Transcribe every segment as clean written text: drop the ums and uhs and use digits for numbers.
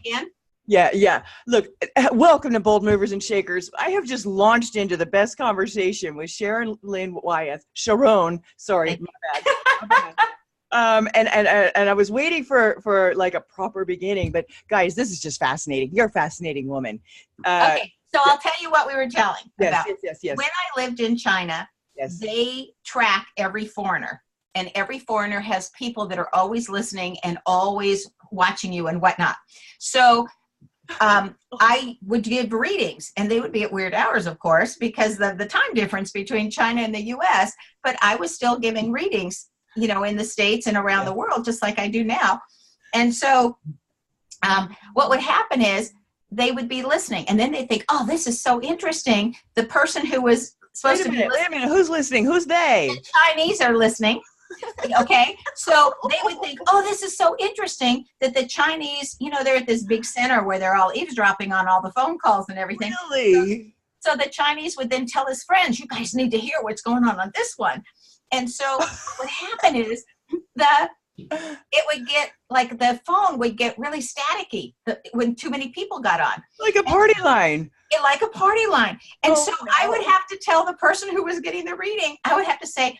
again? Yeah, yeah. Look, welcome to Bold Movers and Shakers. I have just launched into the best conversation with Sharon Lynn Wyeth. Sharon, sorry, my bad. My bad. And I was waiting for like a proper beginning, but guys, this is just fascinating. You're a fascinating woman. Okay, so I'll tell you what we were telling about. Yes. When I lived in China, they track every foreigner, and every foreigner has people that are always listening and always watching you and whatnot. So I would give readings, and they would be at weird hours, of course, because of the time difference between China and the US, but I was still giving readings, in the States and around the world, just like I do now. And so what would happen is they would be listening, and then they think, oh, this is so interesting. The person who was supposed to be listening. Wait a minute, who's listening? Who's they? The Chinese are listening. Okay, so they would think, oh, this is so interesting that the Chinese, they're at this big center where they're all eavesdropping on all the phone calls and everything. Really? So the Chinese would then tell his friends, you guys need to hear what's going on this one. And so what happened is it would get, like, the phone would get really staticky when too many people got on. Like a party line. Like a party line. And so I would have to tell the person who was getting the reading, I would have to say,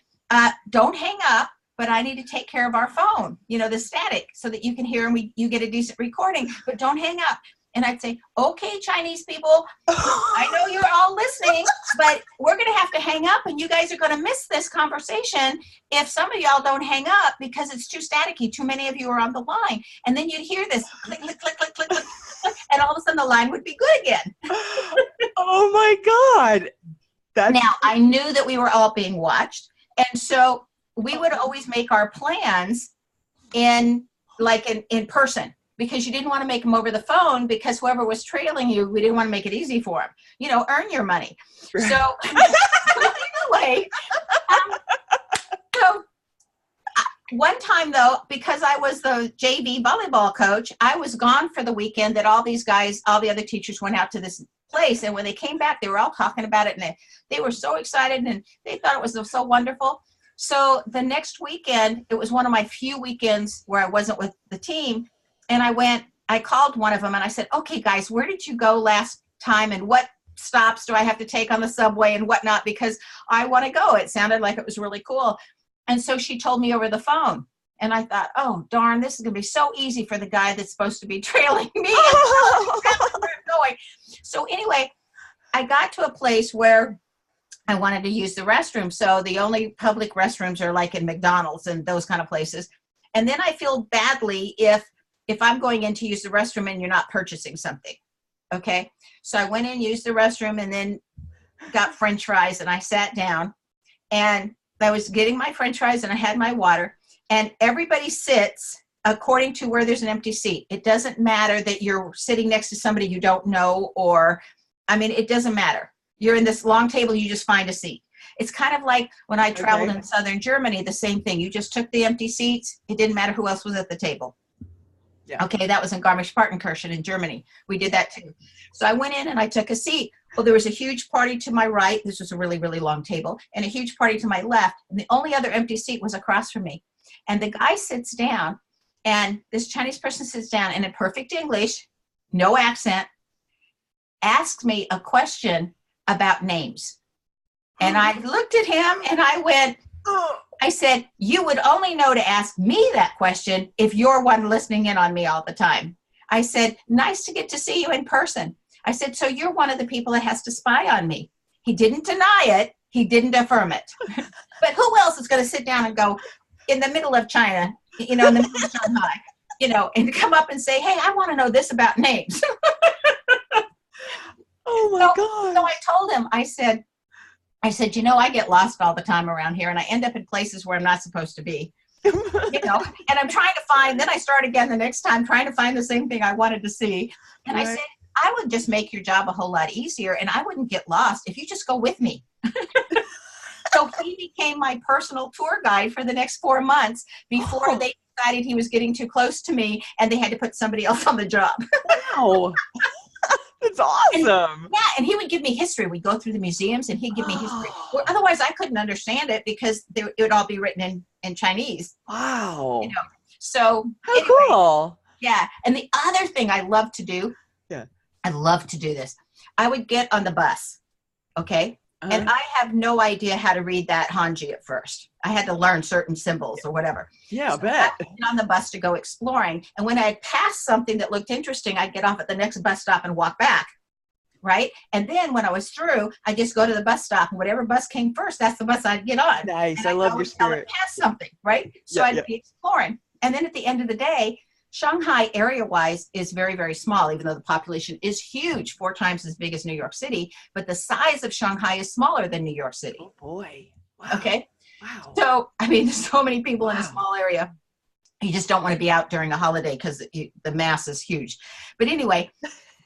don't hang up, but I need to take care of our phone, the static, so that you can hear and you get a decent recording, but don't hang up. And I'd say, okay, Chinese people, I know you're all listening, but we're going to have to hang up, and you guys are going to miss this conversation if some of y'all don't hang up because it's too staticky. Too many of you are on the line. And then you'd hear this click, click, click, click, click, click, click, and all of a sudden the line would be good again. Oh my God. Now, I knew that we were all being watched. And so we would always make our plans in person, because you didn't want to make them over the phone, because whoever was trailing you, we didn't want to make it easy for them. Earn your money. Right. So anyway, one time though, because I was the JV volleyball coach, I was gone for the weekend that all these guys, all the other teachers went out to this place. And when they came back, they were all talking about it, and they were so excited, and they thought it was so wonderful. So the next weekend, it was one of my few weekends where I wasn't with the team. And I called one of them and I said, okay, guys, where did you go last time? And what stops do I have to take on the subway and whatnot? Because I want to go. It sounded like it was really cool. And so she told me over the phone. And I thought, oh, darn, this is going to be so easy for the guy that's supposed to be trailing me. Going. So anyway, I got to a place where I wanted to use the restroom. So the only public restrooms are like in McDonald's and those kind of places. And then I feel badly if I'm going in to use the restroom and you're not purchasing something. Okay. So I went in, used the restroom, and then got French fries, and I sat down, and I was getting my French fries, and I had my water, and everybody sits according to where there's an empty seat. It doesn't matter that you're sitting next to somebody you don't know, it doesn't matter. You're in this long table, you just find a seat. It's kind of like when I traveled in southern Germany, the same thing. You just took the empty seats. It didn't matter who else was at the table. Yeah. Okay, that was in Garmisch-Partenkirchen in Germany. We did that too. So I went in and I took a seat. Well, there was a huge party to my right. This was a really, really long table. And a huge party to my left. And the only other empty seat was across from me. And the guy sits down, and this Chinese person sits down, and in perfect English, no accent, asks me a question about names. And I looked at him and I went, I said, you would only know to ask me that question if you're one listening in on me all the time. I said, nice to get to see you in person. I said, so you're one of the people that has to spy on me. He didn't deny it. He didn't affirm it. But who else is going to sit down and go in the middle of China, in the middle of Shanghai, and come up and say, hey, I want to know this about names. Oh my God. So I told him, I said, I get lost all the time around here, and I end up in places where I'm not supposed to be, and I'm trying to find, then I start again the next time trying to find the same thing I wanted to see. And I said, I would just make your job a whole lot easier, and I wouldn't get lost if you just go with me. So he became my personal tour guide for the next 4 months before they decided he was getting too close to me and they had to put somebody else on the job. Wow. That's awesome. And he would give me history. We'd go through the museums and he'd give me history. Well, otherwise, I couldn't understand it because it would all be written in Chinese. Wow. So how cool. Yeah. And the other thing I love to do, I love to do this. I would get on the bus. Okay. And I have no idea how to read that Hanji at first. I had to learn certain symbols or whatever. Yeah, so I bet. I would get on the bus to go exploring. And when I had passed something that looked interesting, I'd get off at the next bus stop and walk back. Right. And then when I was through, I just go to the bus stop, and whatever bus came first, that's the bus I'd get on. Nice. And I love your spirit. I'd pass something. Right. So I'd be exploring. And then at the end of the day, Shanghai area-wise is very, very small, even though the population is huge, 4 times as big as New York City. But the size of Shanghai is smaller than New York City. Oh, boy. Wow. Okay. Wow. So, I mean, there's so many people in a small area. You just don't want to be out during a holiday because the mass is huge. But anyway,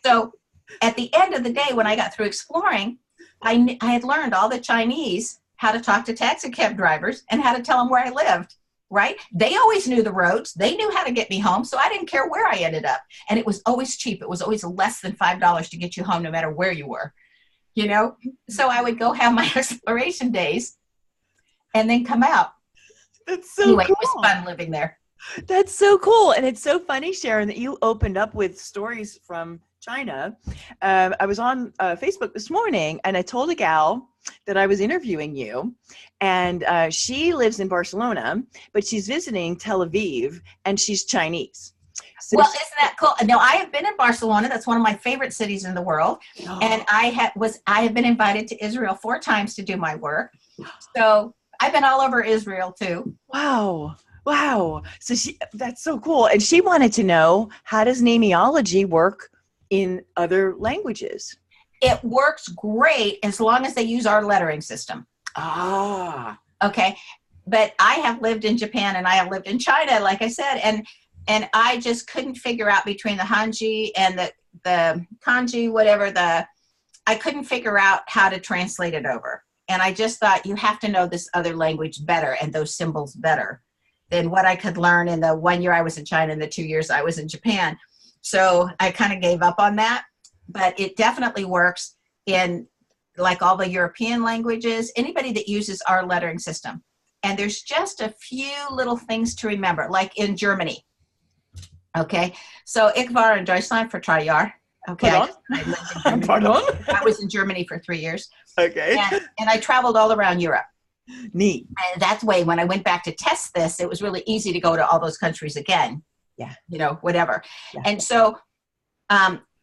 so at the end of the day, when I got through exploring, I had learned all the Chinese, how to talk to taxi cab drivers and how to tell them where I lived. Right? They always knew the roads. They knew how to get me home. So I didn't care where I ended up. And it was always cheap. It was always less than $5 to get you home, no matter where you were, you know? So I would go have my exploration days and then come out. That's so anyway, cool. It was fun living there. That's so cool. And it's so funny, Sharon, that you opened up with stories from China. I was on Facebook this morning, and I told a gal that I was interviewing you, and she lives in Barcelona, but she's visiting Tel Aviv, and she's Chinese. So well, isn't that cool? No, I have been in Barcelona. That's one of my favorite cities in the world. Oh. And I have been invited to Israel 4 times to do my work. So I've been all over Israel too. Wow. Wow. So that's so cool. And she wanted to know, how does nameology work in other languages? It works great as long as they use our lettering system. Ah. Okay. But I have lived in Japan and I have lived in China, like I said, and I just couldn't figure out between the Hanji and the Kanji, whatever I couldn't figure out how to translate it over. And I just thought, you have to know this other language better and those symbols better than what I could learn in the 1 year I was in China and the 2 years I was in Japan. So I kind of gave up on that, but it definitely works in like all the European languages, anybody that uses our lettering system. And there's just a few little things to remember, like in Germany. Okay. So ich war in Deutschland für 3 Jahre. Okay. Pardon? I was in Germany for 3 years. Okay. And I traveled all around Europe. Neat. And that's way when I went back to test this, it was really easy to go to all those countries again. Yeah. You know, whatever. Yeah. And so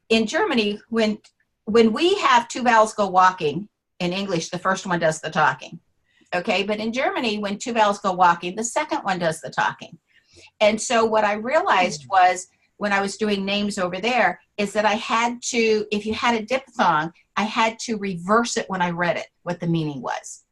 in Germany, when we have 2 vowels go walking in English, the first one does the talking. Okay. But in Germany, when 2 vowels go walking, the second one does the talking. And so what I realized was when I was doing names over there is that I had to, if you had a diphthong, I had to reverse it when I read it, what the meaning was.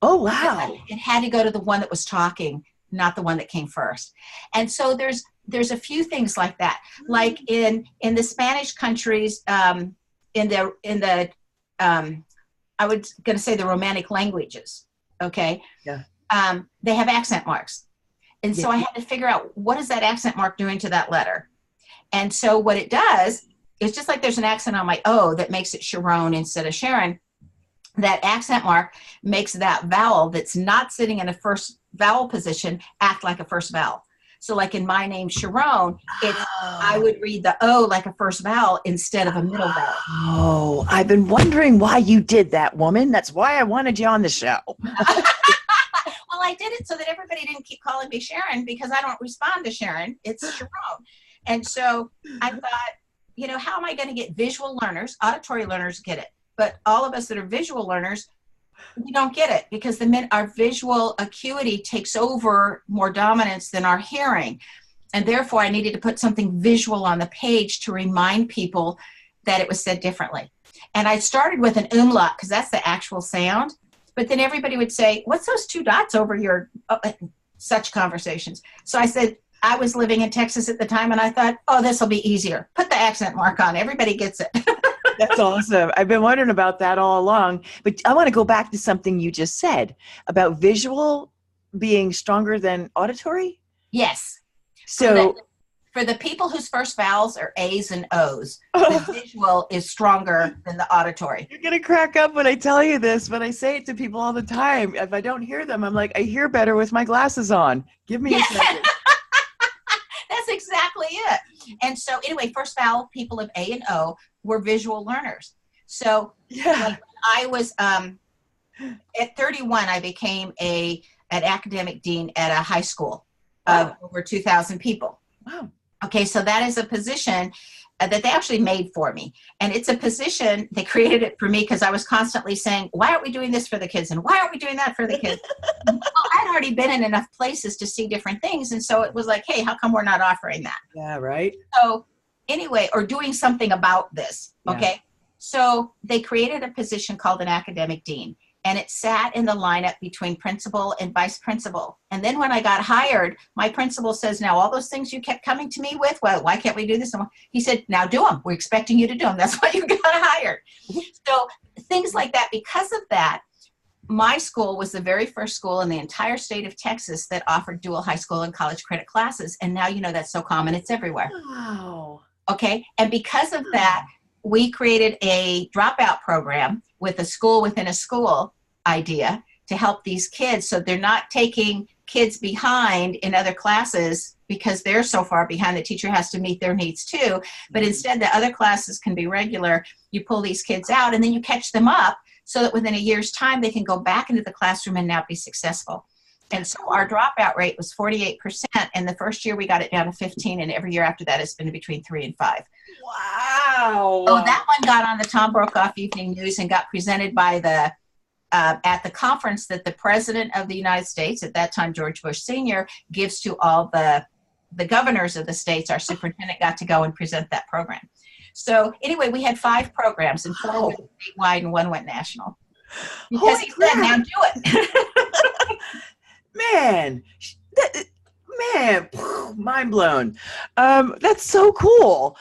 Oh, wow. It had to go to the one that was talking, not the one that came first. And so there's a few things like that. Like in the Spanish countries, in the I was going to say the Romantic languages. Okay. Yeah. They have accent marks. And so I had to figure out, what is that accent mark doing to that letter? And so what it does is, just like there's an accent on my O that makes it Sharon instead of Sharon, that accent mark makes that vowel that's not sitting in a first vowel position act like a first vowel. So like in my name, Sharon, I would read the O like a first vowel instead of a middle vowel. Oh, I've been wondering why you did that, woman. That's why I wanted you on the show. Well, I did it so that everybody didn't keep calling me Sharon, because I don't respond to Sharon. It's Sharon. And so I thought, you know, how am I going to get visual learners? Auditory learners get it. But all of us that are visual learners, we don't get it, because our visual acuity takes over more dominance than our hearing. And therefore, I needed to put something visual on the page to remind people that it was said differently. And I started with an umlaut, because that's the actual sound. But then everybody would say, what's those 2 dots over your, such conversations. So I said, I was living in Texas at the time, and I thought, oh, this will be easier. Put the accent mark on. Everybody gets it. That's awesome. I've been wondering about that all along. But I want to go back to something you just said about visual being stronger than auditory. Yes. So for the people whose first vowels are A's and O's, the visual is stronger than the auditory. You're going to crack up when I tell you this, but I say it to people all the time. If I don't hear them, I'm like, I hear better with my glasses on. Give me a second. That's exactly it. And so anyway, first vowel people of A and O were visual learners. So like, I was at 31, I became an academic dean at a high school of over 2,000 people. Wow. Okay, so that is a position that they actually made for me. And it's a position, they created it for me because I was constantly saying, why aren't we doing this for the kids? And why aren't we doing that for the kids? Well, I'd already been in enough places to see different things. And so it was like, hey, how come we're not offering that? Yeah, right. So anyway, or doing something about this, okay? Yeah. So they created a position called an academic dean. And it sat in the lineup between principal and vice principal. And then when I got hired, my principal says, now all those things you kept coming to me with, well, why can't we do this? And he said, now do them. We're expecting you to do them. That's why you got hired. So things like that. Because of that, my school was the very first school in the entire state of Texas that offered dual high school and college credit classes. And now, you know, that's so common. It's everywhere. Wow. Okay. And because of that, we created a dropout program with a school within a school idea to help these kids. So they're not taking kids behind in other classes because they're so far behind, the teacher has to meet their needs too. But instead the other classes can be regular. You pull these kids out and then you catch them up so that within a year's time, they can go back into the classroom and now be successful. And so our dropout rate was 48%. And the first year we got it down to 15. And every year after that, it's been between 3 and 5. Wow. Oh, that one got on the Tom Brokaw Evening News and got presented by the, at the conference that the President of the United States, at that time, George Bush Sr., gives to all the governors of the states. Our superintendent got to go and present that program. So anyway, we had 5 programs and 4 went statewide and 1 went national. Because he said, now do it. Man, mind blown. That's so cool.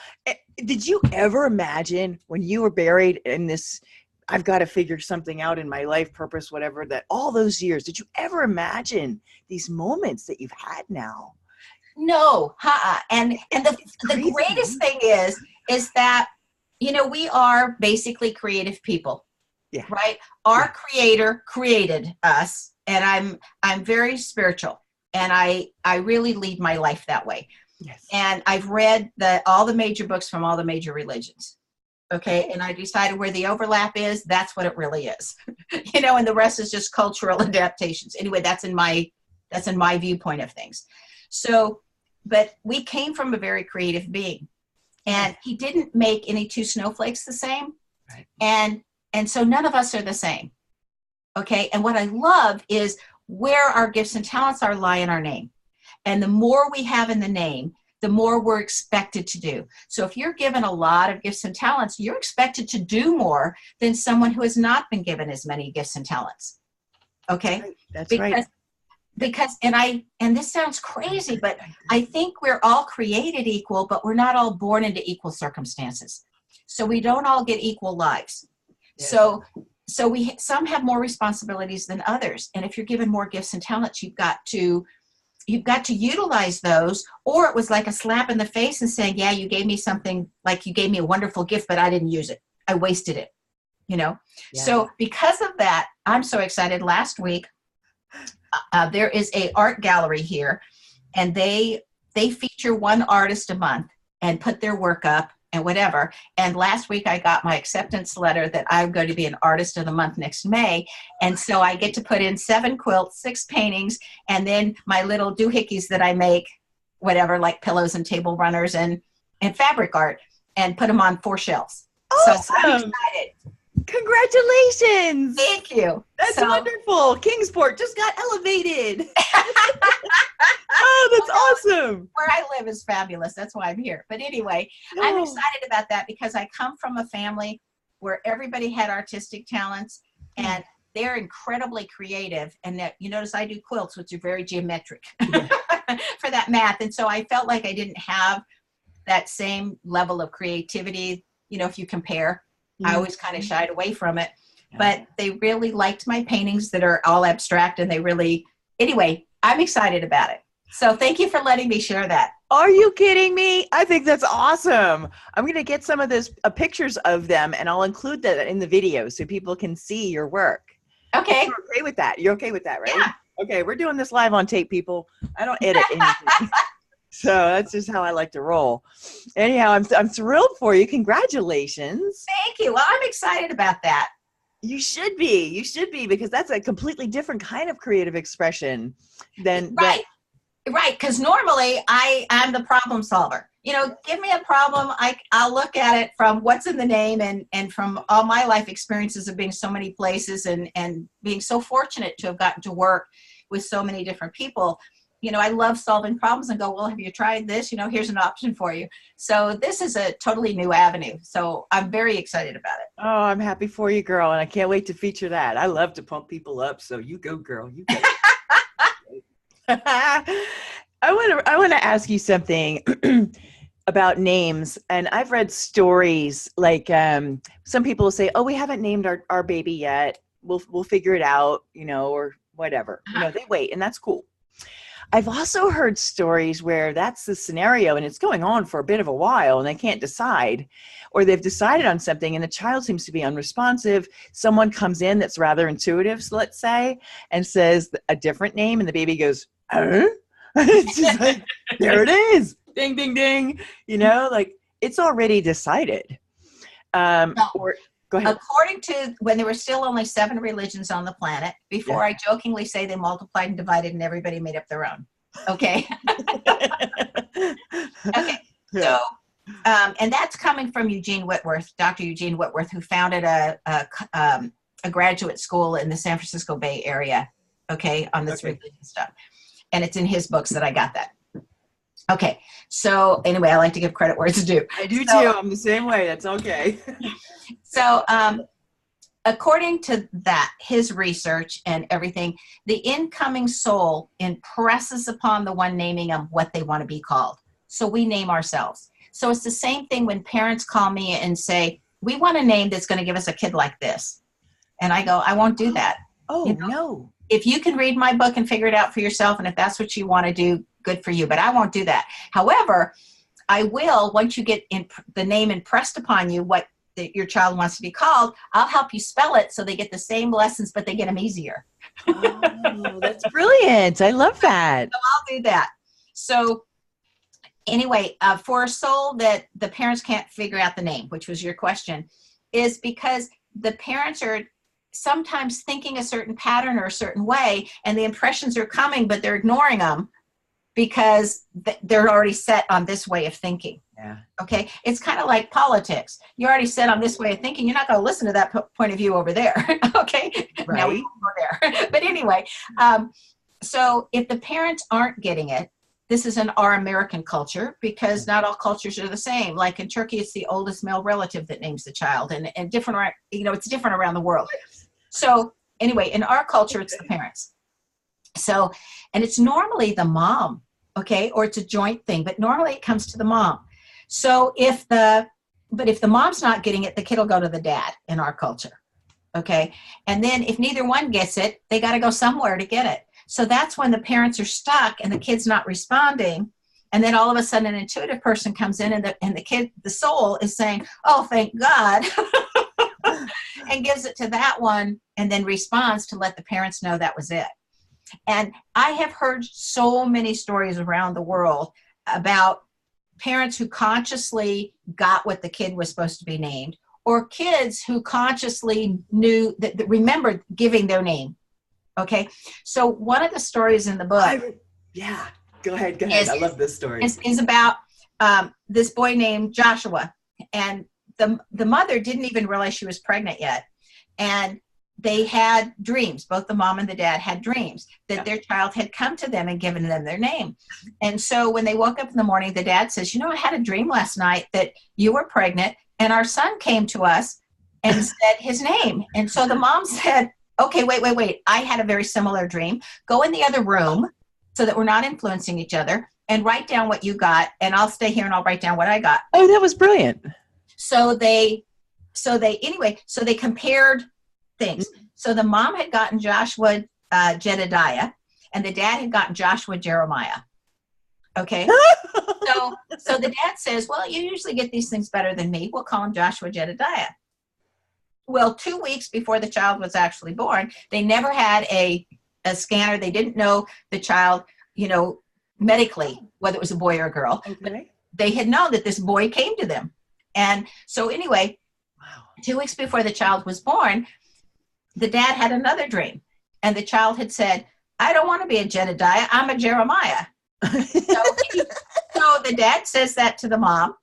Did you ever imagine when you were buried in this, I've got to figure something out in my life purpose, whatever, that all those years, did you ever imagine these moments that you've had now? No, and the greatest thing is that, you know, we are basically creative people, right? Our creator created us. And I'm very spiritual, and I really lead my life that way. Yes. And I've read all the major books from all the major religions. Okay. And I decided where the overlap is, that's what it really is. You know, and the rest is just cultural adaptations. Anyway, that's in my viewpoint of things. So, but we came from a very creative being, and he didn't make any 2 snowflakes the same. Right. And so none of us are the same. Okay. And what I love is where our gifts and talents are lie in our name. And the more we have in the name, the more we're expected to do. So if you're given a lot of gifts and talents, you're expected to do more than someone who has not been given as many gifts and talents. Okay. That's right. Because, and this sounds crazy, but I think we're all created equal, but we're not all born into equal circumstances. So we don't all get equal lives. Yes. So some have more responsibilities than others. And if you're given more gifts and talents, you've got to utilize those, or it was like a slap in the face and saying, yeah, you gave me something, like you gave me a wonderful gift, but I didn't use it. I wasted it, you know? Yeah. So because of that, I'm so excited. Last week, there is a art gallery here, and they feature one artist a month and put their work up and whatever. And last week I got my acceptance letter that I'm going to be an artist of the month next May. And so I get to put in 7 quilts, 6 paintings, and then my little doohickeys that I make, whatever, like pillows and table runners and fabric art, and put them on 4 shelves. Awesome. So I'm excited. Congratulations. Thank you. That's wonderful. Kingsport just got elevated. Oh, that's awesome. Where I live is fabulous. That's why I'm here. But anyway, I'm excited about that because I come from a family where everybody had artistic talents, and they're incredibly creative. And that, you notice I do quilts, which are very geometric for that math. And so I felt like I didn't have that same level of creativity. You know, if you compare, I always kind of shied away from it. But they really liked my paintings that are all abstract, and they really, anyway, I'm excited about it. So thank you for letting me share that. Are you kidding me? I think that's awesome. I'm going to get some of this pictures of them, and I'll include that in the video so people can see your work. Okay. You're okay with that? You're okay with that, right? Yeah. Okay, we're doing this live on tape, people. I don't edit anything. So that's just how I like to roll. Anyhow, I'm thrilled for you. Congratulations. Thank you. Well, I'm excited about that. You should be. You should be, because that's a completely different kind of creative expression than Right. Right. Because normally I'm the problem solver. Give me a problem. I'll look at it from what's in the name and from all my life experiences of being so many places and being so fortunate to have gotten to work with so many different people. I love solving problems and go, well, have you tried this? Here's an option for you. So this is a totally new avenue. So I'm very excited about it. Oh, I'm happy for you, girl. And I can't wait to feature that. I love to pump people up. So you go, girl. You go. I want to ask you something about names. And I've read stories like some people will say, oh, we haven't named our baby yet. We'll figure it out, or whatever. They wait, and that's cool. I've also heard stories where that's the scenario and it's going on for a bit of a while and they can't decide, or they've decided on something and the child seems to be unresponsive. Someone comes in that's rather intuitive, so let's say, and says a different name and the baby goes, it's just like, there it is. Ding, ding, ding. Like it's already decided. Or go ahead. According to when there were still only 7 religions on the planet, before I jokingly say they multiplied and divided and everybody made up their own. Okay. Okay. So, and that's coming from Eugene Whitworth, Dr. Eugene Whitworth, who founded a graduate school in the San Francisco Bay Area. Okay. On this religion stuff. And it's in his books that I got that. Okay. So anyway, I like to give credit where it's due. I do too. I'm the same way. That's okay. So according to that, his research and everything, the incoming soul impresses upon the one naming them what they want to be called. So we name ourselves. So it's the same thing when parents call me and say, we want a name that's going to give us a kid like this. And I go, I won't do that. Oh, no. If you can read my book and figure it out for yourself, and if that's what you want to do, good for you. But I won't do that. However, I will, once you get the name impressed upon you, what your child wants to be called, I'll help you spell it so they get the same lessons, but they get them easier. Oh, that's brilliant. I love that. So I'll do that. So anyway, for a soul that the parents can't figure out the name, which was your question, is because the parents are sometimes thinking a certain pattern or a certain way, and the impressions are coming, but they're ignoring them because they're already set on this way of thinking. Yeah. Okay. It's kind of like politics. You're already set on this way of thinking. You're not going to listen to that point of view over there. Okay. Right. Now we go there. But anyway, so if the parents aren't getting it, this is in our American culture, because not all cultures are the same. Like in Turkey, it's the oldest male relative that names the child, and different, it's different around the world. So anyway, in our culture, it's the parents. So, and it's normally the mom, okay, or it's a joint thing, but normally it comes to the mom. So if the mom's not getting it, the kid will go to the dad in our culture, okay? And then if neither one gets it, they got to go somewhere to get it. So that's when the parents are stuck and the kid's not responding. And then all of a sudden an intuitive person comes in and the kid, the soul is saying, oh, thank God, and gives it to that one and then responds to let the parents know that was it. And I have heard so many stories around the world about parents who consciously got what the kid was supposed to be named, or kids who consciously knew that remembered giving their name. Okay. So one of the stories in the book. Yeah. Go ahead. I love this story. Is about this boy named Joshua. And the mother didn't even realize she was pregnant yet. And they had dreams. Both the mom and the dad had dreams that their child had come to them and given them their name. And so when they woke up in the morning, the dad says, I had a dream last night that you were pregnant and our son came to us and said his name. And so the mom said, okay, wait. I had a very similar dream. Go in the other room so that we're not influencing each other and write down what you got. And I'll stay here and I'll write down what I got. Oh, that was brilliant. So they compared things. So the mom had gotten Joshua Jedediah, and the dad had gotten Joshua Jeremiah. Okay. So the dad says, well, you usually get these things better than me. We'll call him Joshua Jedediah. Well, 2 weeks before the child was actually born, they never had a scanner. They didn't know the child, medically, whether it was a boy or a girl. Okay. They had known that this boy came to them. And so anyway, Wow. 2 weeks before the child was born, the dad had another dream. And the child had said, I don't want to be a Jedediah, I'm a Jeremiah. So the dad says that to the mom,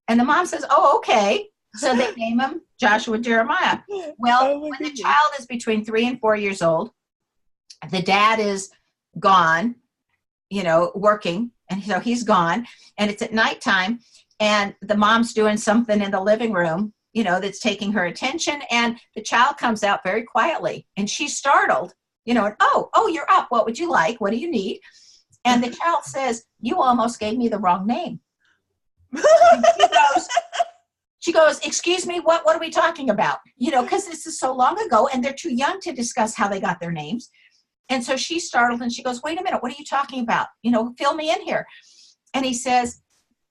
and the mom says, oh, okay. So they name him Joshua Jeremiah. Well, when the child is between 3 and 4 years old, the dad is gone, working. And so he's gone, and it's at nighttime, and the mom's doing something in the living room, that's taking her attention. And the child comes out very quietly, and she's startled, and, oh, you're up. What would you like? What do you need? And the child says, you almost gave me the wrong name. She goes, excuse me, what are we talking about? Because this is so long ago, and they're too young to discuss how they got their names. And so she's startled, and she goes, wait a minute, what are you talking about? Fill me in here. And he says,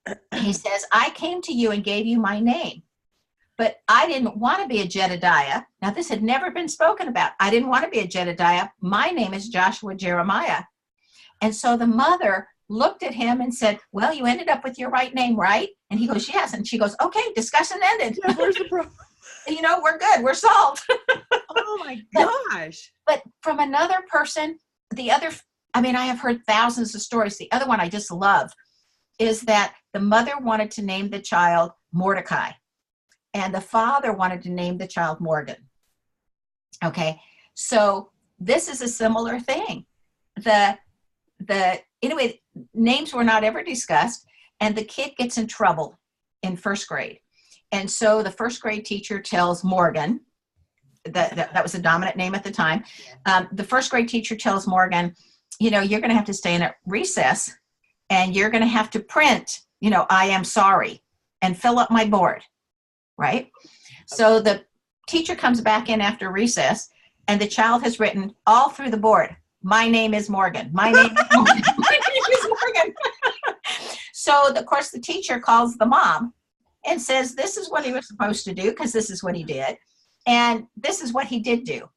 I came to you and gave you my name, but I didn't want to be a Jedediah. Now, this had never been spoken about. I didn't want to be a Jedediah. My name is Joshua Jeremiah. And so the mother looked at him and said, well, you ended up with your right name, right? And he goes, yes. And she goes, okay, discussion ended. Yeah, where's the problem? We're good. We're solved. Oh my gosh. But from another person, I have heard thousands of stories. The other one I just love is that the mother wanted to name the child Mordecai, and the father wanted to name the child Morgan. Okay. So this is a similar thing. Anyway, names were not ever discussed, and the kid gets in trouble in first grade. And so the first grade teacher tells Morgan, that was the dominant name at the time. The first grade teacher tells Morgan, you're going to have to stay in at recess, and you're going to have to print, I am sorry, and fill up my board, right? So the teacher comes back in after recess, and the child has written all through the board, my name is Morgan. My name is Morgan. My name is Morgan. So, of course, the teacher calls the mom and says, this is what he was supposed to do, because this is what he did. And this is what he did do.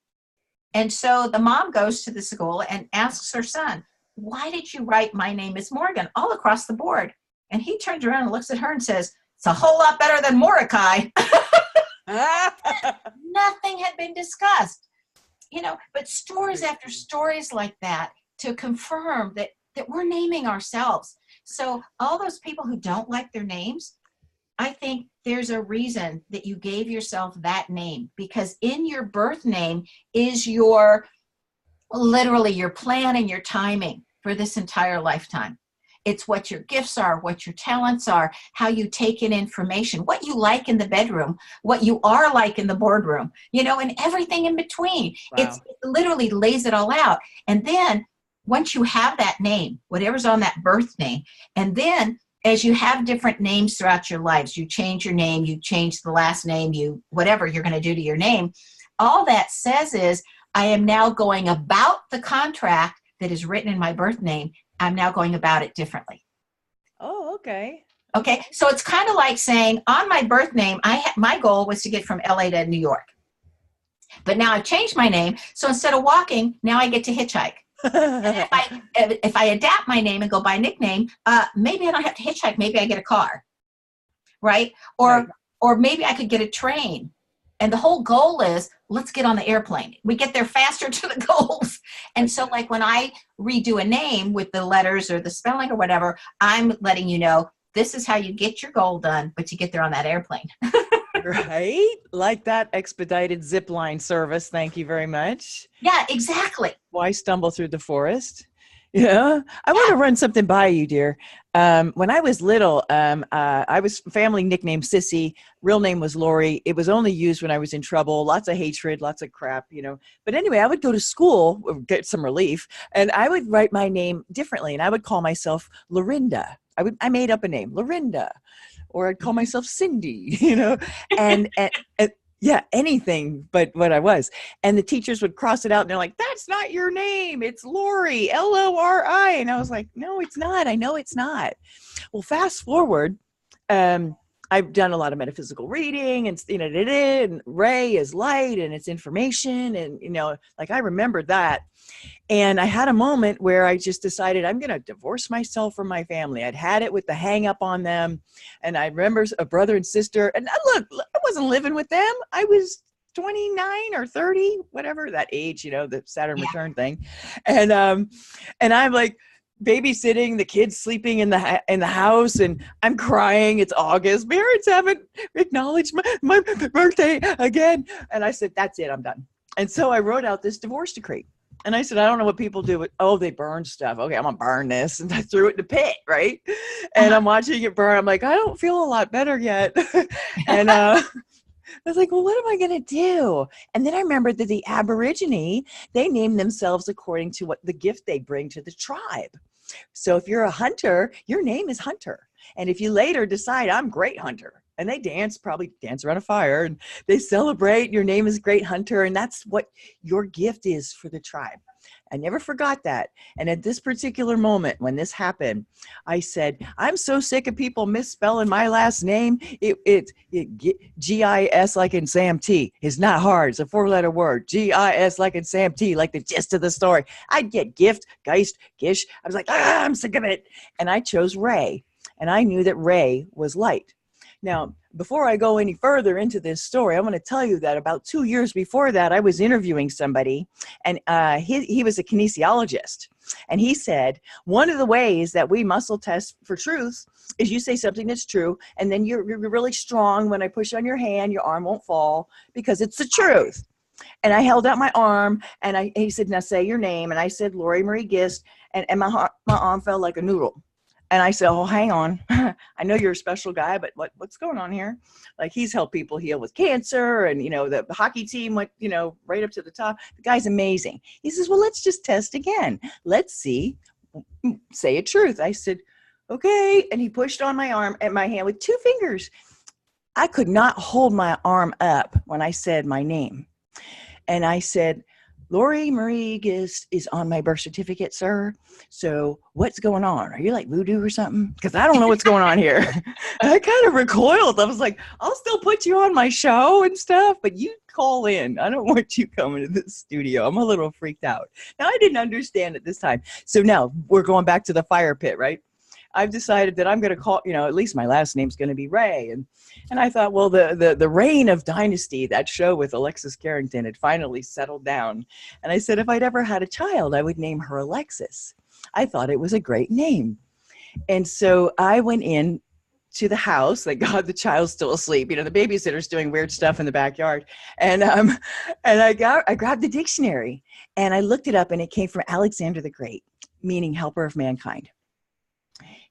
And so the mom goes to the school and asks her son, why did you write my name is Morgan all across the board? And he turns around and looks at her and says, it's a whole lot better than Mordecai. Nothing had been discussed. But stories after stories like that to confirm that we're naming ourselves. So all those people who don't like their names, I think there's a reason that you gave yourself that name, because in your birth name is literally your plan and your timing for this entire lifetime. It's what your gifts are, what your talents are, how you take in information, what you like in the bedroom, what you are like in the boardroom, and everything in between. Wow. It literally lays it all out. And then once you have that name, whatever's on that birth name, and then as you have different names throughout your lives, you change your name, you change the last name, whatever you're going to do to your name, all that says is, I am now going about the contract that is written in my birth name. I'm now going about it differently. Oh, okay. Okay. So it's kind of like saying on my birth name, my goal was to get from LA to New York, but now I've changed my name. So instead of walking, now I get to hitchhike. And if I adapt my name and go by nickname, maybe I don't have to hitchhike. Maybe I get a car, right? Or maybe I could get a train. And the whole goal is, let's get on the airplane. We get there faster to the goals. And so like when I redo a name with the letters or the spelling or whatever, I'm letting you know, this is how you get your goal done, but you get there on that airplane. Right? Like that expedited zip line service. Thank you very much. Yeah, exactly. Why stumble through the forest? Yeah. I want to run something by you, dear. When I was little, I was family nickname Sissy. Real name was Lori. It was only used when I was in trouble. Lots of hatred, lots of crap, But anyway, I would go to school, get some relief, and I would write my name differently, and I would call myself Lorinda. I made up a name, Lorinda, or I'd call myself Cindy, and yeah, anything but what I was. And the teachers would cross it out and they're like, that's not your name. It's Lori, Lori. And I was like, no, it's not. I know it's not. Well, fast forward. I've done a lot of metaphysical reading, and and Ray is light and it's information, and like I remembered that. And I had a moment where I just decided I'm going to divorce myself from my family. I'd had it with the hang up on them. And I remember a brother and sister, and look, I wasn't living with them. I was 29 or 30, whatever that age, the Saturn return thing. And I'm like babysitting, the kids sleeping in the house, and I'm crying. It's August. Parents haven't acknowledged my birthday again. And I said, that's it, I'm done. And so I wrote out this divorce decree. And I said, I don't know what people do. They burn stuff. Okay, I'm going to burn this. And I threw it in the pit, right? And I'm watching it burn. I'm like, I don't feel a lot better yet. And I was like, well, what am I going to do? And then I remembered that the Aborigine, they name themselves according to what the gift they bring to the tribe. So if you're a hunter, your name is Hunter. And if you later decide, I'm Great Hunter, and they probably dance around a fire, and they celebrate, your name is Great Hunter, and that's what your gift is for the tribe. I never forgot that. And at this particular moment, when this happened, I said, I'm so sick of people misspelling my last name. G-I-S like in Sam T. It's not hard. It's a 4-letter word. G-I-S like in Sam T, like the gist of the story. I'd get Gift, Geist, Gish. I was like, I'm sick of it. And I chose Ray. And I knew that Ray was light. Now, before I go any further into this story, I want to tell you that about 2 years before that, I was interviewing somebody, and he was a kinesiologist. And he said, one of the ways that we muscle test for truth is you say something that's true, and then you're really strong. When I push on your hand, your arm won't fall because it's the truth. And I held out my arm, and he said, now say your name. And I said, Lori Marie Gist, and my arm fell like a noodle. And I said, oh, hang on. I know you're a special guy, but what's going on here? Like, he's helped people heal with cancer, and, the hockey team went, right up to the top. The guy's amazing. He says, well, let's just test again. Let's see. Say a truth. I said, okay. And he pushed on my arm and my hand with 2 fingers. I could not hold my arm up when I said my name. And I said, Lori Marie Gist is on my birth certificate, sir. So what's going on? Are you like voodoo or something? Because I don't know what's going on here. I kind of recoiled. I was like, I'll still put you on my show and stuff, but you call in. I don't want you coming to the studio. I'm a little freaked out. Now, I didn't understand at this time. So now we're going back to the fire pit, right? I've decided that I'm going to call, at least my last name's going to be Ray. And I thought, well, the reign of Dynasty, that show with Alexis Carrington, had finally settled down. And I said, if I'd ever had a child, I would name her Alexis. I thought it was a great name. And so I went in to the house. Thank God the child's still asleep. The babysitter's doing weird stuff in the backyard. And I grabbed the dictionary, and I looked it up, and it came from Alexander the Great, meaning helper of mankind.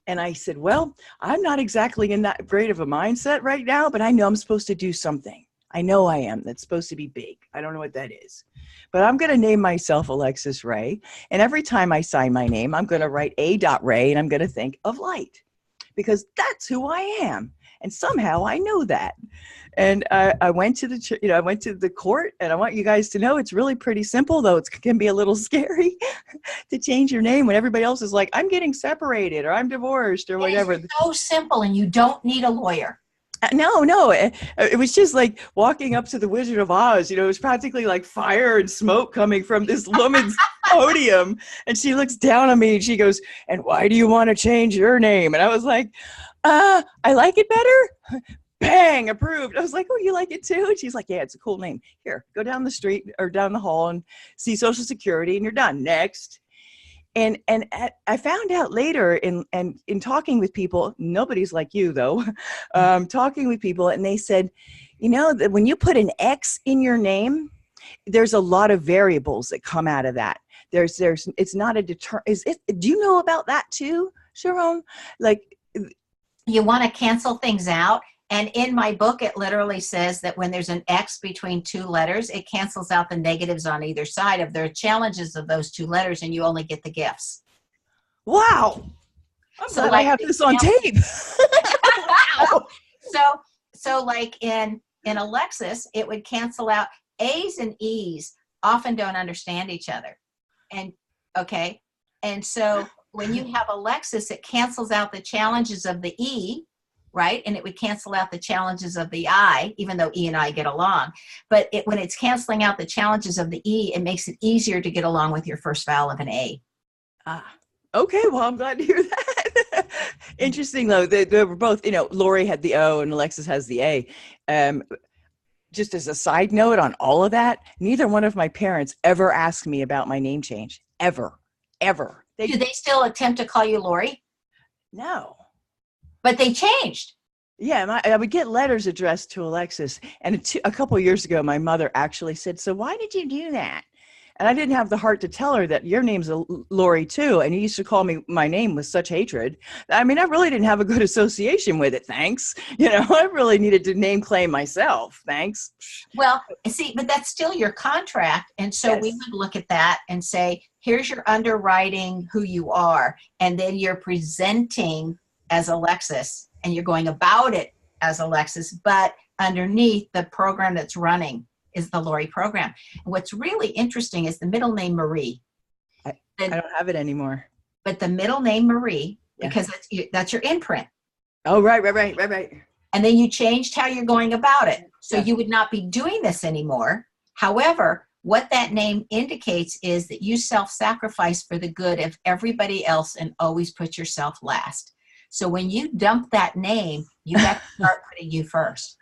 And I said, well, I'm not exactly in that great of a mindset right now, but I know I'm supposed to do something. I know I am. That's supposed to be big. I don't know what that is. But I'm going to name myself Alexis Ray. And every time I sign my name, I'm going to write A.Ray, and I'm going to think of light, because that's who I am. And somehow I know that. And I went to the court, and I want you guys to know it's really pretty simple, though it can be a little scary to change your name when everybody else is like, I'm getting separated, or I'm divorced, or whatever. It's so simple, and you don't need a lawyer. No. It was just like walking up to the Wizard of Oz. It was practically like fire and smoke coming from this woman's podium. And she looks down on me and she goes, and why do you want to change your name? And I was like, I like it better. Bang, approved. I was like, oh, you like it too? And she's like, yeah, it's a cool name. Here, go down the street or down the hall and see Social Security, and you're done. Next. And I found out later in talking with people, nobody's like you though, talking with people, and they said, that when you put an X in your name, there's a lot of variables that come out of that. It's not a do you know about that too, Sharon? Like, you want to cancel things out. And in my book, it literally says that when there's an X between 2 letters, it cancels out the negatives on either side of the challenges of those 2 letters, and you only get the gifts. Wow. I'm glad I have this on tape. Wow. So like in Alexis, it would cancel out. A's and E's often don't understand each other. And so when you have Alexis, it cancels out the challenges of the E, right? And it would cancel out the challenges of the I, even though E and I get along. But when it's canceling out the challenges of the E, it makes it easier to get along with your first vowel of an A. Okay, well, I'm glad to hear that. Interesting, though. They were both, Lori had the O and Alexis has the A. Just as a side note on all of that, neither one of my parents ever asked me about my name change. Ever. Do they still attempt to call you Lori? No. But they changed. Yeah, I would get letters addressed to Alexis. And a couple of years ago, my mother actually said, "So why did you do that?" And I didn't have the heart to tell her that your name's Lori too. And you used to call me my name with such hatred. I mean, I really didn't have a good association with it. Thanks. I really needed to name claim myself. Thanks. Well, see, but that's still your contract. And so Yes. we would look at that and say, here's your underwriting who you are. And then you're presenting as Alexis and you're going about it as Alexis, but underneath the program that's running is the Lori program. And what's really interesting is the middle name Marie. I don't have it anymore. But the middle name Marie, Yeah. because that's your imprint. Oh, right. And then you changed how you're going about it. So Yeah. you would not be doing this anymore. However, what that name indicates is that you self-sacrifice for the good of everybody else and always put yourself last. So when you dump that name, you have to start putting you first.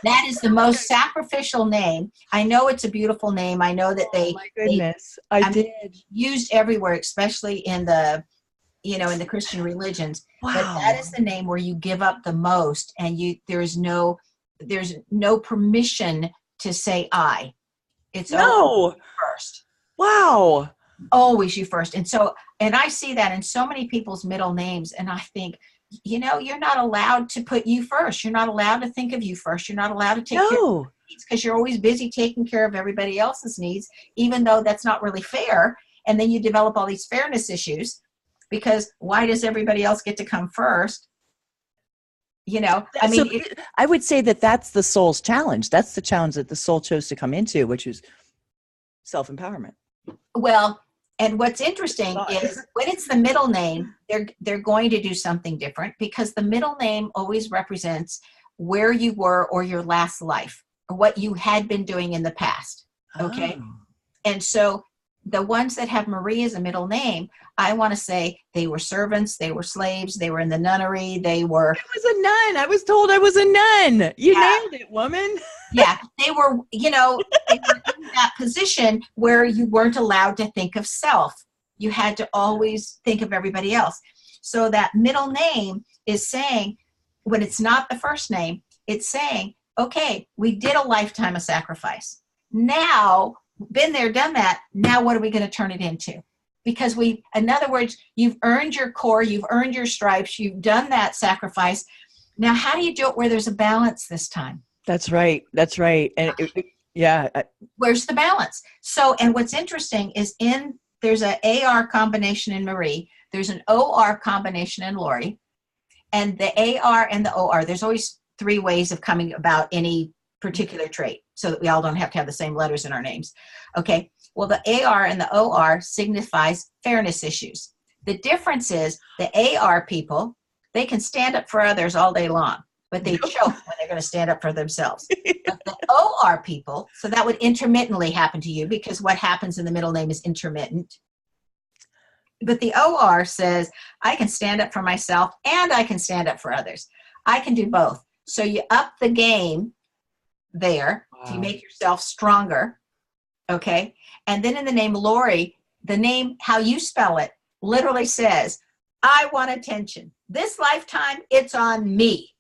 That is the most sacrificial name. I know it's a beautiful name. I know that Oh my goodness. I did. used everywhere, especially in the Christian religions. Wow. But that is the name where you give up the most, and there's no permission to say I. It's always you first. Wow. Always you first. And I see that in so many people's middle names, and I think, you're not allowed to put you first. You're not allowed to think of you first. You're not allowed to take care of your needs because you're always busy taking care of everybody else's needs, even though that's not really fair. And then you develop all these fairness issues because why does everybody else get to come first? I would say that that's the soul's challenge. That's the challenge that the soul chose to come into, which is self-empowerment. Well, and what's interesting is when it's the middle name, they're going to do something different because the middle name always represents where you were or your last life or what you had been doing in the past. Okay. Oh. And so the ones that have Marie as a middle name, I want to say they were servants, they were slaves, they were in the nunnery, I was a nun. I was told I was a nun. You nailed it, woman. Yeah, they were in that position where you weren't allowed to think of self. You had to always think of everybody else. So that middle name is saying, when it's not the first name, it's saying, okay, we did a lifetime of sacrifice. Now, been there, done that. Now what are we going to turn it into? Because in other words, you've earned your core, you've earned your stripes, you've done that sacrifice. Now, how do you do it where there's a balance this time? That's right. And where's the balance? So, and what's interesting is there's an AR combination in Marie, there's an OR combination in Lori, and the AR and the OR, there's always three ways of coming about any particular trait so that we all don't have to have the same letters in our names. Okay. Well, the AR and the OR signifies fairness issues. The difference is the AR people, they can stand up for others all day long, but they choke when they're going to stand up for themselves. But the OR people, so that would intermittently happen to you because what happens in the middle name is intermittent. But the OR says, I can stand up for myself and I can stand up for others. I can do both. So you up the game there. Wow. So you make yourself stronger. Okay. And then in the name Lori, the name, how you spell it, literally says, I want attention. This lifetime, it's on me.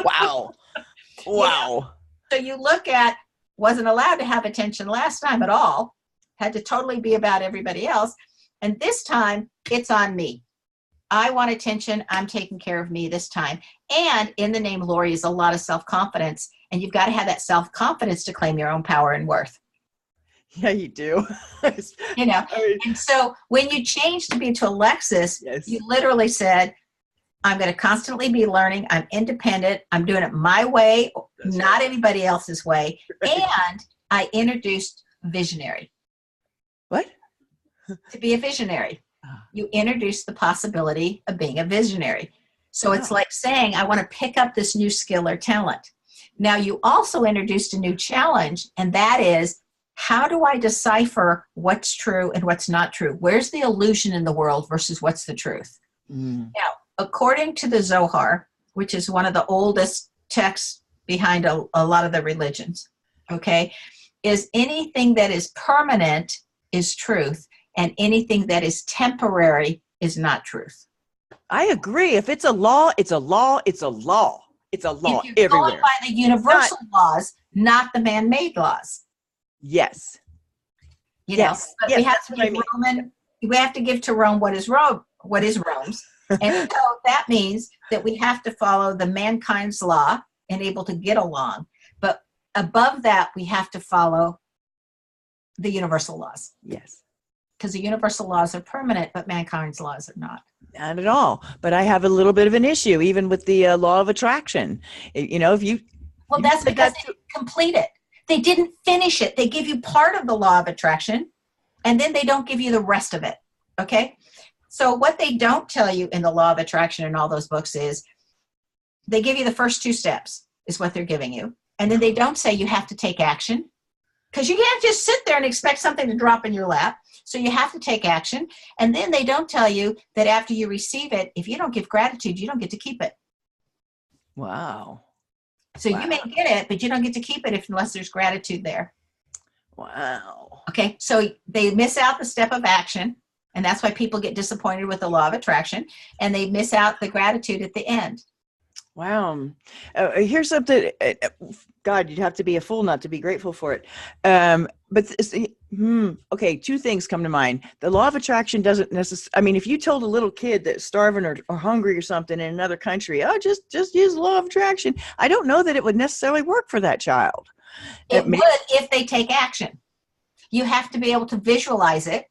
Wow. Wow. So you look at, wasn't allowed to have attention last time at all, had to totally be about everybody else. And this time, it's on me. I want attention. I'm taking care of me this time. And in the name Lori is a lot of self-confidence. And you've got to have that self-confidence to claim your own power and worth. Yeah, you do. And so when you changed to Alexis, yes. You literally said, I'm going to constantly be learning. I'm independent. I'm doing it my way, That's not right. Anybody else's way. Right. And I introduced visionary. What? To be a visionary. You introduced the possibility of being a visionary. So it's like saying, I want to pick up this new skill or talent. Now, you also introduced a new challenge, and that is, how do I decipher what's true and what's not true? Where's the illusion in the world versus what's the truth? Now, according to the Zohar, which is one of the oldest texts behind a lot of the religions, okay, is anything that is permanent is truth, and anything that is temporary is not truth. I agree. If it's a law, it's a law. It's a law. It's a law if you're everywhere. going by the universal laws, not the man-made laws. Yes. You know, but yes, we have to give we have to give to Rome what is Rome's. And so that means that we have to follow the mankind's law and able to get along. But above that, we have to follow the universal laws. Yes. Because the universal laws are permanent, but mankind's laws are not. Not at all. But I have a little bit of an issue, even with the law of attraction. You know, if you... Well, that's because they didn't complete it. They didn't finish it. They give you part of the law of attraction, and then they don't give you the rest of it. Okay? So what they don't tell you in the law of attraction and all those books is they give you the first 2 steps is what they're giving you. And then they don't say you have to take action, because you can't just sit there and expect something to drop in your lap. So you have to take action. And then they don't tell you that after you receive it, if you don't give gratitude, you don't get to keep it. Wow. So you may get it, but you don't get to keep it unless there's gratitude there. Wow. Okay. So they miss out the step of action. And that's why people get disappointed with the law of attraction. And they miss out the gratitude at the end. Wow. Here's something. God, you'd have to be a fool not to be grateful for it. Okay, 2 things come to mind. The law of attraction doesn't necessarily, I mean, if you told a little kid that's starving or hungry or something in another country, just use the law of attraction, I don't know that it would necessarily work for that child. It would if they take action. You have to be able to visualize it.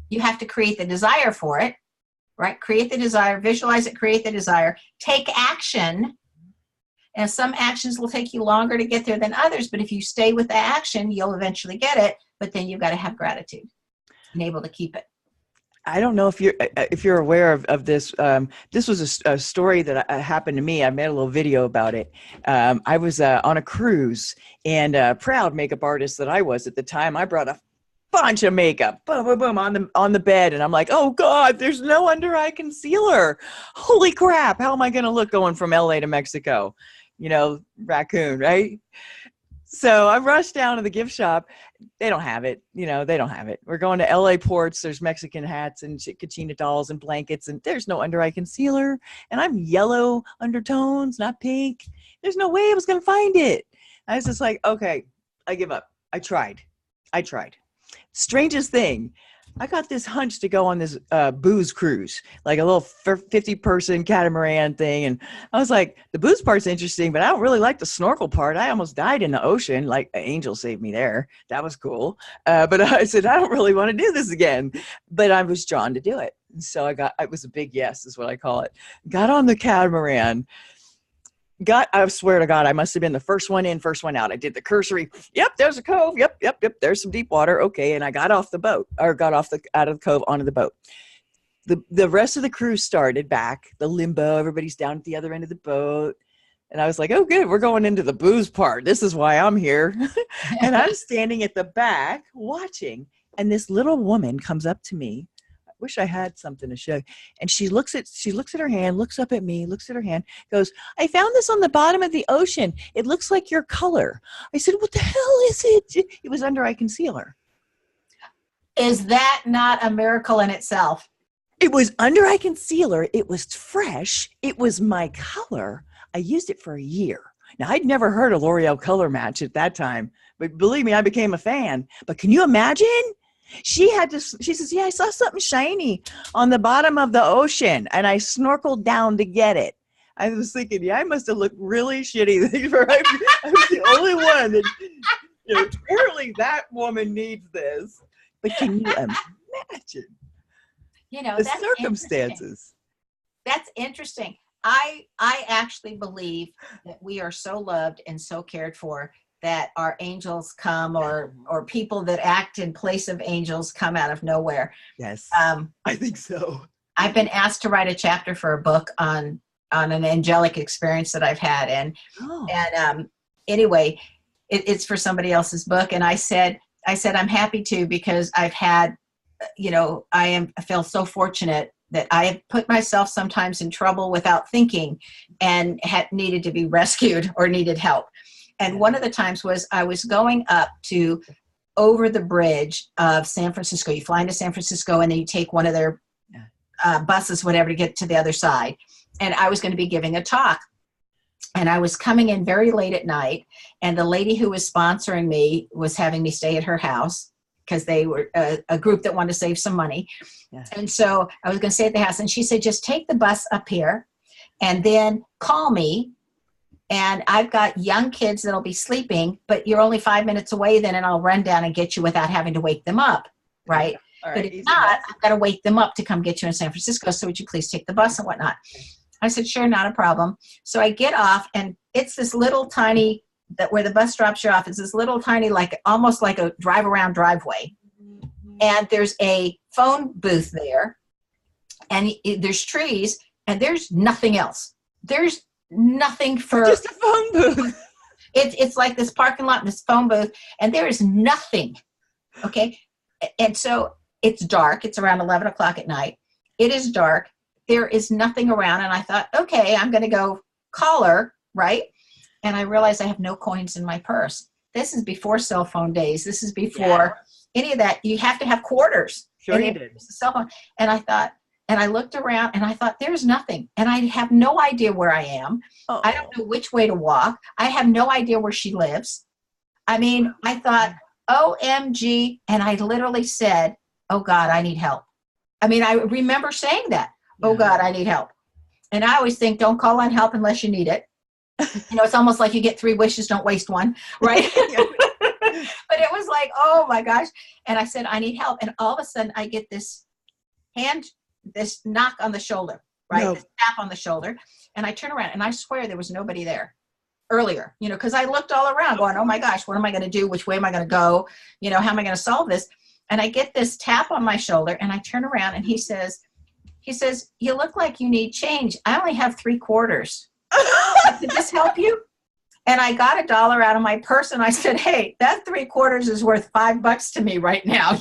You have to create the desire for it, right? Create the desire, visualize it, create the desire, take action. And some actions will take you longer to get there than others, but if you stay with the action, you'll eventually get it. But then you've got to have gratitude and able to keep it. I don't know if you're aware of this. This was a story that happened to me. I made a little video about it. I was on a cruise, and proud makeup artist that I was at the time, I brought a bunch of makeup, boom, boom, boom, on the bed, and I'm like, oh God, there's no under eye concealer. Holy crap! How am I going to look going from LA to Mexico? You know, raccoon, right? So I rushed down to the gift shop. They don't have it. You know, they don't have it. We're going to LA Ports. There's Mexican hats and Kachina dolls and blankets, and there's no under eye concealer. And I'm yellow undertones, not pink. There's no way I was going to find it. I was just like, okay, I give up. I tried. Strangest thing, I got this hunch to go on this booze cruise, like a little 50-person catamaran thing. And I was like, the booze part's interesting, but I don't really like the snorkel part. I almost died in the ocean. Like, an angel saved me there. That was cool. But I said, I don't really want to do this again. But I was drawn to do it. And so it was a big yes, is what I call it. Got on the catamaran. I swear to God, I must have been the first one in, first one out. I did the cursory. Yep, there's a cove. Yep. There's some deep water. Okay. And I got off the boat, or got out of the cove onto the boat. The rest of the crew started back, the limbo. Everybody's down at the other end of the boat. And I was like, oh, good. We're going into the booze part. This is why I'm here. And I'm standing at the back watching. And this little woman comes up to me. Wish I had something to show. And she looks at her hand, looks up at me, looks at her hand, goes, I found this on the bottom of the ocean. It looks like your color. I said, what the hell is it? It was under eye concealer. Is that not a miracle in itself? It was under eye concealer. It was fresh. It was my color. I used it for a year. Now, I'd never heard of L'Oreal Color Match at that time, but believe me, I became a fan. But can you imagine? She says, yeah, I saw something shiny on the bottom of the ocean, and I snorkeled down to get it. I was thinking, yeah, I must have looked really shitty. I was the only one that, apparently that woman needs this. But can you imagine the circumstances? That's interesting. I actually believe that we are so loved and so cared for that our angels come, or people that act in place of angels come out of nowhere. Yes, I think so. I've been asked to write a chapter for a book on an angelic experience that I've had. And anyway, it's for somebody else's book. And I said, I'm happy to, because I've had, I feel so fortunate that I have put myself sometimes in trouble without thinking and had needed to be rescued or needed help. And one of the times was I was going up to over the bridge of San Francisco. You fly into San Francisco and then you take one of their buses, whatever, to get to the other side. And I was going to be giving a talk. And I was coming in very late at night. And the lady who was sponsoring me was having me stay at her house because they were a group that wanted to save some money. Yeah. And so I was going to stay at the house. And she said, just take the bus up here and then call me. And I've got young kids that'll be sleeping, but you're only 5 minutes away then, and I'll run down and get you without having to wake them up, right? All right, but if not, I've got to wake them up to come get you in San Francisco, so would you please take the bus and whatnot? I said, sure, not a problem. So I get off, and it's this little tiny, where the bus drops you off, it's this little tiny, almost like a drive-around driveway. And there's a phone booth there, and there's trees, and there's nothing else. There's nothing for just a phone booth. It's like this parking lot and this phone booth, and there is nothing. Okay. And so it's dark. It's around 11 o'clock at night. It is dark. There is nothing around. And I thought, okay, I'm going to go call her. Right. And I realized I have no coins in my purse. This is before cell phone days. This is before any of that. You have to have quarters. Sure you did. Cell phone. And I thought, and I looked around and I thought, there's nothing. And I have no idea where I am. Oh. I don't know which way to walk. I have no idea where she lives. I mean, I thought, OMG. And I literally said, oh God, I need help. I mean, I remember saying that. Oh God, I need help. And I always think, don't call on help unless you need it. It's almost like you get 3 wishes, don't waste one. Right. But it was like, oh my gosh. And I said, I need help. And all of a sudden I get this knock on the shoulder, right? No. This tap on the shoulder. And I turn around and I swear there was nobody there earlier, because I looked all around going, oh my gosh, what am I going to do? Which way am I going to go? How am I going to solve this? And I get this tap on my shoulder and I turn around and he says, you look like you need change. I only have 3 quarters. Did this help you? And I got $1 out of my purse and I said, hey, that 3 quarters is worth $5 to me right now,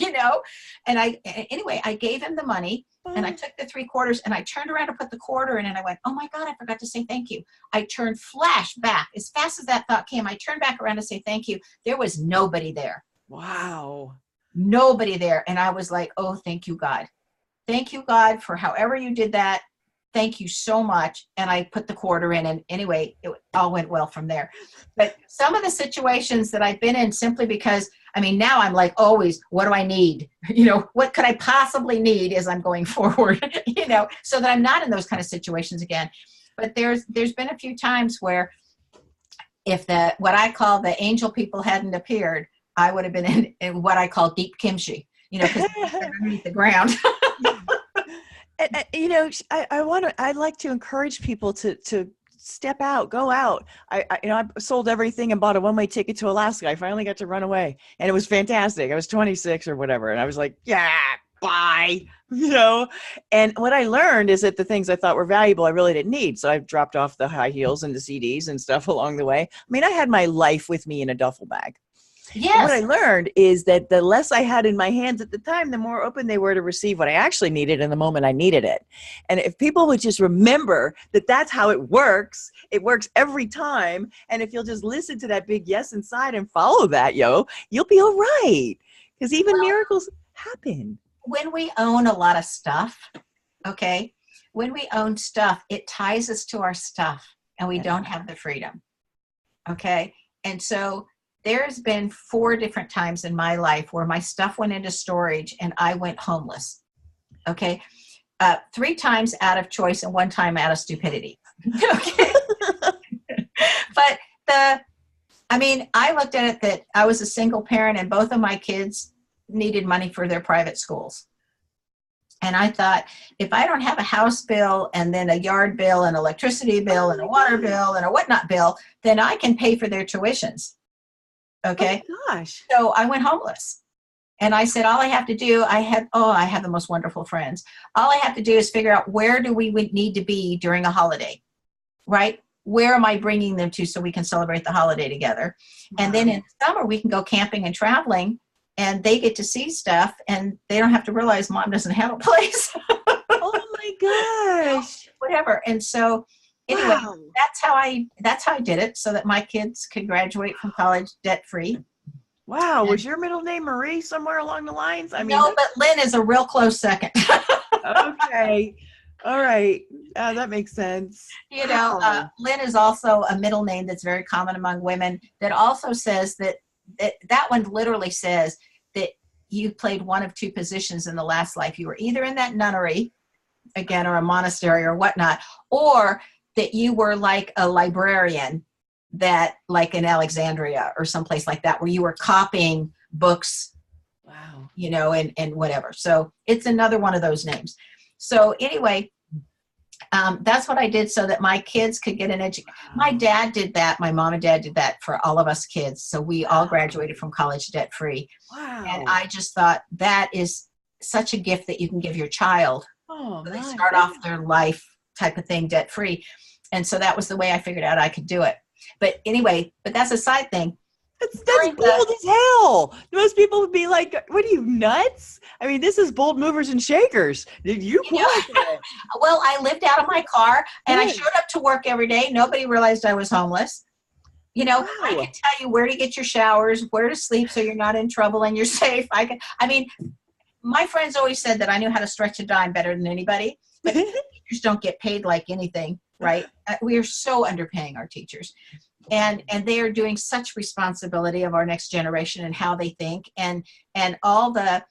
And I gave him the money and I took the 3 quarters and I turned around to put the quarter in and I went, oh my God, I forgot to say thank you. I turned flash back as fast as that thought came. I turned back around to say thank you. There was nobody there. Wow. Nobody there. And I was like, oh, thank you, God. Thank you, God, for however you did that. Thank you so much. And I put the quarter in, and anyway, it all went well from there. But some of the situations that I've been in, simply because, now I'm like always, what do I need? What could I possibly need as I'm going forward, so that I'm not in those kind of situations again. But there's been a few times where if what I call the angel people hadn't appeared, I would have been in what I call deep kimchi, because they're underneath the ground. I'd like to encourage people to step out, go out. I sold everything and bought a one-way ticket to Alaska. I finally got to run away and it was fantastic. I was 26 or whatever. And I was like, yeah, bye, and what I learned is that the things I thought were valuable, I really didn't need. So I dropped off the high heels and the CDs and stuff along the way. I had my life with me in a duffel bag. Yes. What I learned is that the less I had in my hands at the time, the more open they were to receive what I actually needed in the moment I needed it. And if people would just remember that that's how it works every time. And if you'll just listen to that big yes inside and follow that, you'll be all right. Because even miracles happen. When we own a lot of stuff, okay, when we own stuff, it ties us to our stuff and we don't have the freedom. Okay. And so there's been 4 different times in my life where my stuff went into storage and I went homeless. Okay. 3 times out of choice and 1 time out of stupidity. Okay. But I looked at it that I was a single parent and both of my kids needed money for their private schools. And I thought, if I don't have a house bill and then a yard bill and electricity bill and a water bill and a whatnot bill, then I can pay for their tuitions. Okay. Oh my gosh. So I went homeless and I said, all I have to do, I have the most wonderful friends. All I have to do is figure out where do we need to be during a holiday. right? Where am I bringing them to so we can celebrate the holiday together? And then in the summer, we can go camping and traveling, and they get to see stuff, and they don't have to realize mom doesn't have a place. Oh my gosh. Whatever. And so anyway, Wow. that's how I did it, so that my kids could graduate from college debt free. Wow. Was your middle name Marie somewhere along the lines? I mean, No, but Lynn is a real close second. okay. All right. That makes sense. You know, Wow. Lynn is also a middle name that's very common among women, that also says that one literally says that you played one of two positions in the last life. You were either in that nunnery, again, or a monastery or whatnot, or that you were like a librarian, that like in Alexandria or someplace like that, where you were copying books, Wow. you know, and whatever. So it's another one of those names. So anyway, that's what I did so that my kids could get an education. My dad did that. My mom and dad did that for all of us kids. So we all graduated from college debt free. Wow. And I just thought that is such a gift that you can give your child. Oh, So they my start goodness. off their life type of thing debt free. And so that was the way I figured out I could do it. But anyway, but that's a side thing. That's During bold as hell. Most people would be like, what are you, nuts? I mean, this is bold movers and shakers. Did you You know, qualify? Well, I lived out of my car, and I Good. showed up to work every day. Nobody realized I was homeless. You know, I Wow. could tell you where to get your showers, where to sleep so you're not in trouble and you're safe. I mean, my friends always said that I knew how to stretch a dime better than anybody, but teachers don't get paid like anything, right? We are so underpaying our teachers. And they are doing such responsibility of our next generation and how they think, and all the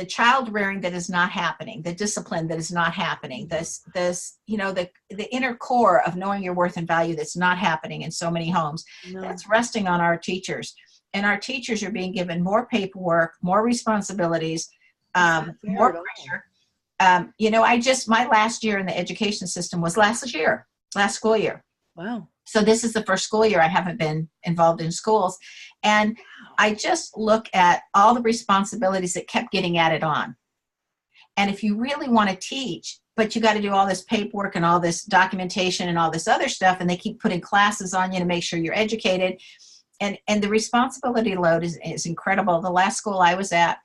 child rearing that is not happening, the discipline that is not happening, this you know, the inner core of knowing your worth and value that's not happening in so many homes. No. That's resting on our teachers, and our teachers are being given more paperwork, more responsibilities, more pressure. You know, my last year in the education system was last school year. Wow. So this is the first school year I haven't been involved in schools. And I just look at all the responsibilities that kept getting added on. And if you really want to teach, but you got to do all this paperwork and all this documentation and all this other stuff, and they keep putting classes on you to make sure you're educated. And the responsibility load is incredible. The last school I was at,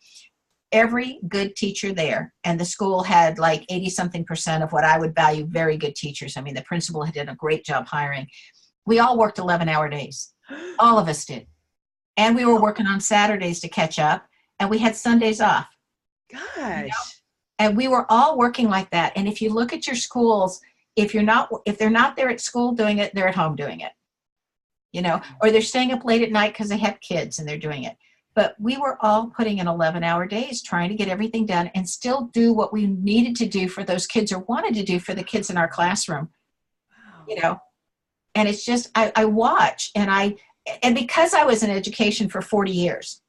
every good teacher there, and the school had like 80-something% of what I would value very good teachers. I mean, the principal had done a great job hiring. We all worked 11-hour days. All of us did. And we were working on Saturdays to catch up, and we had Sundays off. Gosh. You know? And we were all working like that. And if you look at your schools, if they're not there at school doing it, they're at home doing it. You know, or they're staying up late at night because they have kids and they're doing it. But we were all putting in 11-hour days trying to get everything done and still do what we needed to do for those kids or wanted to do for the kids in our classroom. Wow. You know, and it's just, I watch, and because I was in education for 40 years,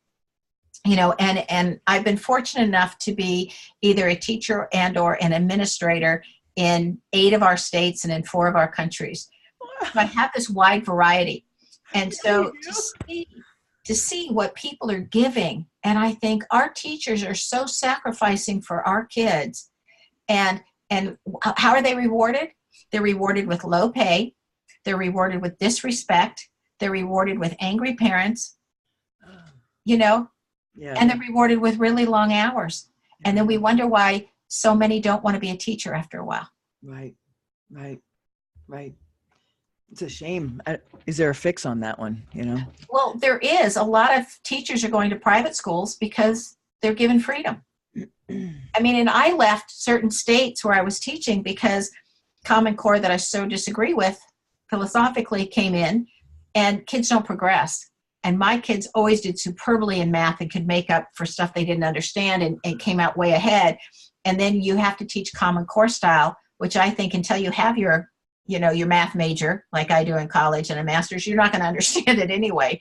you know, and I've been fortunate enough to be either a teacher and or an administrator in 8 of our states and in 4 of our countries. So I have this wide variety. And so to see what people are giving, and I think our teachers are so sacrificing for our kids. And how are they rewarded? They're rewarded with low pay. They're rewarded with disrespect. They're rewarded with angry parents, you know, and they're rewarded with really long hours. And then we wonder why so many don't want to be a teacher after a while. Right. It's a shame. Is there a fix on that one, you know? Well, there is. A lot of teachers are going to private schools because they're given freedom. I mean, and I left certain states where I was teaching because Common Core that I so disagree with philosophically came in, and kids don't progress. And my kids always did superbly in math and could make up for stuff they didn't understand and came out way ahead. And then you have to teach Common Core style, which I think until you have your math major, like I do in college, and a master's, you're not going to understand it anyway.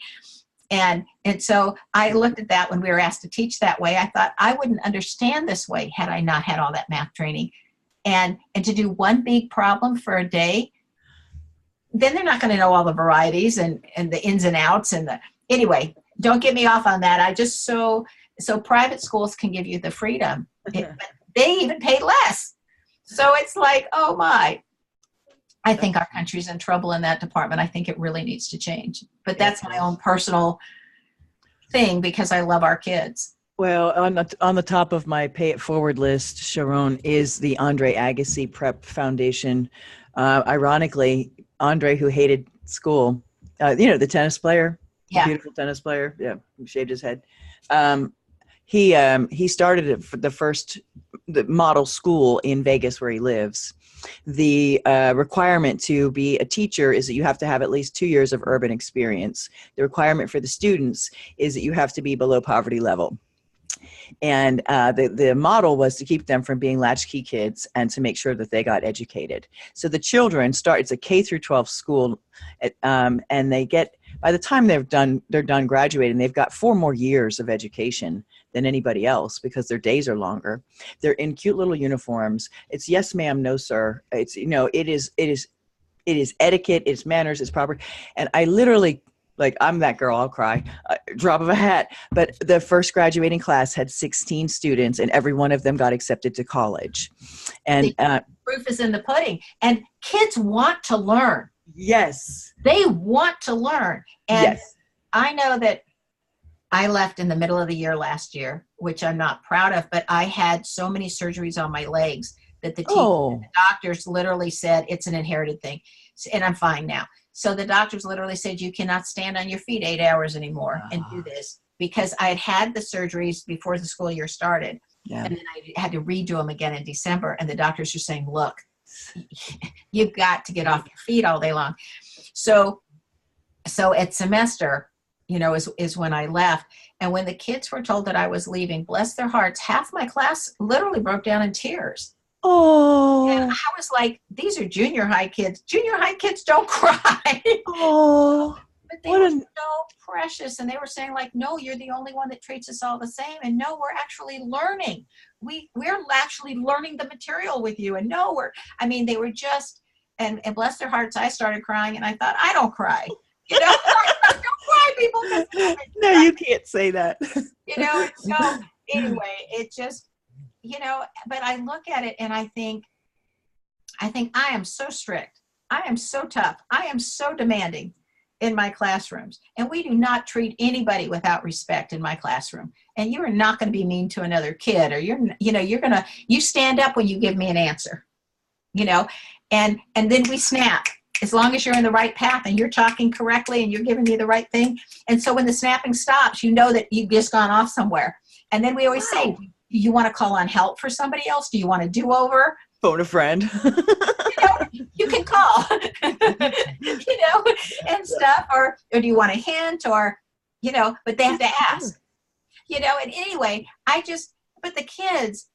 And so I looked at that when we were asked to teach that way. I thought I wouldn't understand this way had I not had all that math training. And to do one big problem for a day, then they're not going to know all the varieties and the ins and outs anyway, don't get me off on that. I just so private schools can give you the freedom, but they even pay less. So it's like, oh my. I think our country's in trouble in that department. I think it really needs to change. But that's my own personal thing because I love our kids. Well, on the top of my pay it forward list, Sharon, is the Andre Agassi Prep Foundation. Ironically, Andre, who hated school, the tennis player, the beautiful tennis player, who shaved his head. He started the model school in Vegas where he lives. The requirement to be a teacher is that you have to have at least 2 years of urban experience. The requirement for the students is that you have to be below poverty level. And the model was to keep them from being latchkey kids and to make sure that they got educated. So the children it's a K through 12 school, and they get, by the time they're done graduating, they've got 4 more years of education than anybody else because their days are longer. They're in cute little uniforms. It's yes, ma'am, no, sir. It's, it is etiquette, it's manners, it's proper. And I literally, I'm that girl, I'll cry, drop of a hat. But the first graduating class had 16 students and every one of them got accepted to college. And proof is in the pudding. And kids want to learn. Yes. They want to learn. And yes. I know that I left in the middle of the year last year, which I'm not proud of, but I had so many surgeries on my legs that the doctors literally said it's an inherited thing. And I'm fine now. So the doctors literally said, you cannot stand on your feet 8 hours anymore and do this, because I had the surgeries before the school year started. Yeah. And then I had to redo them again in December. And the doctors are saying, look, you've got to get off your feet all day long. So at semester, is when I left. And when the kids were told that I was leaving, bless their hearts, half my class literally broke down in tears. Oh. And I was like, these are junior high kids. Junior high kids don't cry. Oh. But they were so precious. And they were saying no, you're the only one that treats us all the same. And no, we're actually learning. We're actually learning the material with you. And no, they were just, and bless their hearts, I started crying and I thought, I don't cry. Don't cry, people. No, you can't say that. So anyway, it just, but I look at it and I think I am so strict. I am so tough. I am so demanding in my classrooms. And we do not treat anybody without respect in my classroom. And you are not going to be mean to another kid, or you stand up when you give me an answer, and then we snap. As long as you're in the right path and you're talking correctly and you're giving me the right thing. And so when the snapping stops, that you've just gone off somewhere. And then we always say, do you want to call on help for somebody else? Do you want a do-over? Phone a friend. You can call, and stuff. Or do you want a hint? Or, but they have to ask, and anyway, but the kids,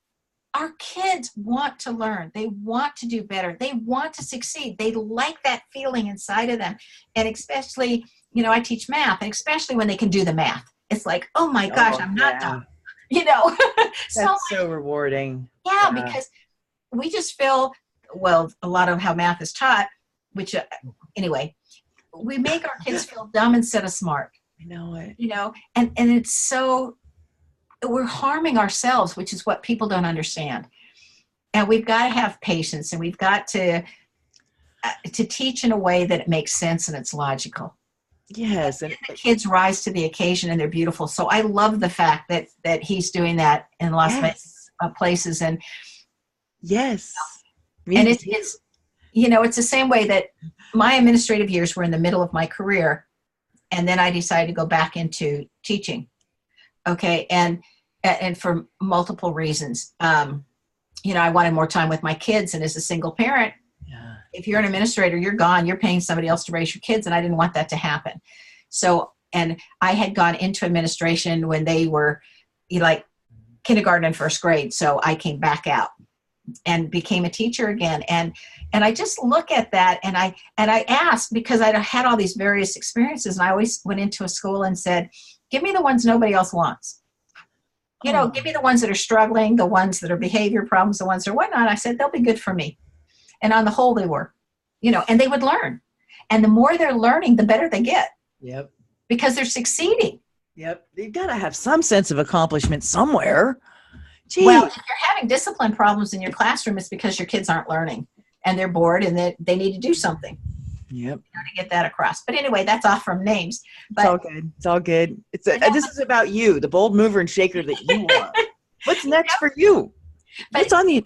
our kids want to learn. They want to do better. They want to succeed. They like that feeling inside of them. And especially, I teach math, and especially when they can do the math. It's like, oh my gosh, I'm not dumb. That's so rewarding. Yeah, because we just feel, a lot of how math is taught, which anyway, we make our kids feel dumb instead of smart. I know it. And it's so, we're harming ourselves, which is what people don't understand. And we've got to have patience, and we've got to teach in a way that it makes sense and it's logical. Yes. And the kids rise to the occasion, and they're beautiful. So I love the fact that he's doing that in Las Vegas places. And yes. And it's it's the same way that my administrative years were in the middle of my career. And then I decided to go back into teaching. Okay. And for multiple reasons, I wanted more time with my kids. And as a single parent, if you're an administrator, you're gone, you're paying somebody else to raise your kids. And I didn't want that to happen. So, and I had gone into administration when they were kindergarten and first grade. So I came back out and became a teacher again. And I just look at that, and I asked, because I had all these various experiences, and I always went into a school and said, give me the ones nobody else wants. Give me the ones that are struggling, the ones that are behavior problems, the ones that are whatnot. I said, they'll be good for me. And on the whole, they were, and they would learn. And the more they're learning, the better they get. Yep. Because they're succeeding. Yep. You've got to have some sense of accomplishment somewhere. Gee. Well, if you're having discipline problems in your classroom, it's because your kids aren't learning. and they're bored and that they need to do something. Yep. To get that across. But anyway, that's off from names. But It's all good. It's all good. This is about you, the bold mover and shaker that you are. What's next for you? What's on the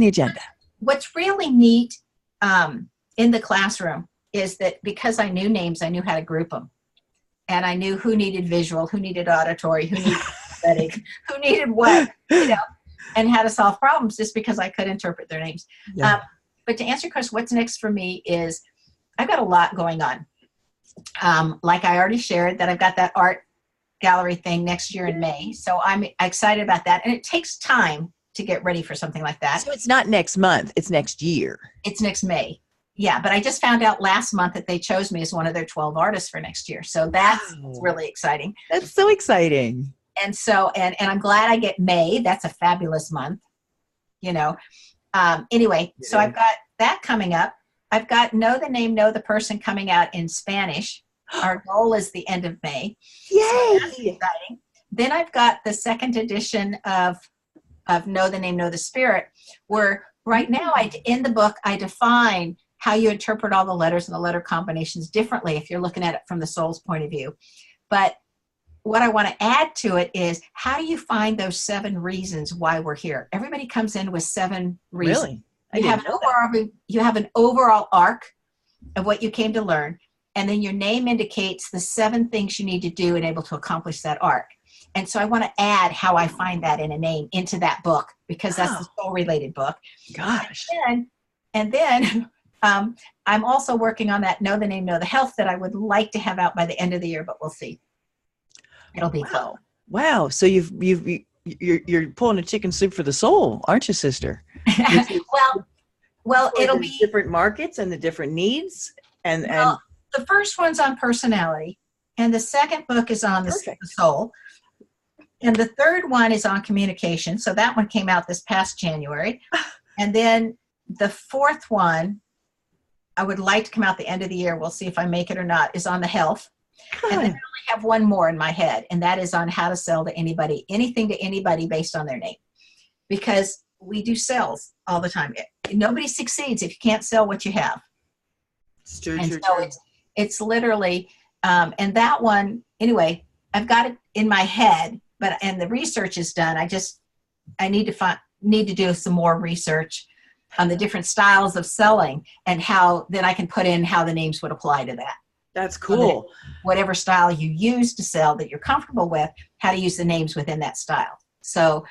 agenda? What's really neat in the classroom is that because I knew names, I knew how to group them. And I knew who needed visual, who needed auditory, who needed aesthetic, who needed what, and how to solve problems just because I could interpret their names. Yeah. But to answer your question, what's next for me is I've got a lot going on. Like I already shared that I've got that art gallery thing next year in May. So I'm excited about that. And it takes time to get ready for something like that. So it's not next month, it's next year. It's next May. Yeah, but I just found out last month that they chose me as one of their 12 artists for next year. So that's really exciting. That's so exciting. And so, and I'm glad I get May. That's a fabulous month, Anyway, so I've got that coming up. I've got Know the Name, Know the Person coming out in Spanish. Our goal is the end of May. Yay! So that's exciting. Then I've got the second edition of Know the Name, Know the Spirit, where right now in the book, I define how you interpret all the letters and the letter combinations differently if you're looking at it from the soul's point of view. But what I want to add to it is, how do you find those 7 reasons why we're here? Everybody comes in with 7 reasons. Really? You have an overall arc of what you came to learn, and then your name indicates the 7 things you need to do and able to accomplish that arc. And so I want to add how I find that in a name into that book, because that's the soul-related book. Gosh. And then I'm also working on that Know the Name, Know the Health that I would like to have out by the end of the year, but we'll see. It'll be fun. Wow. So you're pulling a chicken soup for the soul, aren't you, sister? well, it'll be different markets and the different needs. And the first one's on personality, and the second book is on the soul, and the third one is on communication. So that one came out this past January, and then the fourth one, I would like to come out the end of the year. We'll see if I make it or not. Is on the health. And then I only have one more in my head, and that is on how to sell to anybody, anything to anybody based on their name. Because we do sales all the time. Nobody succeeds if you can't sell what you have. It's true, and so it's literally, and that one, anyway, I've got it in my head, and the research is done. I need to do some more research on the different styles of selling, and how then I can put in how the names would apply to that. That's cool. So whatever style you use to sell that you're comfortable with, how to use the names within that style. So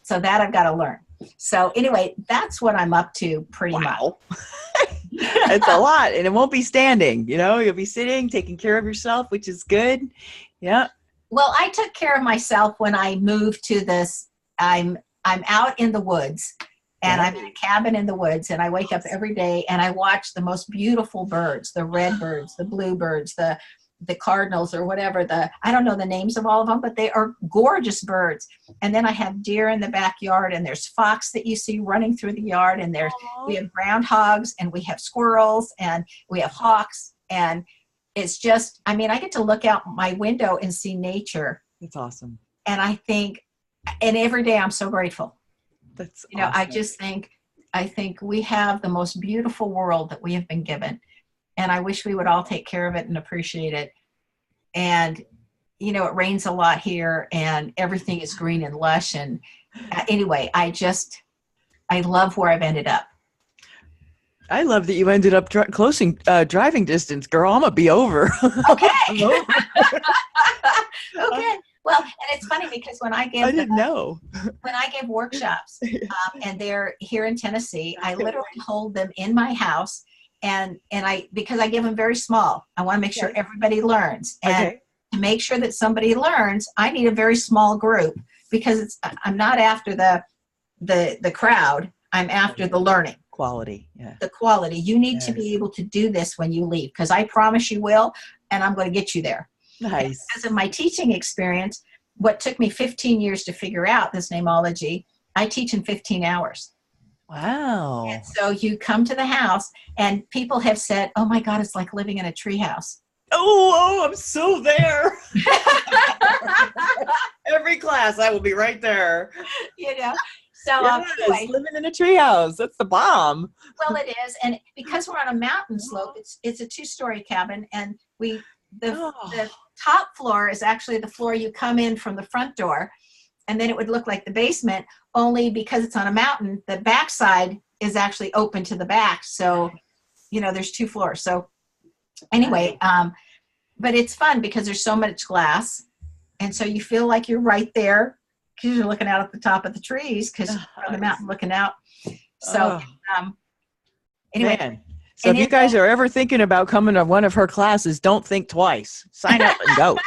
that I've got to learn. So anyway, that's what I'm up to pretty much. It's a lot, and it won't be standing. You'll be sitting, taking care of yourself, which is good. Yeah. Well, I took care of myself when I moved to this. I'm out in the woods. And I'm in a cabin in the woods, and I wake up every day and I watch the most beautiful birds, the red birds, the blue birds, the cardinals, or whatever. I don't know the names of all of them, but they are gorgeous birds. And then I have deer in the backyard, and there's fox that you see running through the yard, and we have groundhogs, and we have squirrels, and we have hawks. And it's just, I get to look out my window and see nature. That's awesome. And I think, and every day I'm so grateful. That's awesome. I think we have the most beautiful world that we have been given, and I wish we would all take care of it and appreciate it. And it rains a lot here, and everything is green and lush. And anyway, I love where I've ended up. I love that you ended up closing driving distance, girl. I'm gonna be over. Okay. Okay. Well, and it's funny because when I give workshops, and they're here in Tennessee, I literally hold them in my house, and because I give them very small. I want to make sure everybody learns, and to make sure that somebody learns, I need a very small group, because I'm not after the crowd. I'm after the learning. Quality. Yeah. The quality. You need to be able to do this when you leave, because I promise you will, and I'm going to get you there. Nice. Because of my teaching experience, what took me 15 years to figure out this namology, I teach in 15 hours. Wow. And so you come to the house, and people have said, oh my God, it's like living in a treehouse. Oh, I'm so there. Every class, I will be right there. So Yes, anyway, living in a treehouse. That's the bomb. well, it is, and because we're on a mountain slope, it's a 2-story cabin, and the Oh, top floor is actually the floor you come in from the front door, and then it would look like the basement. Only because it's on a mountain, the backside is actually open to the back. So, there's 2 floors. So anyway, but it's fun because there's so much glass, and so you feel like you're right there because you're looking out at the top of the trees because you're on the mountain looking out. So anyway, man. So if you guys are ever thinking about coming to one of her classes, don't think twice. Sign up and go.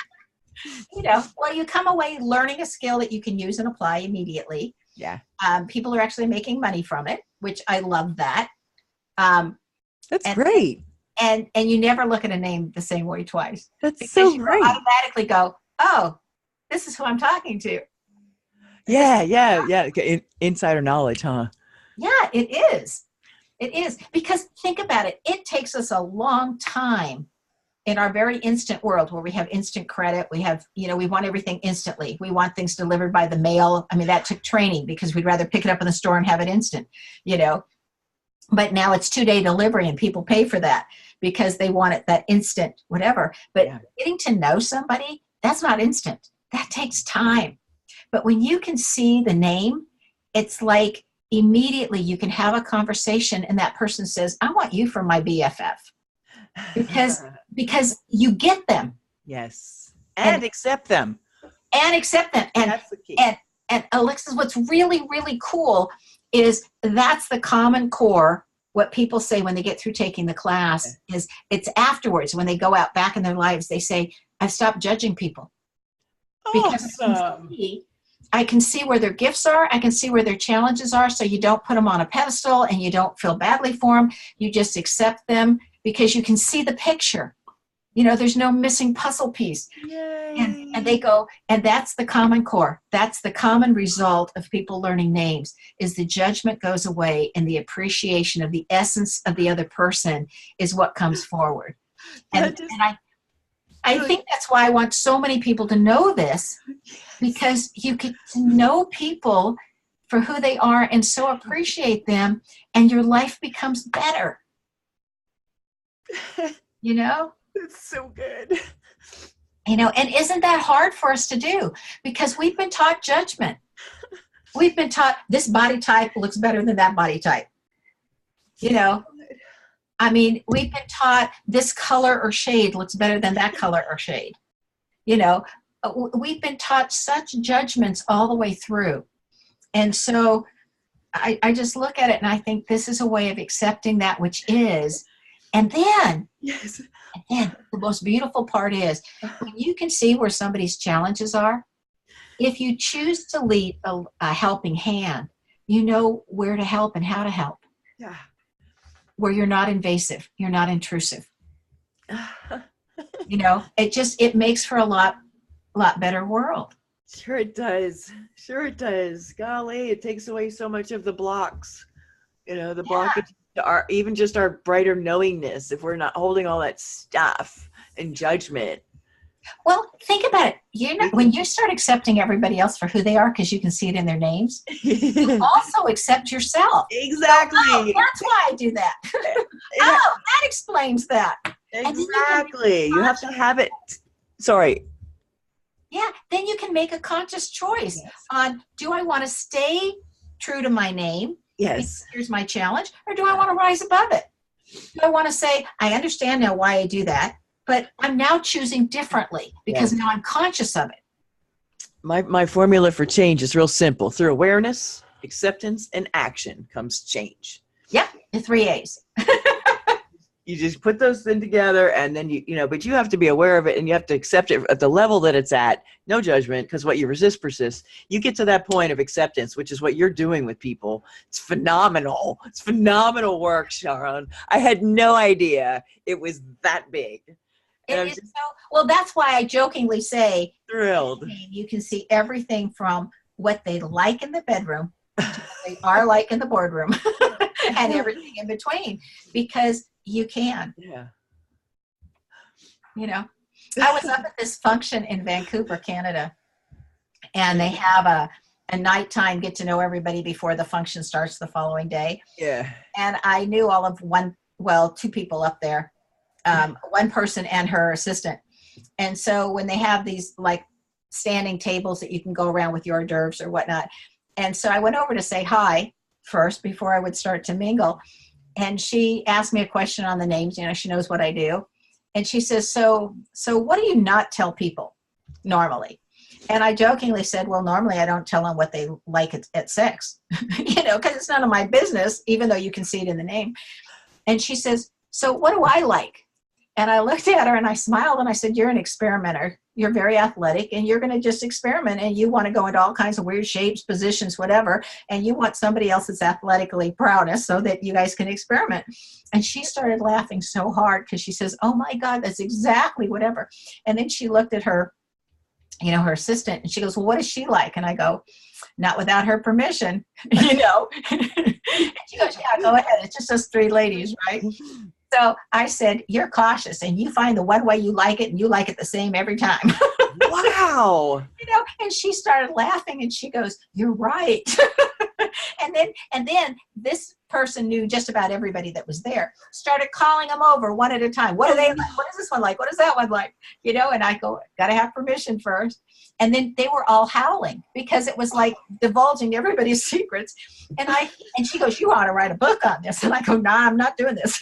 well, you come away learning a skill that you can use and apply immediately. Yeah. People are actually making money from it, which I love that. That's great. And you never look at a name the same way twice. That's so great. You automatically go, oh, this is who I'm talking to. Yeah. Insider knowledge, huh? Yeah, it is. It is. Because think about it. It takes us a long time in our very instant world where we have instant credit. We have, we want everything instantly. We want things delivered by the mail. I mean, that took training because we'd rather pick it up in the store and have it instant, But now it's 2-day delivery and people pay for that because they want it that instant, whatever. But getting to know somebody, that's not instant. That takes time. But when you can see the name, it's like immediately you can have a conversation and that person says, I want you for my BFF. Because you get them. Yes. And accept them. And accept them. And that's the key. And Alexis, what's really, really cool is that's the common core. What people say when they get through taking the class is it's afterwards when they go out back in their lives, they say, I've stopped judging people. Because I can see where their gifts are. I can see where their challenges are. So you don't put them on a pedestal and you don't feel badly for them. You just accept them because you can see the picture. There's no missing puzzle piece. Yay. And they go, and that's the common core. That's the common result of people learning names is the judgment goes away and the appreciation of the essence of the other person is what comes forward. And I think that's why I want so many people to know this, because you get to know people for who they are and so appreciate them, and your life becomes better. It's so good. And isn't that hard for us to do? Because we've been taught judgment. We've been taught this body type looks better than that body type. I mean, we've been taught this color or shade looks better than that color or shade. We've been taught such judgments all the way through. And so I just look at it and I think this is a way of accepting that which is. And then the most beautiful part is when you can see where somebody's challenges are, if you choose to lead a helping hand, you know where to help and how to help. Yeah. Where you're not invasive, you're not intrusive. It makes for a lot better world. Sure it does. Golly, it takes away so much of the blocks. The blockage are even just our brighter knowingness if we're not holding all that stuff and judgment. Well, think about it. When you start accepting everybody else for who they are, because you can see it in their names, you also accept yourself. Exactly. Oh, that's why I do that. That explains that. Exactly. You have to have it. Sorry. Yeah. Then you can make a conscious choice on, do I want to stay true to my name? Yes. Here's my challenge. Or do I want to rise above it? Do I want to say, I understand now why I do that, but I'm now choosing differently because now I'm conscious of it. My formula for change is real simple. Through awareness, acceptance, and action comes change. Yep, the 3 A's. You just put those in together, and then but you have to be aware of it, and you have to accept it at the level that it's at. No judgment, because what you resist persists. You get to that point of acceptance, which is what you're doing with people. It's phenomenal. It's phenomenal work, Sharon. I had no idea it was that big. Well, that's why I jokingly say, thrilled. You can see everything from what they like in the bedroom to what they are like in the boardroom and everything in between, because you can. Yeah. I was up at this function in Vancouver, Canada, and they have and nighttime, get to know everybody before the function starts the following day. Yeah. And I knew all of two people up there, one person and her assistant. And so when they have these like standing tables that you can go around with your hors d'oeuvres or whatnot. And so I went over to say hi first before I would start to mingle. And she asked me a question on the names. You know, she knows what I do. And she says, so what do you not tell people normally? And I jokingly said, well, normally I don't tell them what they like at sex, you know, because it's none of my business, even though you can see it in the name. And she says, so what do I like? And I looked at her and I smiled and I said, you're an experimenter. You're very athletic and you're going to just experiment, and you want to go into all kinds of weird shapes, positions, whatever. And you want somebody else's athletically prowess so that you guys can experiment. And she started laughing so hard because she says, oh my God, that's exactly whatever. And then she looked at her, you know, her assistant, and she goes, well, what is she like? And I go, not without her permission, you know. And she goes, yeah, go ahead. It's just us three ladies, right? So I said, you're cautious and you find the one way you like it and you like it the same every time. Wow. You know, and she started laughing and she goes, you're right. And then this person knew just about everybody that was there, started calling them over one at a time. What are they like? What is this one like? What is that one like? You know, and I go, got to have permission first. And then they were all howling because it was like divulging everybody's secrets. And she goes, you ought to write a book on this. And I go, nah, I'm not doing this.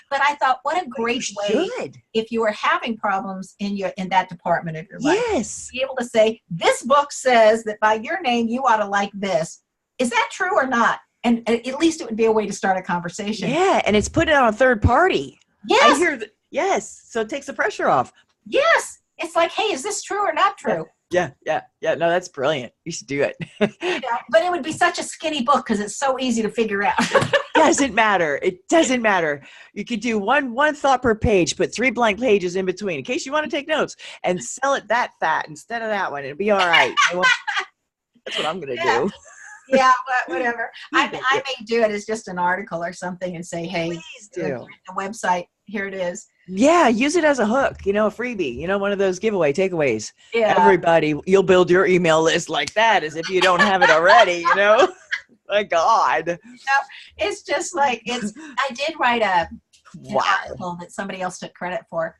But I thought, what a great way if you were having problems in that department of your life. Yes. Be able to say, this book says that by your name, you ought to like this. Is that true or not? And at least it would be a way to start a conversation. Yeah, and it's put it on a third party. Yes. I hear yes, so it takes the pressure off. Yes. It's like, hey, is this true or not true? Yeah. No, that's brilliant. You should do it. You know, but it would be such a skinny book because it's so easy to figure out. Doesn't matter. It doesn't matter. You could do one thought per page, put 3 blank pages in between in case you want to take notes, and sell it that fat instead of that one. It'll be all right. That's what I'm going to do. Yeah, but whatever. I may do it as just an article or something and say, hey, please do. The website, here it is. Yeah, use it as a hook, you know, a freebie, you know, one of those giveaway takeaways. Yeah. Everybody, you'll build your email list like that as if you don't have it already, you know? My God. No, it's just like, I did write an article that somebody else took credit for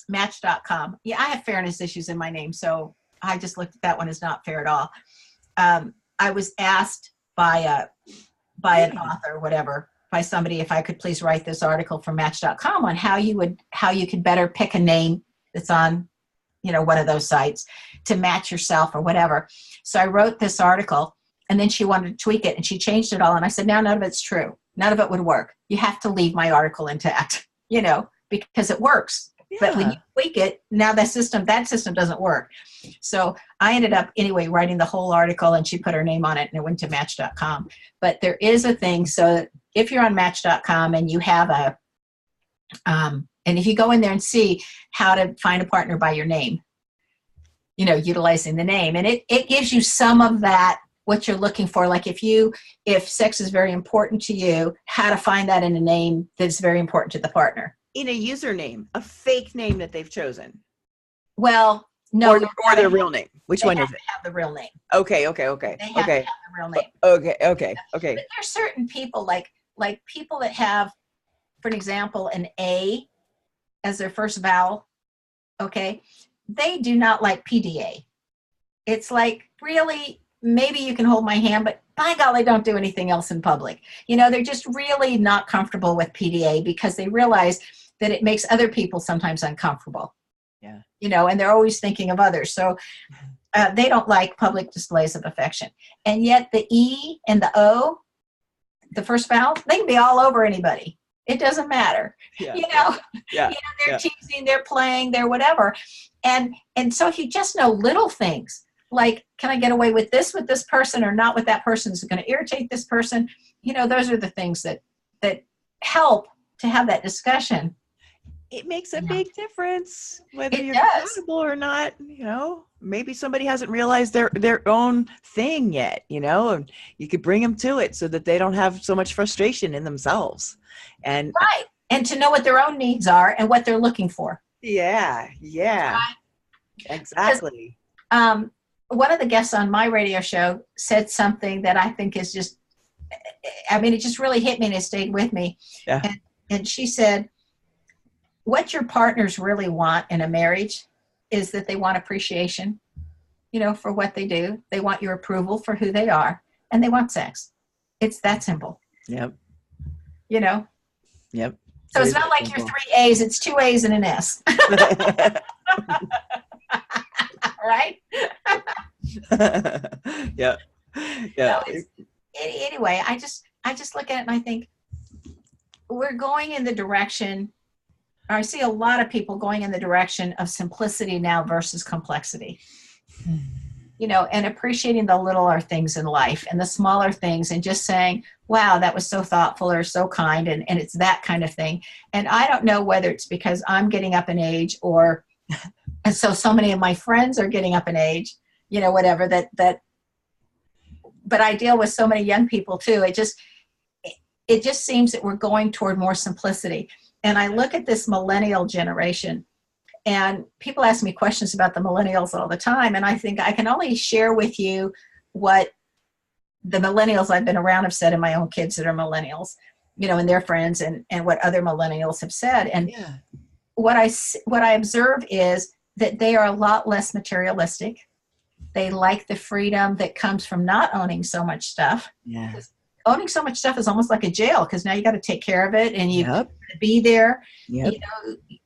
Match.com. Yeah, I have fairness issues in my name, so I just looked at that one as not fair at all. I was asked by an author, whatever, by somebody if I could please write this article for Match.com on how you could better pick a name that's on, you know, one of those sites to match yourself or whatever. So I wrote this article, and then she wanted to tweak it, and she changed it all. And I said, no, none of it's true. None of it would work. You have to leave my article intact, you know, because it works. Yeah. But when you tweak it, now that system doesn't work. So I ended up anyway writing the whole article, and she put her name on it, and it went to Match.com. But there is a thing. So if you're on Match.com and you have and if you go in there and see how to find a partner by your name, you know, utilizing the name, and it gives you some of that, what you're looking for. Like if sex is very important to you, how to find that in a name that's very important to the partner. In a username, a fake name that they've chosen. Well, no. Or their real name. Which one is it? Have the real name. Okay. They have to have the real name. Okay. But there's certain people like people that have, for an example, an A as their first vowel. Okay. They do not like PDA. It's like, really, maybe you can hold my hand, but by golly, don't do anything else in public. You know, they're just really not comfortable with PDA because they realize that it makes other people sometimes uncomfortable. Yeah. You know, and they're always thinking of others. So they don't like public displays of affection. And yet the E and the O, the first vowel, they can be all over anybody. It doesn't matter. Yeah. You know, yeah. They're teasing, they're playing, they're whatever. And so if you just know little things, like, can I get away with this person or not with that person? Is it going to irritate this person? You know, those are the things that help to have that discussion. It makes a big difference whether you're compatible or not. You know, maybe somebody hasn't realized their own thing yet, you know, and you could bring them to it so that they don't have so much frustration in themselves. And right. And to know what their own needs are and what they're looking for. Yeah. Right? Exactly. one of the guests on my radio show said something that I think is just, I mean, it just really hit me and it stayed with me. Yeah. And she said, what your partners really want in a marriage is that they want appreciation, for what they do. They want your approval for who they are, and they want sex. It's that simple. Yep. Yep. So So it's not like simple. your 3 A's, it's 2 A's and an S. Right? Yeah. Yeah. So anyway, I just look at it and I think we're going in the direction, or I see a lot of people going in the direction of simplicity now versus complexity. And appreciating the littler things in life and the smaller things, and just saying, wow, that was so thoughtful or so kind. And it's that kind of thing. And I don't know whether it's because I'm getting up in age, and so many of my friends are getting up in age, whatever but I deal with so many young people too. It just seems that we're going toward more simplicity. And I look at this millennial generation, and people ask me questions about the millennials all the time. And I think I can only share with you what the millennials I've been around have said, and my own kids that are millennials, and their friends, and what other millennials have said. And Yeah. what I observe is that they are a lot less materialistic. They like the freedom that comes from not owning so much stuff. Yeah. Owning so much stuff is almost like a jail, because now you got to take care of it, and you Yep. be there. Yep.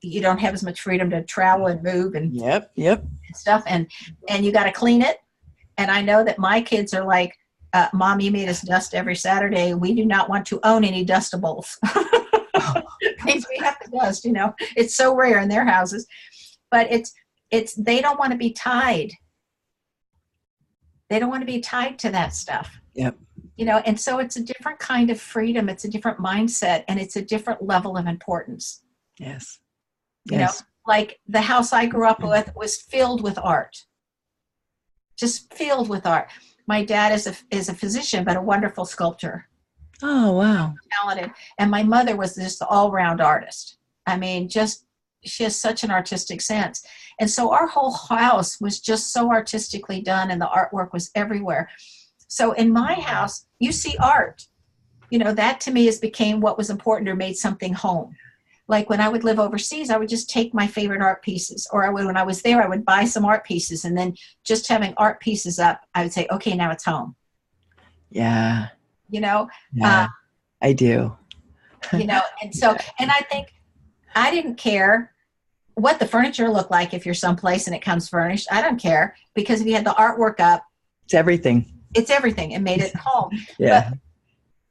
You don't have as much freedom to travel and move and Yep. stuff, and you got to clean it. And I know that my kids are like, Mom, you made us dust every Saturday. We do not want to own any dustables. Things we have to dust, it's so rare in their houses. But it's they don't want to be tied. They don't want to be tied to that stuff. Yep. And so it's a different kind of freedom. It's a different mindset, and it's a different level of importance. Yes. Like the house I grew up with was filled with art, just filled with art. My dad is a physician, but a wonderful sculptor, Oh, wow. talented. And my mother was just an all-round artist. I mean, she has such an artistic sense. And so our whole house was just so artistically done, and the artwork was everywhere. So in my house, you see art. That to me became what was important, or made something home. Like when I would live overseas, I would just take my favorite art pieces, or when I was there, I would buy some art pieces, and then just having art pieces up, I would say, okay, now it's home. Yeah. Yeah, I do. and I think I didn't care what the furniture looked like. If you're someplace and it comes furnished, I don't care, because if you had the artwork up, It's everything. it's everything, and made it home. Yeah.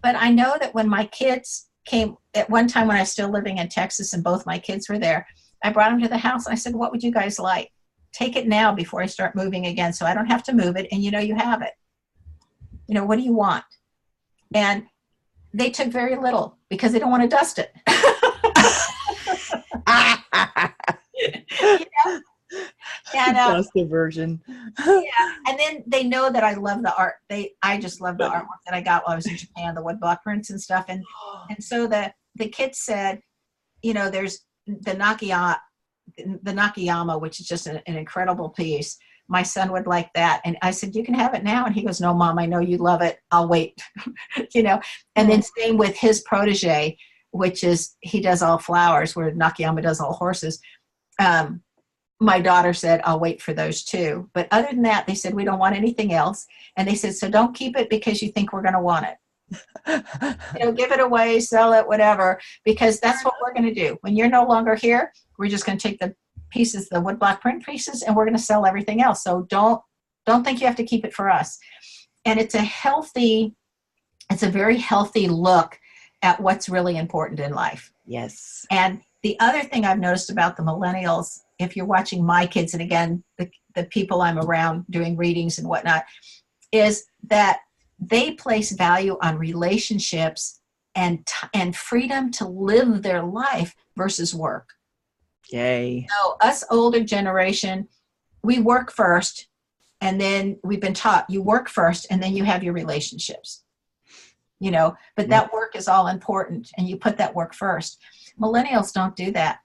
But I know that when my kids came, at one time when I was still living in Texas and both my kids were there, I brought them to the house. I said, what would you guys like? Take it now before I start moving again, so I don't have to move it, and you have it. What do you want? And they took very little, because they don't want to dust it. And That's the version. and then they know that I love the art. I just love the artwork that I got while I was in Japan, the woodblock prints and stuff. And so the kids said, there's the Nakayama, which is just an incredible piece. My son would like that. And I said, you can have it now. And he goes, no, Mom, I know you love it. I'll wait. And then same with his protege, which is, he does all flowers, where Nakayama does all horses. My daughter said, I'll wait for those too. But other than that, they said, we don't want anything else. And they said, so don't keep it because you think we're going to want it. Give it away, sell it, whatever, because that's what we're going to do. When you're no longer here, we're just going to take the pieces, the woodblock print pieces, and we're going to sell everything else. So don't think you have to keep it for us. And it's a very healthy look at what's really important in life. Yes. And the other thing I've noticed about the millennials, if you're watching my kids, and again, the people I'm around doing readings and whatnot, is that they place value on relationships and freedom to live their life versus work. Yay. So us older generation, we work first, and then we've been taught you work first, and then you have your relationships. But that work is all important, and you put that work first. Millennials don't do that.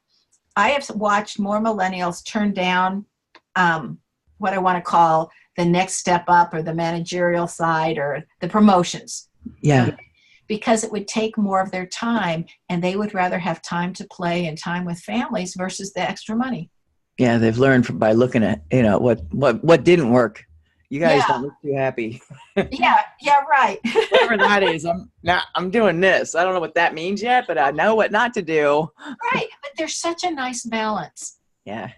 I have watched more millennials turn down what I want to call the next step up or the managerial side or the promotions. Yeah. Because it would take more of their time, and they would rather have time to play and time with families versus the extra money. Yeah, they've learned by looking at, what didn't work. You guys don't look too happy. Yeah, right. Whatever that is, I'm doing this. I don't know what that means yet, but I know what not to do. Right, but there's such a nice balance. Yeah.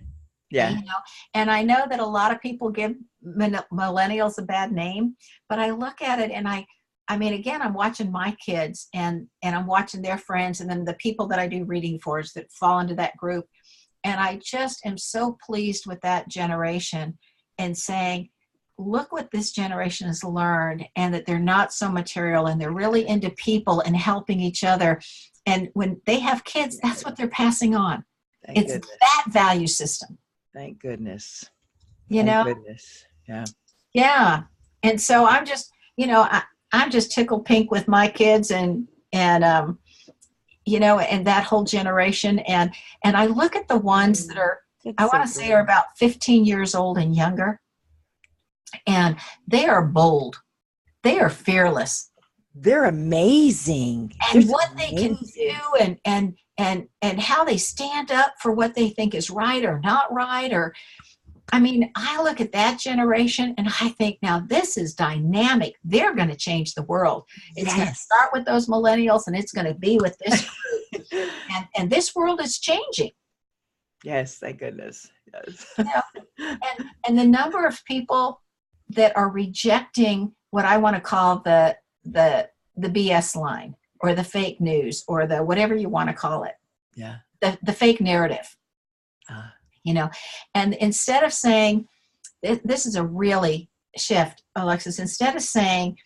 And I know that a lot of people give millennials a bad name, but I look at it and I mean, again, I'm watching my kids and I'm watching their friends and then the people that I do reading for that fall into that group. And I just am so pleased with that generation and saying, look what this generation has learned, and that they're not so material and they're really into people and helping each other. And when they have kids, that's what they're passing on. It's that value system. Thank goodness. Thank goodness. Yeah. Yeah. And so I'm just, I'm just tickled pink with my kids and and that whole generation. And I look at the ones that are, I want to say are about 15 years old and younger. And they are bold. They are fearless. They're amazing. And what they can do and how they stand up for what they think is right or not right. I look at that generation and I think, now this is dynamic. They're going to change the world. It's going to start with those millennials and it's going to be with this group. and this world is changing. Yes, thank goodness. Yes. And the number of people that are rejecting what I want to call the BS line or the fake news or the whatever you want to call it. Yeah. The fake narrative. And instead of saying, this is a really shift, Alexis, instead of saying,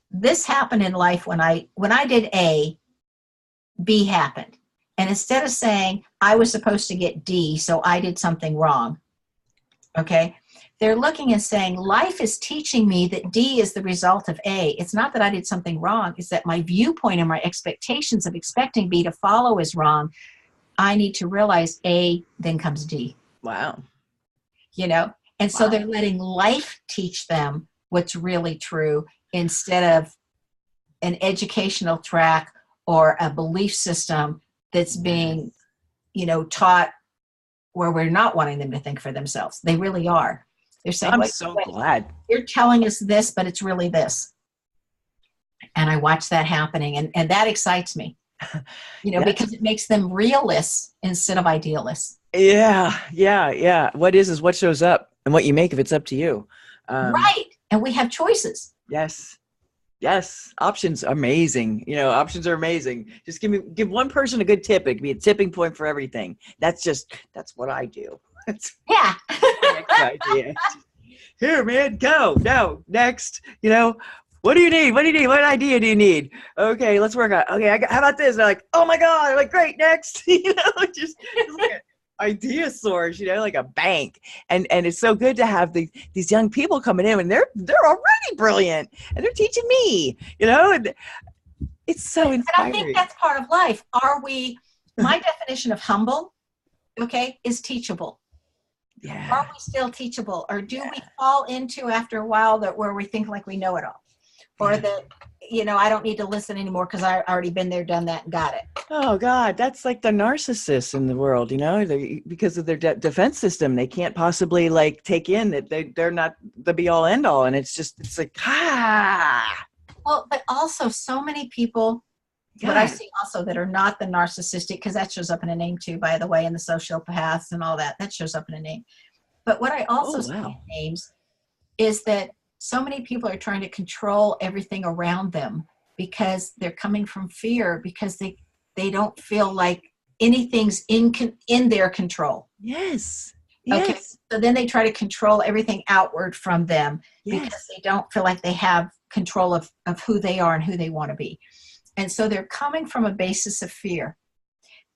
this happened in life when I did A, B happened. And instead of saying, I was supposed to get D, so I did something wrong. Okay. They're looking and saying, life is teaching me that D is the result of A. It's not that I did something wrong. It's that my viewpoint and my expectations of expecting B to follow is wrong. I need to realize A, then comes D. Wow. And so they're letting life teach them what's really true instead of an educational track or a belief system that's being, taught where we're not wanting them to think for themselves. They really are. They're saying, I'm so glad. You're telling us this, but it's really this. And I watch that happening and that excites me. Because it makes them realists instead of idealists. Yeah. What is what shows up, and what you make of it's up to you. Right. And we have choices. Yes. Options are amazing. Options are amazing. Just give one person a good tip. It could be a tipping point for everything. That's what I do. Yeah. Next idea. Here, man, go. No, next. What do you need? What idea do you need? Okay, let's work on. Okay, how about this? They're like, oh my God. I'm like, great, next. Just like idea source. Like a bank. And it's so good to have these young people coming in, and they're already brilliant, and they're teaching me. And it's so inspiring. And I think that's part of life. My definition of humble, is teachable. Yeah. Are we still teachable, or do we fall into after a while where we think like we know it all? Or that, I don't need to listen anymore because I've already been there, done that, and got it. Oh, God, that's like the narcissists in the world, because of their defense system. They can't possibly take in that they're not the be all end all. And it's like, Well, but also so many people, what I see also that are not the narcissistic, because that shows up in a name too, by the way, and the sociopaths and all that shows up in a name. But what I also see in names is that so many people are trying to control everything around them because they're coming from fear, because they don't feel like anything's in their control. Yes. Okay. So then they try to control everything outward from them because they don't feel like they have control of who they are and who they want to be. And so they're coming from a basis of fear.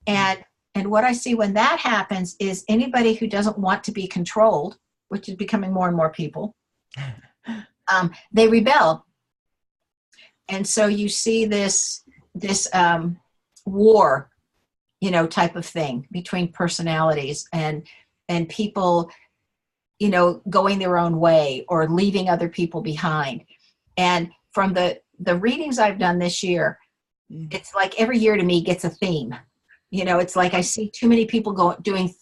And what I see when that happens is anybody who doesn't want to be controlled, which is becoming more and more people, they rebel. And so you see this war, type of thing between personalities and people, going their own way or leaving other people behind. And from the readings I've done this year, it's like every year to me gets a theme. It's like I see too many people doing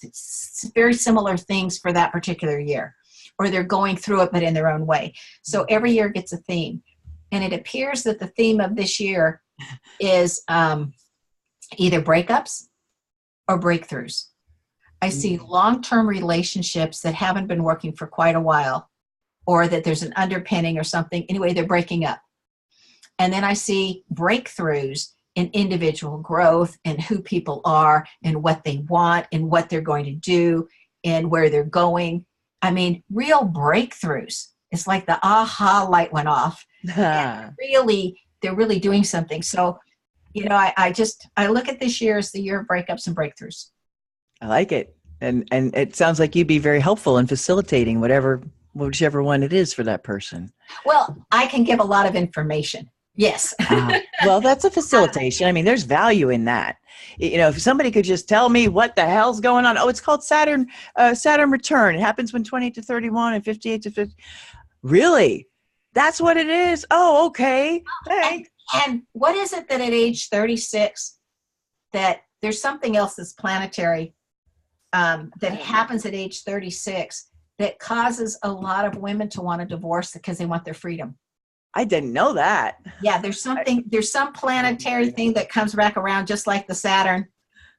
very similar things for that particular year, or they're going through it, but in their own way. So every year gets a theme. And it appears that the theme of this year is either breakups or breakthroughs. I see long-term relationships that haven't been working for quite a while, or that there's an underpinning or something. Anyway, they're breaking up. And then I see breakthroughs in individual growth and who people are and what they want and what they're going to do and where they're going. I mean, real breakthroughs. It's like the aha light went off. And they're really doing something. So, I look at this year as the year of breakups and breakthroughs. I like it. And it sounds like you'd be very helpful in facilitating whichever one it is for that person. Well, I can give a lot of information. Yes. Well, that's a facilitation. I mean, there's value in that. If somebody could just tell me what the hell's going on. Oh, it's called Saturn return. It happens when 28 to 31 and 58 to 50. Really? That's what it is? Oh, okay. Thanks. And what is it that at age 36 that there's something else that's planetary that happens at age 36 that causes a lot of women to want a divorce because they want their freedom? I didn't know that. Yeah, there's some planetary thing that comes back around, just like the Saturn,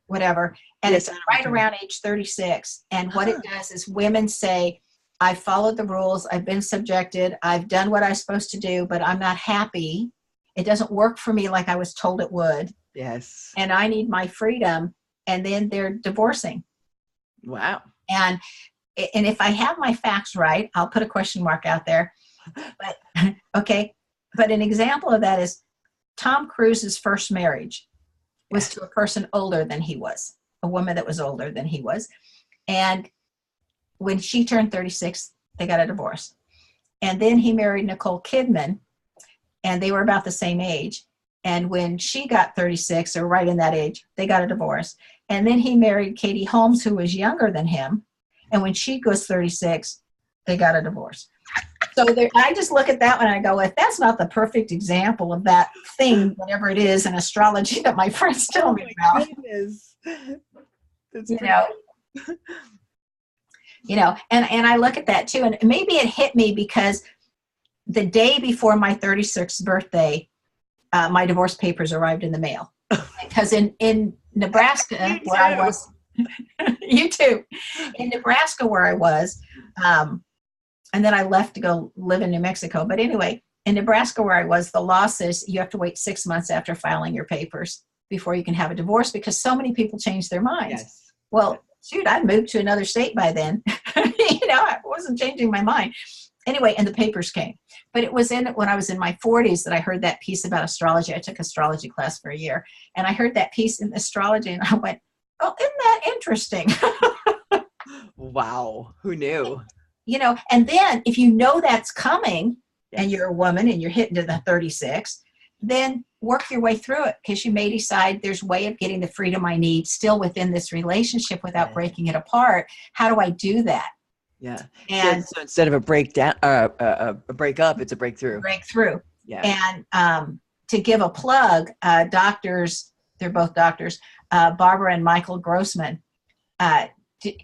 whatever. And it's right around age 36. And what it does is women say, I followed the rules. I've been subjected. I've done what I'm supposed to do, but I'm not happy. It doesn't work for me like I was told it would. Yes. And I need my freedom. And then they're divorcing. Wow. And if I have my facts right, I'll put a question mark out there. But okay. But an example of that is Tom Cruise's first marriage was to a person older than he was, a woman that was older than he was. And when she turned 36, they got a divorce. And then he married Nicole Kidman, and they were about the same age. And when she got 36, or right in that age, they got a divorce. And then he married Katie Holmes, who was younger than him. And when she goes 36, they got a divorce. So I just look at that one and I go, if that's not the perfect example of that thing, whatever it is in astrology that my friends tell me about. That's and I look at that too. And maybe it hit me because the day before my 36th birthday, my divorce papers arrived in the mail. Because in Nebraska, where I was, you too, in Nebraska where I was, and then I left to go live in New Mexico. But anyway, in Nebraska where I was, the law says you have to wait 6 months after filing your papers before you can have a divorce, because so many people change their minds. Yes. Well, shoot, I'd moved to another state by then. I wasn't changing my mind. Anyway, and the papers came. But it was when I was in my 40s that I heard that piece about astrology. I took astrology class for a year, and I heard that piece in astrology, and I went, oh, isn't that interesting? Wow. Who knew? And then if you know that's coming, and you're a woman and you're hitting to the 36, then work your way through it, because you may decide there's a way of getting the freedom I need still within this relationship without breaking it apart. How do I do that? Yeah. And so instead of a breakdown, a breakup, it's a breakthrough. Breakthrough. Yeah. And to give a plug, doctors, they're both doctors, Barbara and Michael Grossman,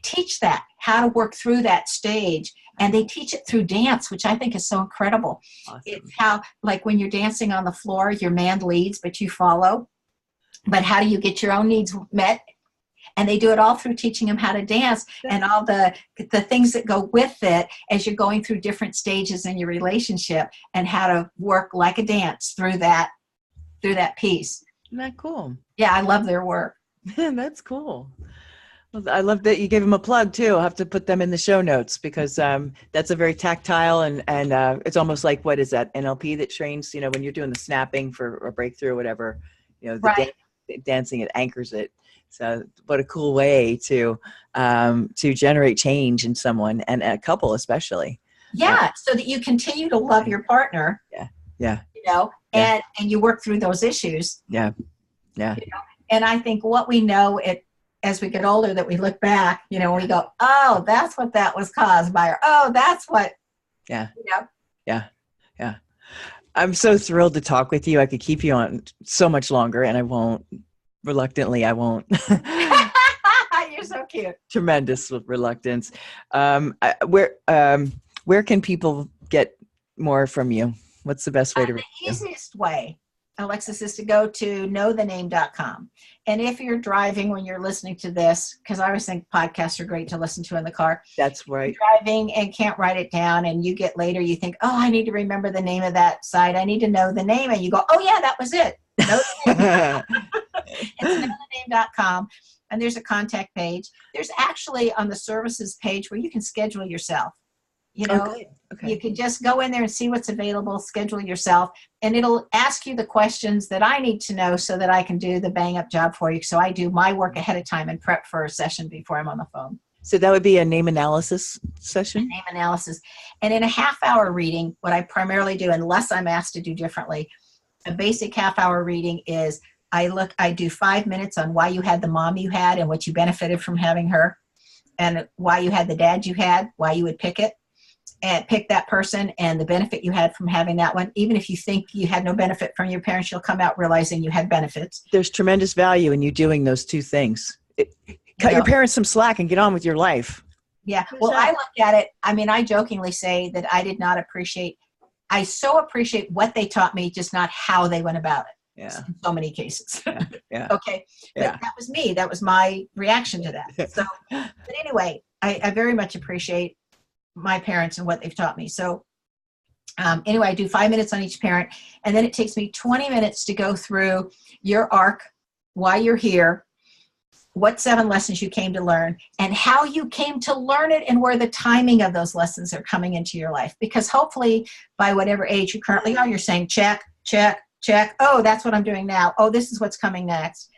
teach that, how to work through that stage. And they teach it through dance, which I think is so incredible. Awesome. It's how, like when you're dancing on the floor, your man leads, but you follow. But how do you get your own needs met? And they do it all through teaching them how to dance and all the things that go with it as you're going through different stages in your relationship, and how to work like a dance through that piece. Isn't that cool? Yeah, I love their work. That's cool. Well, I love that you gave them a plug too. I'll have to put them in the show notes, because that's a very tactile and it's almost like, what is that, NLP that trains, when you're doing the snapping for a breakthrough or whatever, the Right. dancing, it anchors it. So what a cool way to generate change in someone, and a couple especially. Yeah, so that you continue to love your partner. Yeah. And you work through those issues. Yeah. And I think what we know at as we get older that we look back, you know, we go, oh, that's what that was caused by, or, oh, that's what, Yeah. you know. Yeah. Yeah. I'm so thrilled to talk with you. I could keep you on so much longer, and I won't. Reluctantly, I won't. You're so cute. Tremendous reluctance. Where can people get more from you? What's the best way to reach The you? easiest way, Alexis, is to go to knowthename.com. And if you're driving when you're listening to this, because I always think podcasts are great to listen to in the car. That's right. You're driving and can't write it down, and you get later, you think, oh, I need to remember the name of that site. I need to know the name. And you go, oh, yeah, that was it. It's knowthename.com. And there's a contact page. There's actually on the services page where you can schedule yourself. You know, Okay. you can just go in there and see what's available, schedule yourself, and it'll ask you the questions that I need to know so that I can do the bang up job for you. So I do my work ahead of time and prep for a session before I'm on the phone. So that would be a name analysis session? Name analysis. And in a half-hour reading, what I primarily do, unless I'm asked to do differently, a basic half-hour reading is I do 5 minutes on why you had the mom you had and what you benefited from having her, and why you had the dad you had, why you would pick it. And pick that person and the benefit you had from having that one. Even if you think you had no benefit from your parents, you'll come out realizing you had benefits. There's tremendous value in you doing those two things. Cut your parents some slack and get on with your life. Yeah. Well, I look at it, I mean, I jokingly say that I so appreciate what they taught me, just not how they went about it. Yeah. In so many cases. Yeah. Okay. Yeah. But that was me. That was my reaction to that. So, but anyway, I very much appreciate my parents and what they've taught me. So anyway, I do 5 minutes on each parent, and then it takes me 20 minutes to go through your arc, why you're here, what 7 lessons you came to learn, and how you came to learn it, and where the timing of those lessons are coming into your life. Because hopefully by whatever age you currently are, you're saying, check, check, check. Oh, that's what I'm doing now. Oh, this is what's coming next.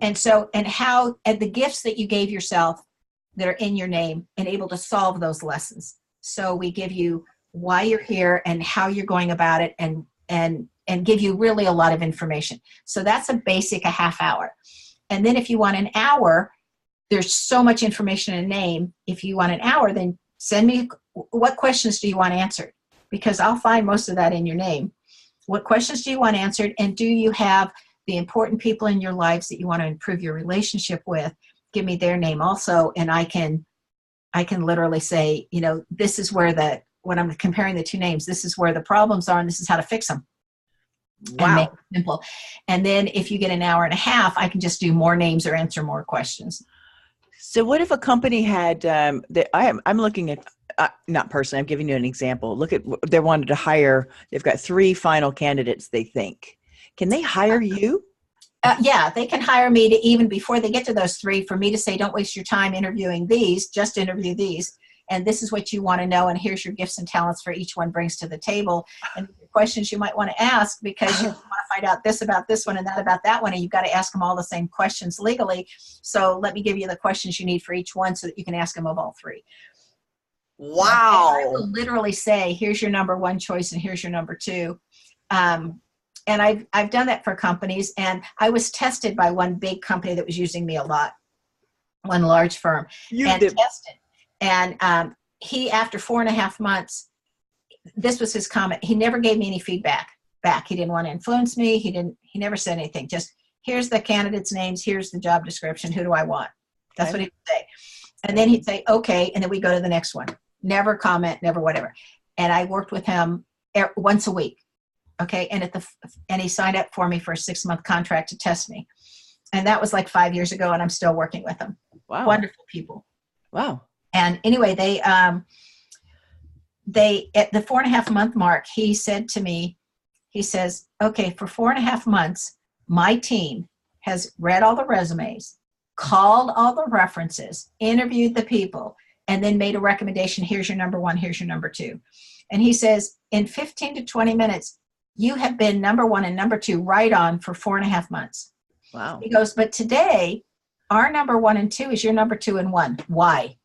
And so, and the gifts that you gave yourself that are in your name, and able to solve those lessons. So we give you why you're here and how you're going about it, and give you really a lot of information. So that's a basic, a half hour. And then if you want an hour, there's so much information in a name. If you want an hour, then send me, what questions do you want answered? Because I'll find most of that in your name. What questions do you want answered? And do you have the important people in your lives that you want to improve your relationship with? Give me their name also, and I can literally say, you know, this is where when I'm comparing the two names, this is where the problems are, and this is how to fix them. Wow. And make it simple. And then if you get an hour and a half, I can just do more names or answer more questions. So what if a company had, I'm looking at, not personally, I'm giving you an example. Look at, they wanted to hire, they've got 3 final candidates they think. Can they hire you? Yeah, they can hire me to, even before they get to those 3, for me to say, don't waste your time interviewing these, just interview these. And this is what you want to know. And here's your gifts and talents for each one brings to the table. And questions you might want to ask, because you want to find out this about this one and that about that one. And you've got to ask them all the same questions legally. So let me give you the questions you need for each one so that you can ask them of all 3. Wow. I will literally say, here's your number 1 choice and here's your number 2. And I've done that for companies, and I was tested by one big company that was using me a lot, one large firm, tested. And he, after 4.5 months, this was his comment. He never gave me any feedback back. He didn't want to influence me. He never said anything. Just, here's the candidates' names. Here's the job description. Who do I want? That's what he'd say. And then he'd say, okay. And then we go to the next one. Never comment, never whatever. And I worked with him once a week. Okay. And he signed up for me for a 6-month contract to test me. And that was like 5 years ago, and I'm still working with them. Wow. Wonderful people. Wow. And anyway, they at the 4.5 month mark, he said to me, he says, okay, for 4.5 months, my team has read all the resumes, called all the references, interviewed the people, and then made a recommendation. Here's your number 1. Here's your number 2. And he says, in 15 to 20 minutes, you have been number 1 and number 2 right on for 4.5 months. Wow. He goes, but today, our number 1 and 2 is your number 2 and 1. Why?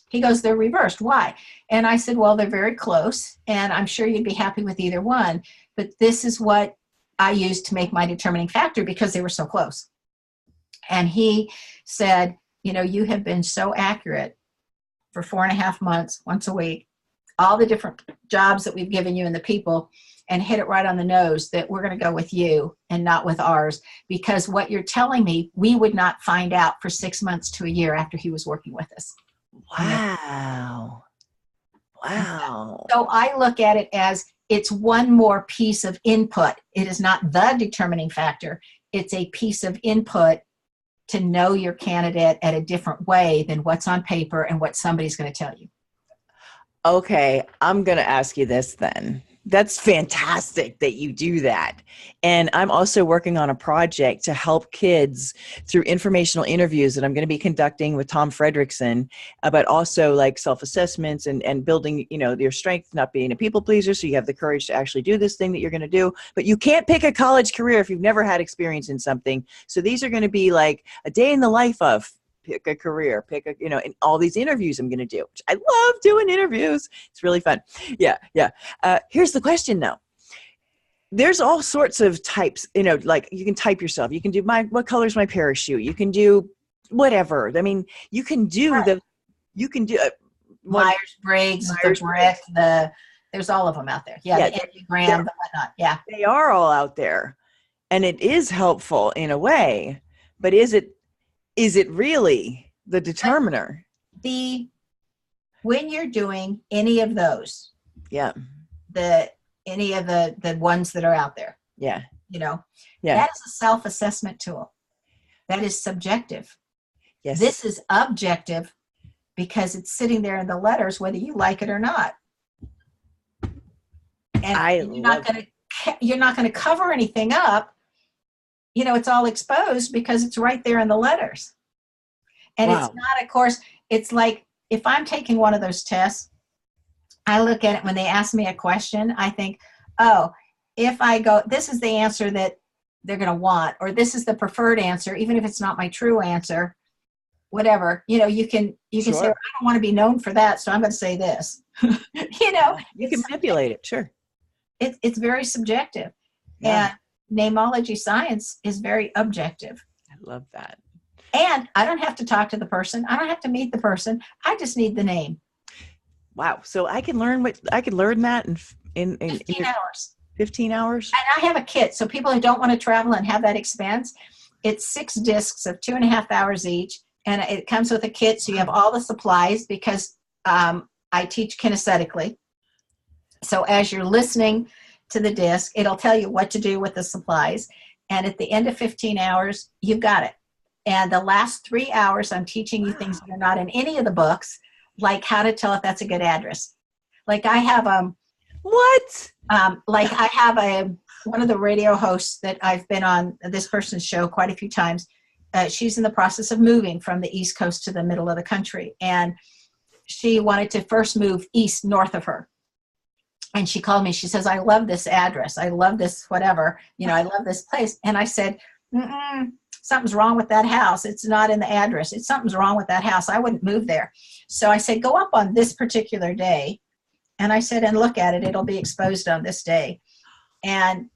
He goes, they're reversed. Why? And I said, well, they're very close, and I'm sure you'd be happy with either one. But this is what I used to make my determining factor, because they were so close. And he said, you know, you have been so accurate for 4.5 months, once a week, all the different jobs that we've given you and the people, and hit it right on the nose that we're going to go with you and not with ours, because what you're telling me, we would not find out for 6 months to a year after he was working with us. Wow. Wow. So I look at it as it's one more piece of input. It is not the determining factor. It's a piece of input to know your candidate at a different way than what's on paper and what somebody's going to tell you. Okay, I'm going to ask you this then. That's fantastic that you do that. And I'm also working on a project to help kids through informational interviews that I'm going to be conducting with Tom Fredrickson, but also like self-assessments and building, you know, your strength, not being a people pleaser. So you have the courage to actually do this thing that you're going to do, but you can't pick a college career if you've never had experience in something. So these are going to be like a day in the life of pick a career, you know, and all these interviews I'm going to do, which I love doing interviews. It's really fun. Yeah. Here's the question though. There's all sorts of types, you know, like you can type yourself. You can do what color's my parachute? You can do whatever. I mean, you can do right. Myers-Briggs, the brick, there's all of them out there. Yeah. The Enneagram, the whatnot. Yeah. They are all out there, and it is helpful in a way, but is it really the determiner? When you're doing any of those, any of the ones that are out there, you know, that is a self-assessment tool. That is subjective. Yes. This is objective because it's sitting there in the letters, whether you like it or not. And you're not going to cover anything up. You know, it's all exposed because it's right there in the letters. And It's not, of course, it's like if I'm taking one of those tests, I look at it when they ask me a question, I think, oh, if I go, this is the answer that they're going to want, or this is the preferred answer, even if it's not my true answer, whatever, you know, you can say, I don't want to be known for that, so I'm going to say this. You know, you can manipulate it. Sure. It's very subjective. And namology science is very objective. I love that. And I don't have to talk to the person. I don't have to meet the person. I just need the name. Wow. So I can learn that in 15 hours. 15 hours. And I have a kit. So people who don't want to travel and have that expense, it's 6 discs of 2.5 hours each. And it comes with a kit. So you have all the supplies because I teach kinesthetically. So as you're listening to the disc, it'll tell you what to do with the supplies. And at the end of 15 hours, you've got it. And the last 3 hours, I'm teaching you things that are not in any of the books, like how to tell if that's a good address. Like I have one of the radio hosts that I've been on this person's show quite a few times. She's in the process of moving from the East Coast to the middle of the country. And she wanted to first move north of her. And she called me. She says, I love this address. I love this whatever. You know, I love this place. And I said, something's wrong with that house. It's not in the address. Something's wrong with that house. I wouldn't move there. So I said, go up on this particular day. And I said, and look at it. It'll be exposed on this day. And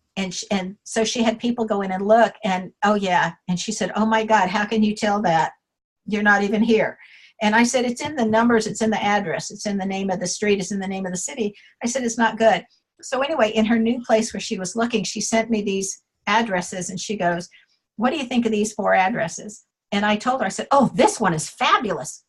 so she had people go in and look and, oh yeah. And she said, oh my God, how can you tell that? You're not even here. And I said, it's in the numbers. It's in the address. It's in the name of the street. It's in the name of the city. I said, it's not good. So anyway, in her new place where she was looking, she sent me these addresses and she goes, what do you think of these 4 addresses? And I told her, I said, oh, this one is fabulous.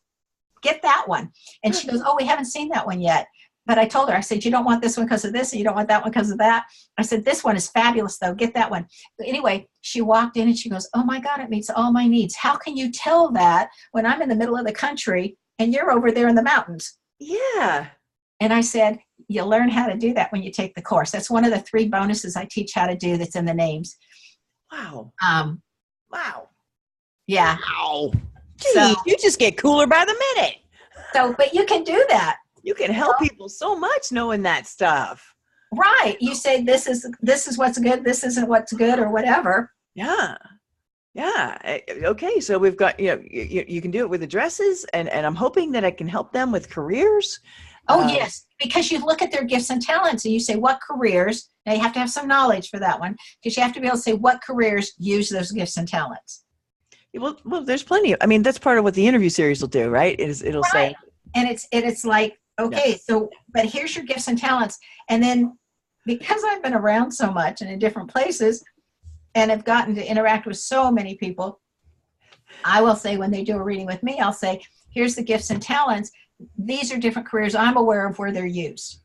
Get that one. And she goes, oh, we haven't seen that one yet. But I told her, I said, you don't want this one because of this, and you don't want that one because of that. I said, this one is fabulous, though. Get that one. But anyway, she walked in and she goes, oh, my God, it meets all my needs. How can you tell that when I'm in the middle of the country and you're over there in the mountains? Yeah. And I said, you learn how to do that when you take the course. That's one of the 3 bonuses I teach how to do that's in the names. Wow. Wow. Yeah. Wow. Gee, you just get cooler by the minute. So, but you can do that. You can help people so much knowing that stuff. Right. You say, this is what's good. This isn't what's good or whatever. Yeah. Yeah. Okay. So we've got, you know, you can do it with addresses and I'm hoping that I can help them with careers. Oh, yes. Because you look at their gifts and talents and you say, what careers? Now you have to have some knowledge for that one because you have to be able to say what careers use those gifts and talents. Well, there's plenty of, I mean, that's part of what the interview series will do, right? It'll Right. say, And it's like, okay, so, but here's your gifts and talents. And then because I've been around so much and in different places and have gotten to interact with so many people, I will say when they do a reading with me, I'll say, here's the gifts and talents. These are different careers I'm aware of where they're used.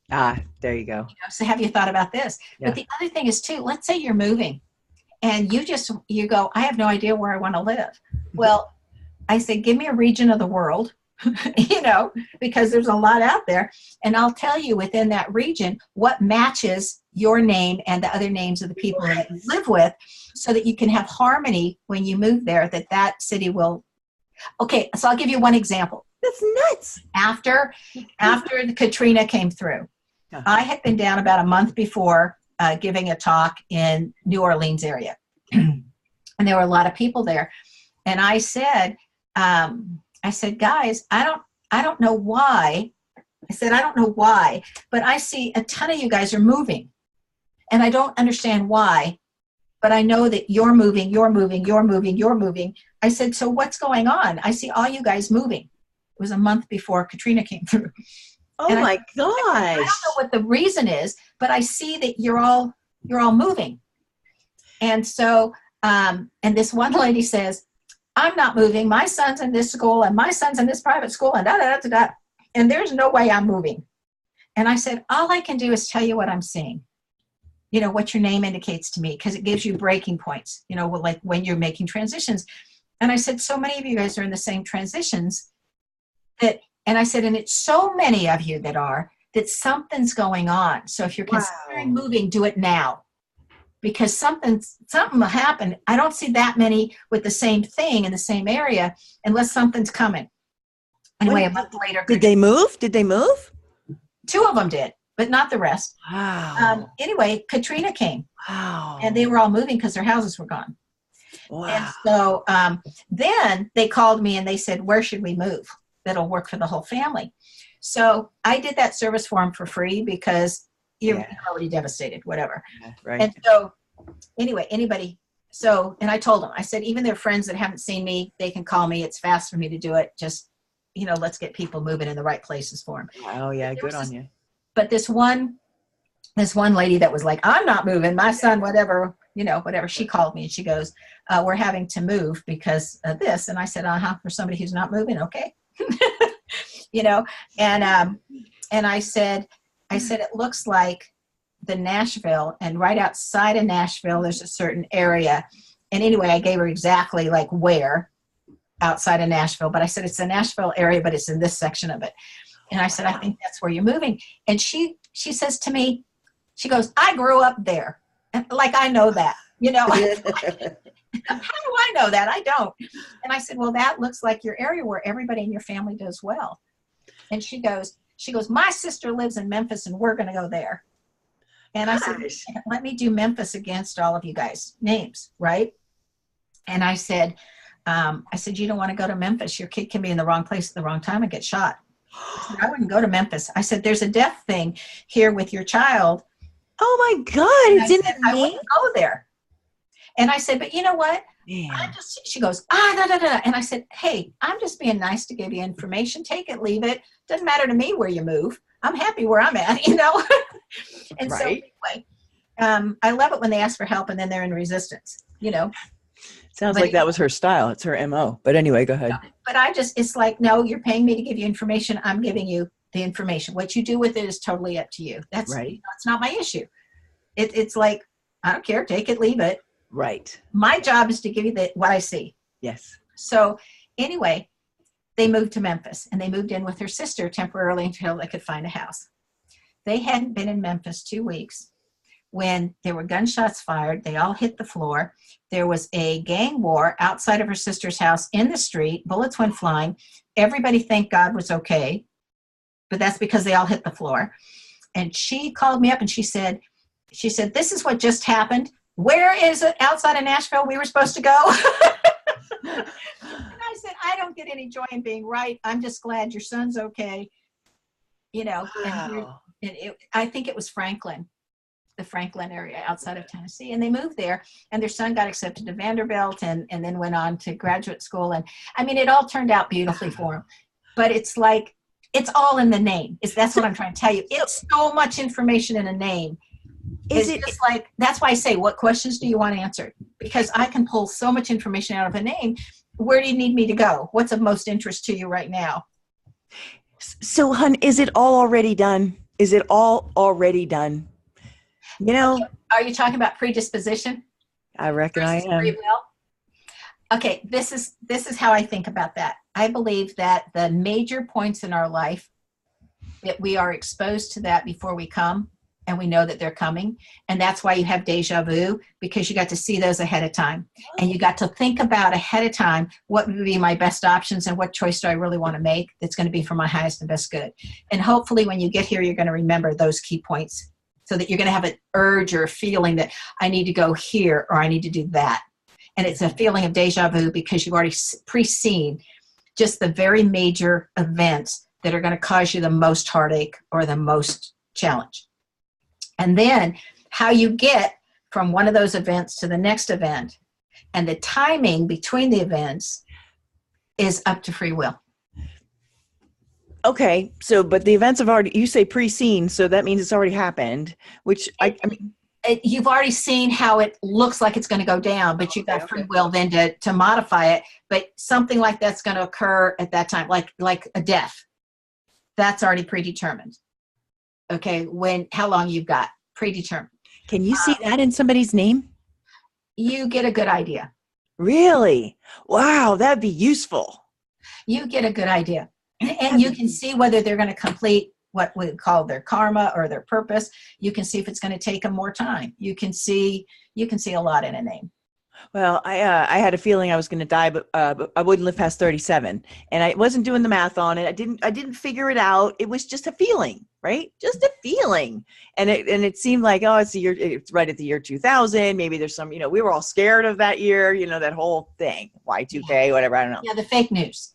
there you go. So have you thought about this? Yeah. But the other thing is too, let's say you're moving and you go, I have no idea where I want to live. Well, I say, give me a region of the world, because there's a lot out there. And I'll tell you within that region what matches your name and the other names of the people that you live with, so that you can have harmony when you move there, that city will. Okay, so I'll give you one example. That's nuts. After the Katrina came through, I had been down about a month before giving a talk in New Orleans area. And there were a lot of people there. And I said, guys, I don't know why. I said, I don't know why, but I see a ton of you guys are moving. And I don't understand why, but I know that you're moving. I said, so what's going on? I see all you guys moving. It was a month before Katrina came through. Oh my gosh. I don't know what the reason is, but I see that you're all moving. And so, and this one lady says, I'm not moving. My son's in this school and my son's in this private school and and there's no way I'm moving. And I said, all I can do is tell you what I'm seeing. What your name indicates to me, because it gives you breaking points, like when you're making transitions. And I said, so many of you guys are in the same transitions and I said, and it's so many of you that something's going on. So if you're considering moving, do it now. Because something will happen. I don't see that many with the same thing in the same area unless something's coming. Anyway, a month later. Did they move? Two of them did, but not the rest. Wow. Anyway, Katrina came. Wow. And they were all moving because their houses were gone. Wow. And so then they called me and they said, where should we move? That'll work for the whole family. So I did that service for them for free because you're already devastated, whatever. Right. And so anyway, and I told them, I said, even their friends that haven't seen me, they can call me. It's fast for me to do it. Just, let's get people moving in the right places for them. Oh yeah. Good on you. But this one lady that was like, I'm not moving, my son, whatever, she called me and she goes, we're having to move because of this. And I said, for somebody who's not moving. Okay. And I said, it looks like the Nashville, and right outside of Nashville, there's a certain area. And anyway, I gave her exactly like where outside of Nashville, but I said, it's the Nashville area, but it's in this section of it. And I said, I think that's where you're moving. And she says to me, she goes, I grew up there. And like, I know that, how do I know that? I don't. And I said, well, that looks like your area where everybody in your family does well. And she goes, my sister lives in Memphis and we're going to go there. And I said, let me do Memphis against all of you guys' names, right? And I said, you don't want to go to Memphis. Your kid can be in the wrong place at the wrong time and get shot. I said, I wouldn't go to Memphis. I said, there's a death thing here with your child. Oh my God, it's in the name. I wouldn't go there. And I said, but you know what? She goes, no. And I said, hey, I'm just being nice to give you information. Take it, leave it. Doesn't matter to me where you move. I'm happy where I'm at, And so anyway, I love it when they ask for help and then they're in resistance, Sounds like that was her style. It's her MO. But anyway, go ahead. But it's like, no, you're paying me to give you information. I'm giving you the information. What you do with it is totally up to you. That's right. It's not my issue. It's like, I don't care. Take it, leave it. Right. My job is to give you what I see. Yes. So anyway, they moved to Memphis and they moved in with her sister temporarily until they could find a house. They hadn't been in Memphis 2 weeks when there were gunshots fired. They all hit the floor. There was a gang war outside of her sister's house in the street. Bullets went flying. Everybody, thank God, was okay. But that's because they all hit the floor. And she called me up and she said, this is what just happened. Where is it outside of Nashville we were supposed to go? And I said, I don't get any joy in being right. I'm just glad your son's okay. Wow. I think it was Franklin. the Franklin area outside of Tennessee. And they moved there, and their son got accepted to Vanderbilt and then went on to graduate school. And I mean, it all turned out beautifully for him. But it's like, it's all in the name. That's what I'm trying to tell you. It's so much information in a name. It's just like, that's why I say, what questions do you want answered? Because I can pull so much information out of a name. Where do you need me to go? What's of most interest to you right now? So, hun, is it all already done? Is it all already done? You know, are you talking about predisposition? I reckon I am. Free will? Okay, this is how I think about that. I believe that the major points in our life, that we are exposed to that before we come, and we know that they're coming. And that's why you have deja vu, because you got to see those ahead of time. And you got to think about ahead of time, what would be my best options and what choice do I really want to make that's going to be for my highest and best good. And hopefully when you get here, you're going to remember those key points, so that you're going to have an urge or a feeling that I need to go here or I need to do that. And it's a feeling of deja vu because you've already pre-seen just the very major events that are going to cause you the most heartache or the most challenge. And then how you get from one of those events to the next event and the timing between the events is up to free will. Okay. So, but the events have already, you say pre-seen, so that means it's already happened, which I mean, you've already seen how it looks like it's going to go down, but you've got free will then to modify it. But something like that's going to occur at that time, like a death, that's already predetermined. Okay, how long you've got, predetermined. Can you see that in somebody's name? You get a good idea. Really? Wow, that'd be useful. You get a good idea. And you can see whether they're going to complete what we call their karma or their purpose. You can see if it's going to take them more time. You can see a lot in a name. Well, I had a feeling I was going to die, but I wouldn't live past 37, and I wasn't doing the math on it. I didn't figure it out. It was just a feeling, right? Just a feeling, and it seemed like, oh, it's right at the year 2000. Maybe there's some, we were all scared of that year, that whole thing, Y2K, whatever. I don't know. Yeah, the fake news.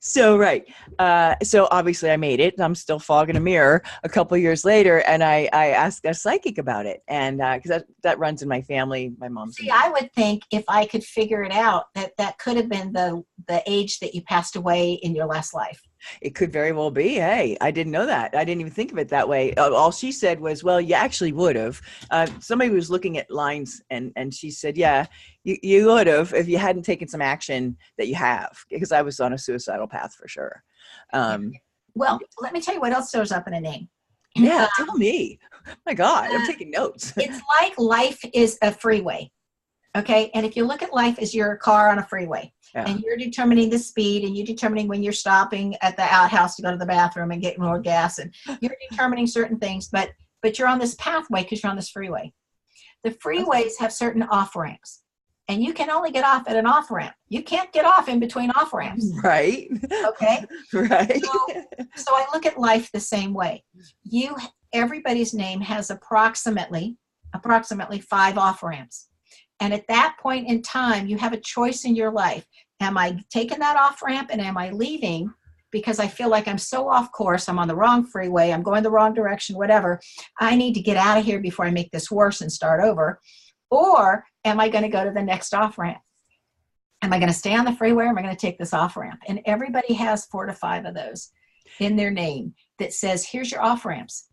So, right. So obviously I made it. I'm still fogging a mirror a couple of years later. And I asked a psychic about it. And because that runs in my family, my mom's. See, I would think if I could figure it out, that could have been the age that you passed away in your last life. It could very well be. Hey, I didn't know that. I didn't even think of it that way. All she said was, well, you actually would have. Somebody was looking at lines and she said, yeah, you would have if you hadn't taken some action that you have, because I was on a suicidal path for sure. Well, let me tell you what else shows up in a name. Yeah, tell me. My God, I'm taking notes. It's like life is a freeway. Okay. And if you look at life as your car on a freeway, and you're determining the speed, and you're determining when you're stopping at the outhouse to go to the bathroom and get more gas, and you're determining certain things, but you're on this pathway because you're on this freeway. The freeways have certain off ramps, and you can only get off at an off ramp. You can't get off in between off ramps. Right. Okay. Right. So I look at life the same way. Everybody's name has approximately 5 off ramps. And at that point in time, you have a choice in your life. Am I taking that off ramp and am I leaving because I feel like I'm so off course, I'm on the wrong freeway, I'm going the wrong direction, whatever. I need to get out of here before I make this worse and start over. Or am I going to go to the next off ramp? Am I going to stay on the freeway or am I going to take this off ramp? And everybody has 4 to 5 of those in their name that says, here's your off ramps.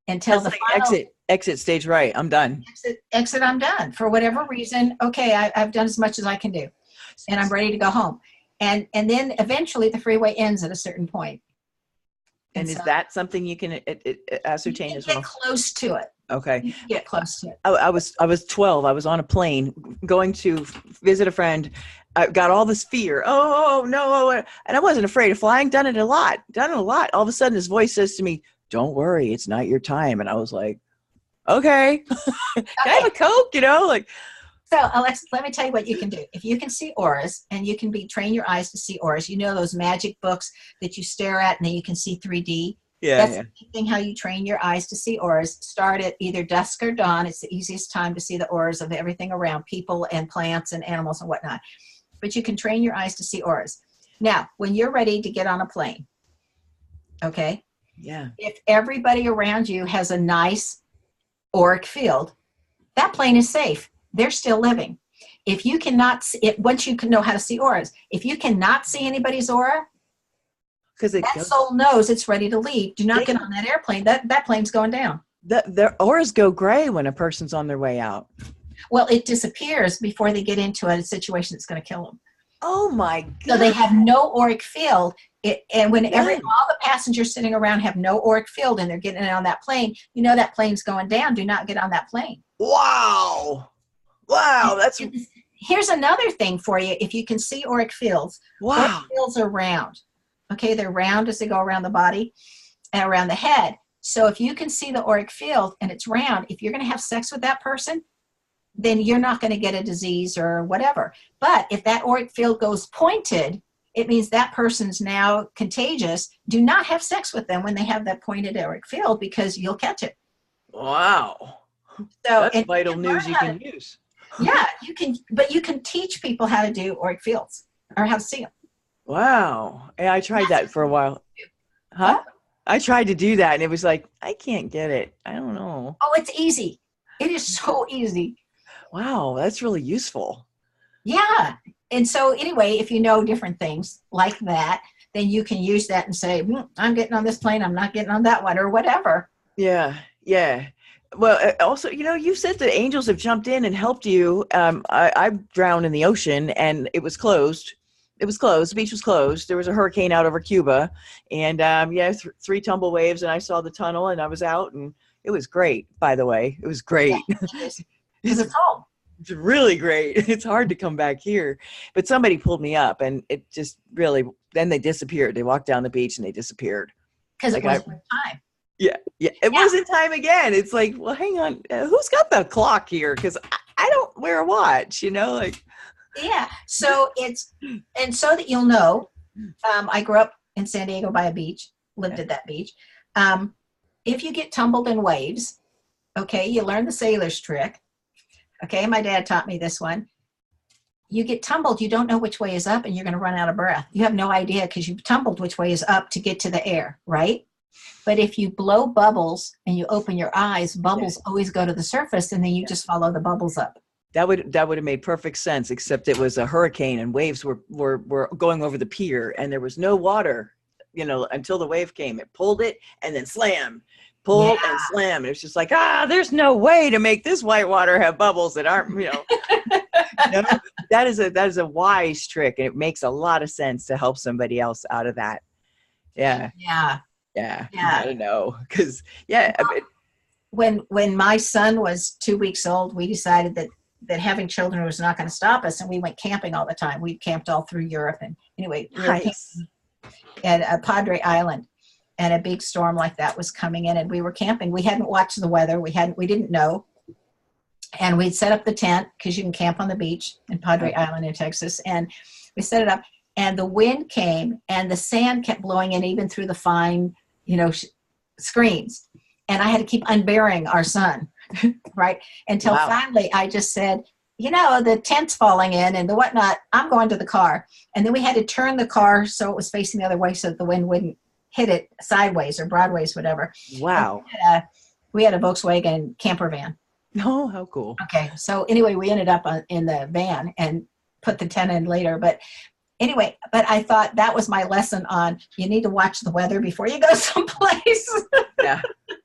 Until the final exit stage right, I'm done. Exit, I'm done. For whatever reason, okay, I've done as much as I can do. And I'm ready to go home. And then eventually the freeway ends at a certain point. And is that something you can ascertain as well? Get close to it. Okay. Get close to it. I was 12. I was on a plane going to visit a friend. I got all this fear. Oh no! And I wasn't afraid of flying. Done it a lot. All of a sudden, this voice says to me, "Don't worry, it's not your time." And I was like, "Okay, can I have a Coke?" So, Alexis, let me tell you what you can do. If you can see auras, and you can train your eyes to see auras, those magic books that you stare at and then you can see 3D. Yeah, That's the thing how you train your eyes to see auras. Start at either dusk or dawn. It's the easiest time to see the auras of everything around, people and plants and animals and whatnot. But you can train your eyes to see auras. Now, when you're ready to get on a plane, okay? Yeah. If everybody around you has a nice auric field, that plane is safe. They're still living. If you cannot see it, once you can know how to see auras, if you cannot see anybody's aura, Because that soul knows it's ready to leave. Do not get on that airplane. That plane's going down. their auras go gray when a person's on their way out. Well, it disappears before they get into a situation that's going to kill them. Oh my God. So they have no auric field. And when all the passengers sitting around have no auric field and they're getting on that plane, you know that plane's going down. Do not get on that plane. Wow. Wow. That's Here's another thing for you. If you can see auric fields, wow. auric fields are round. Okay, they're round as they go around the body and around the head. So if you can see the auric field and it's round, if you're going to have sex with that person, then you're not going to get a disease or whatever. But if that auric field goes pointed, it means that person's now contagious. Do not have sex with them when they have that pointed auric field because you'll catch it. Wow. So That's vital news you can use. Yeah, you can, but you can teach people how to do auric fields or how to see them. Wow. Yeah, I tried that for a while. Huh? I tried to do that and it was like, I can't get it. I don't know. Oh, it's easy. It is so easy. Wow, that's really useful. Yeah. And so anyway, if you know different things like that, then you can use that and say, I'm getting on this plane. I'm not getting on that one or whatever. Yeah. Yeah. Well, also, you said that angels have jumped in and helped you. I drowned in the ocean and it was closed. It was closed. The beach was closed. There was a hurricane out over Cuba and 3 tumble waves and I saw the tunnel and I was out and it was great, by the way. It was great. It's home. It's really great. It's hard to come back here. But somebody pulled me up and it just really, then they disappeared. They walked down the beach and they disappeared. Because it wasn't time. Yeah. It wasn't time again. It's like, well, hang on. Who's got the clock here? Because I don't wear a watch, Yeah. So and so that you'll know, I grew up in San Diego by a beach, lived at that beach. If you get tumbled in waves, okay, you learn the sailor's trick. Okay, my dad taught me this one. You get tumbled, you don't know which way is up and you're going to run out of breath. You have no idea because you've tumbled which way is up to get to the air, right? But if you blow bubbles and you open your eyes, bubbles always go to the surface and then you just follow the bubbles up. That would have made perfect sense, except it was a hurricane and waves were going over the pier and there was no water, until the wave came. It pulled it and then slam. Pull and slam. And it's just like, there's no way to make this white water have bubbles that aren't, That is a wise trick. And it makes a lot of sense to help somebody else out of that. Yeah. Yeah. Yeah. I don't know. Because, when my son was 2 weeks old, we decided that having children was not going to stop us. And we went camping all the time. We camped all through Europe. And anyway, we were at Padre Island. And a big storm like that was coming in and we were camping. We hadn't watched the weather. We didn't know. And we'd set up the tent because you can camp on the beach in Padre Island in Texas. And we set it up and the wind came and the sand kept blowing in even through the fine, screens. And I had to keep unburying our son, right? Until finally I just said, the tent's falling in and the whatnot, I'm going to the car. And then we had to turn the car so it was facing the other way so that the wind wouldn't hit it sideways or broadways, whatever. Wow. We had a Volkswagen camper van. Oh, how cool. Okay. So anyway, we ended up in the van and put the tent in later. But anyway, I thought that was my lesson on you need to watch the weather before you go someplace.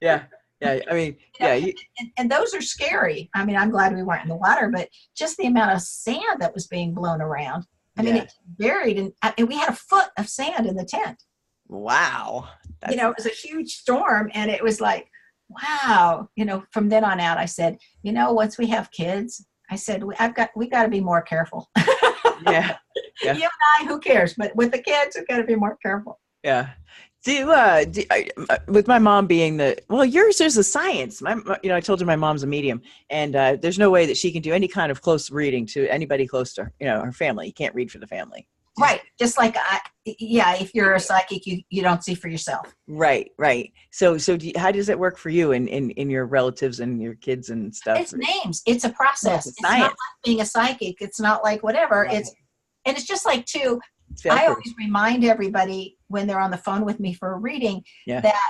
Yeah. I mean, And those are scary. I mean, I'm glad we weren't in the water, but just the amount of sand that was being blown around. I mean, it's buried and we had a foot of sand in the tent. Wow. It was a huge storm and it was like, wow. From then on out, I said, once we have kids, I said, we got to be more careful. Yeah. You and I, who cares? But with the kids, we've got to be more careful. Yeah. With my mom being yours is a science. I told you my mom's a medium and there's no way that she can do any kind of close reading to anybody close to, her family. You can't read for the family. Right. Just like, if you're a psychic, you don't see for yourself. Right. So how does it work for you in your relatives and your kids and stuff? It's names. It's a process. It's not like being a psychic. It's not like whatever. Right. It's just like too, I always remind everybody when they're on the phone with me for a reading that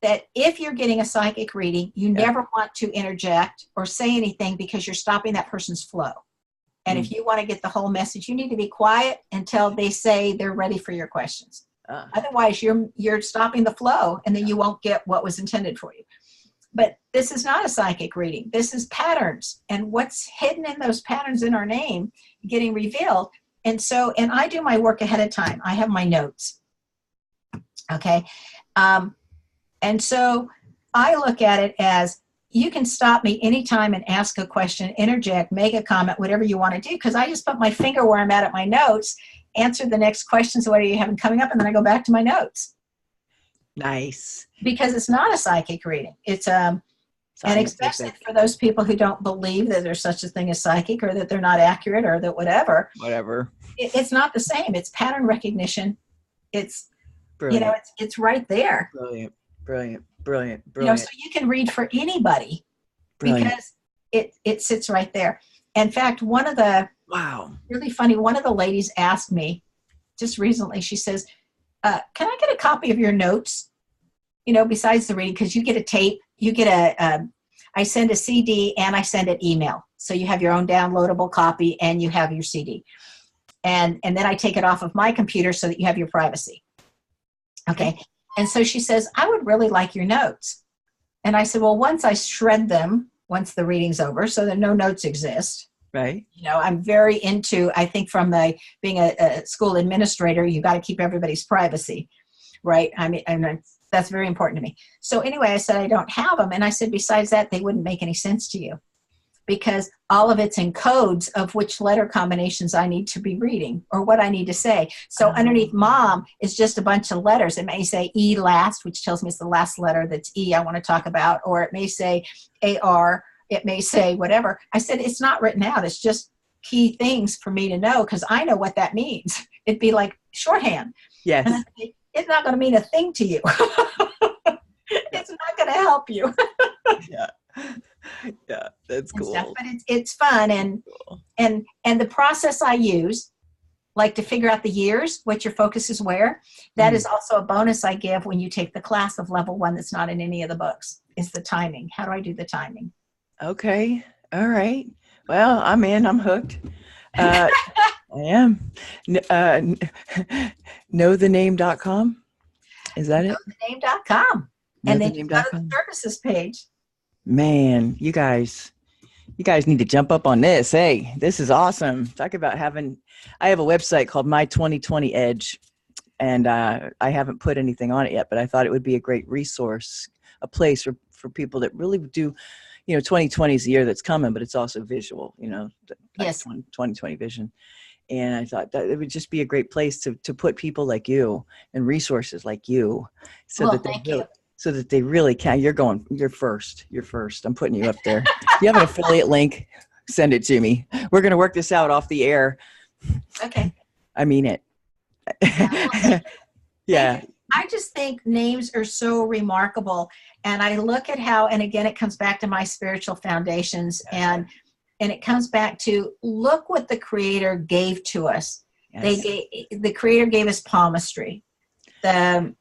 that if you're getting a psychic reading, you never want to interject or say anything because you're stopping that person's flow. And if you want to get the whole message, you need to be quiet until they say they're ready for your questions. Otherwise, you're stopping the flow, and then you won't get what was intended for you. But this is not a psychic reading. This is patterns, and what's hidden in those patterns in our name getting revealed. And I do my work ahead of time. I have my notes. Okay. And so I look at it as, you can stop me anytime and ask a question, interject, make a comment, whatever you want to do, because I just put my finger where I'm at my notes, answer the next questions, what are you having coming up, and then I go back to my notes. Nice. Because it's not a psychic reading. It's and especially for those people who don't believe that there's such a thing as psychic, or that they're not accurate, or that whatever. It's not the same. It's pattern recognition. It's brilliant. It's right there. Brilliant. So you can read for anybody because it sits right there. In fact, one of the ladies asked me just recently, she says, can I get a copy of your notes? Besides the reading, because you get a tape, you get I send a CD and I send an email. So you have your own downloadable copy and you have your CD. And then I take it off of my computer so that you have your privacy. Okay. And so she says, I would really like your notes. And I said, well, once I shred them, once the reading's over, so that no notes exist. Right. I'm very into, I think from being a school administrator, you got to keep everybody's privacy. Right. I mean, and that's very important to me. So anyway, I said, I don't have them. And I said, besides that, they wouldn't make any sense to you, because all of it's in codes of which letter combinations I need to be reading or what I need to say. So underneath mom is just a bunch of letters. It may say E last, which tells me it's the last letter that's E I want to talk about, or it may say AR, it may say whatever. I said, it's not written out. It's just key things for me to know, because I know what that means. It'd be like shorthand. Yes. And I say, it's not going to mean a thing to you. It's not going to help you. Yeah, that's cool. But it's fun, and the process I use, like to figure out the years, what your focus is where. That is also a bonus I give when you take the class of level 1 that's not in any of the books, is the timing. How do I do the timing? Okay. All right. Well, I'm in. I'm hooked. I am. Knowthename.com. Is that it? Knowthename.com. And then you go to the services page. Man, you guys need to jump up on this. Hey, this is awesome. Talk about I have a website called My 2020 Edge, and I haven't put anything on it yet, but I thought it would be a great resource, a place for people that really do, 2020 is the year that's coming, but it's also visual, Yes. 2020 vision. And I thought that it would just be a great place to put people like you and resources like you, so that they really can. You're first. I'm putting you up there. If you have an affiliate link, send it to me. We're going to work this out off the air. Okay. I mean it. Yeah. I just think names are so remarkable. And I look at how, and again, it comes back to my spiritual foundations, and it comes back to, look what the Creator gave to us. Yes. The Creator gave us palmistry. The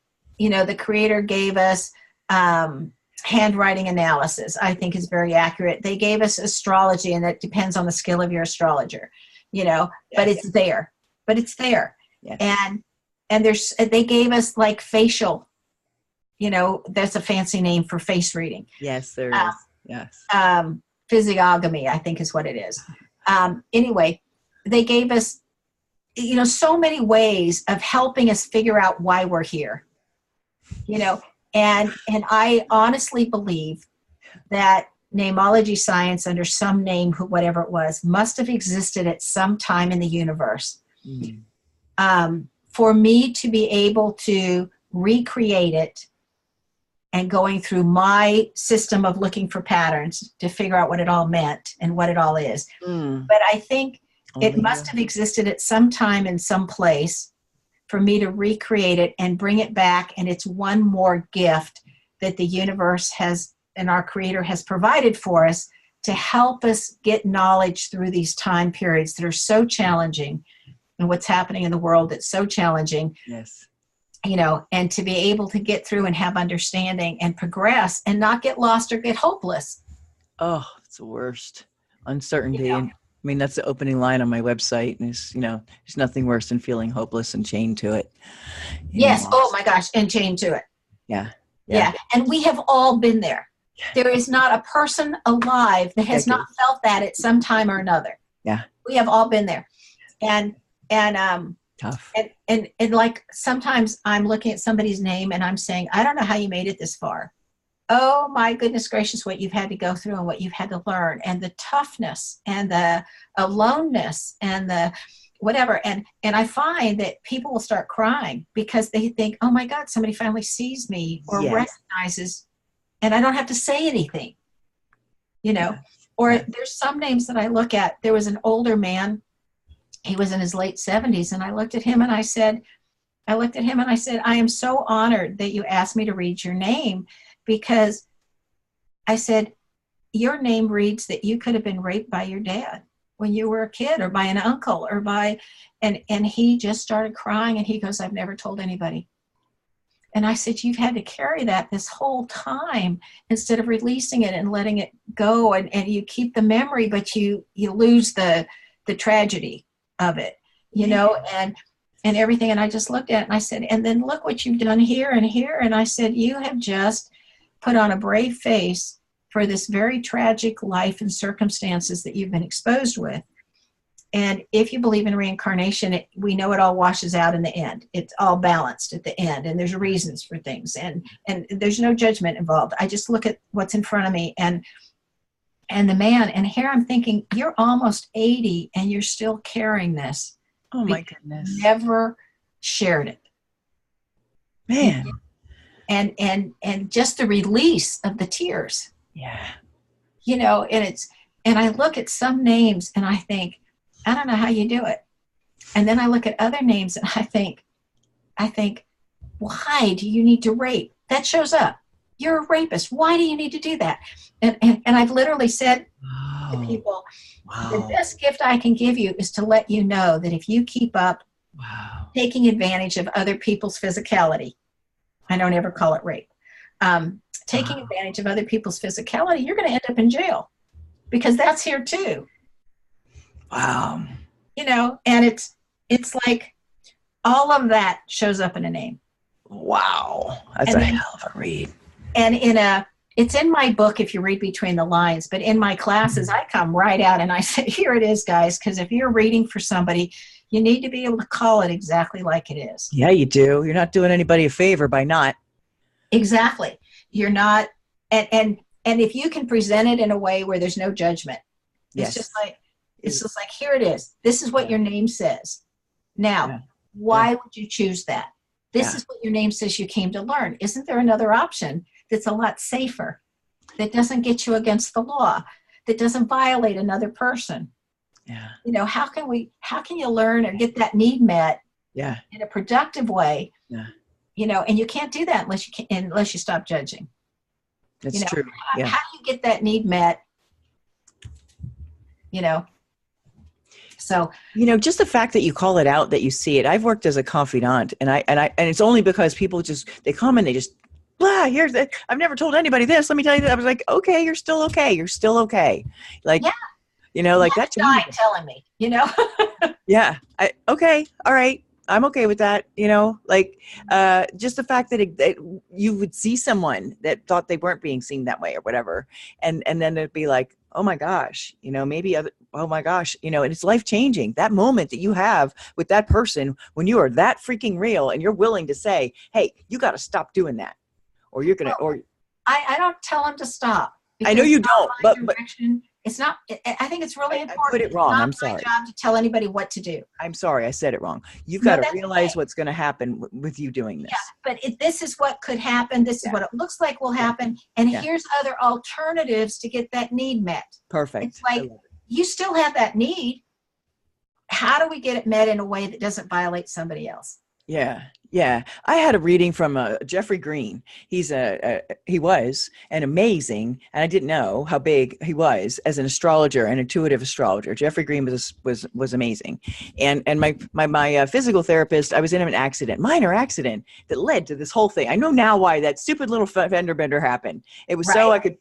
Creator gave us handwriting analysis, I think is very accurate. They gave us astrology, and that depends on the skill of your astrologer, but it's there. Yes. And they gave us like facial, that's a fancy name for face reading. Yes, there is. Yes. Physiognomy, I think is what it is. Anyway, they gave us, so many ways of helping us figure out why we're here, and I honestly believe that namology science, under some name, whatever it was, must have existed at some time in the universe. Mm-hmm. For me to be able to recreate it and going through my system of looking for patterns to figure out what it all meant and what it all is. But I think it must have existed at some time in some place for me to recreate it and bring it back. And it's one more gift that the universe has, and our Creator has provided for us, to help us get knowledge through these time periods that are so challenging, and what's happening in the world that's so challenging. Yes. and to be able to get through and have understanding and progress and not get lost or get hopeless. Oh, it's the worst. Uncertainty. And I mean, that's the opening line on my website. And it's, there's nothing worse than feeling hopeless and chained to it. Yes. Oh my gosh. And chained to it. Yeah. Yeah. And we have all been there. There is not a person alive that has not felt that at some time or another. Yeah. We have all been there. And tough. And like sometimes I'm looking at somebody's name and I'm saying, I don't know how you made it this far. Oh my goodness gracious, what you've had to go through and what you've had to learn, and the toughness and the aloneness and the whatever. And I find that people will start crying because they think, oh my God, somebody finally sees me or recognizes, and I don't have to say anything, or there's some names that I look at. There was an older man. He was in his late 70s. And I looked at him and I said, I am so honored that you asked me to read your name, because I said, your name reads that you could have been raped by your dad when you were a kid, or by an uncle, or and he just started crying and he goes, I've never told anybody. And I said, you've had to carry that this whole time instead of releasing it and letting it go. And you keep the memory, but you lose the tragedy of it, and everything. And I just looked at it and I said, and then look what you've done here and here. And I said, you have just put on a brave face for this very tragic life and circumstances that you've been exposed with. And if you believe in reincarnation, we know it all washes out in the end. It's all balanced at the end, and there's reasons for things, and there's no judgment involved. I just look at what's in front of me and the man, and here I'm thinking, you're almost 80 and you're still carrying this. Oh my goodness. You never shared it. Man. And just the release of the tears. Yeah. And I look at some names and I think, I don't know how you do it. And then I look at other names and I think, why do you need to rape? That shows up. You're a rapist. Why do you need to do that? And I've literally said to people, the best gift I can give you is to let you know that if you keep up taking advantage of other people's physicality, I don't ever call it rape, taking advantage of other people's physicality, you're going to end up in jail, because that's here too. Wow. And it's like all of that shows up in a name. Wow. That's a hell of a read. And it's in my book if you read between the lines, but in my classes, I come right out and I say, here it is, guys, because if you're reading for somebody, you need to be able to call it exactly like it is. Yeah, you do. You're not doing anybody a favor by not. Exactly. You're not. And if you can present it in a way where there's no judgment, it's just like, here it is. This is what your name says. Now, why would you choose that? This is what your name says you came to learn. Isn't there another option that's a lot safer, that doesn't get you against the law, that doesn't violate another person? Yeah. How can you learn or get that need met in a productive way? Yeah. And you can't do that unless you stop judging. That's true. Yeah. How do you get that need met? So, just the fact that you call it out, that you see it. I've worked as a confidant, and it's only because people they come and they just, here's it. I've never told anybody this. Let me tell you that. I was like, okay, you're still okay. You're still okay. Like, like that's telling me, Yeah. Okay. All right. I'm okay with that. Just the fact that you would see someone that thought they weren't being seen that way or whatever. And then it'd be like, oh my gosh, oh my gosh, and it's life changing. That moment that you have with that person when you are that freaking real and you're willing to say, hey, you got to stop doing that, or you're going to, I don't tell them to stop. I know you don't, but it's not, I think it's really important. I put it wrong. I'm sorry. It's not my job to tell anybody what to do. I'm sorry. I said it wrong. You've got to realize what's going to happen with you doing this. Yeah, but this is what could happen. This is what it looks like will happen. And here's other alternatives to get that need met. Perfect. It's like, you still have that need. How do we get it met in a way that doesn't violate somebody else? Yeah. Yeah, I had a reading from Jeffrey Green. He was an amazing, and I didn't know how big he was as an astrologer, an intuitive astrologer. Jeffrey Green was amazing, and my physical therapist. I was in an accident, minor accident, that led to this whole thing. I know now why that stupid little fender bender happened. It was so I could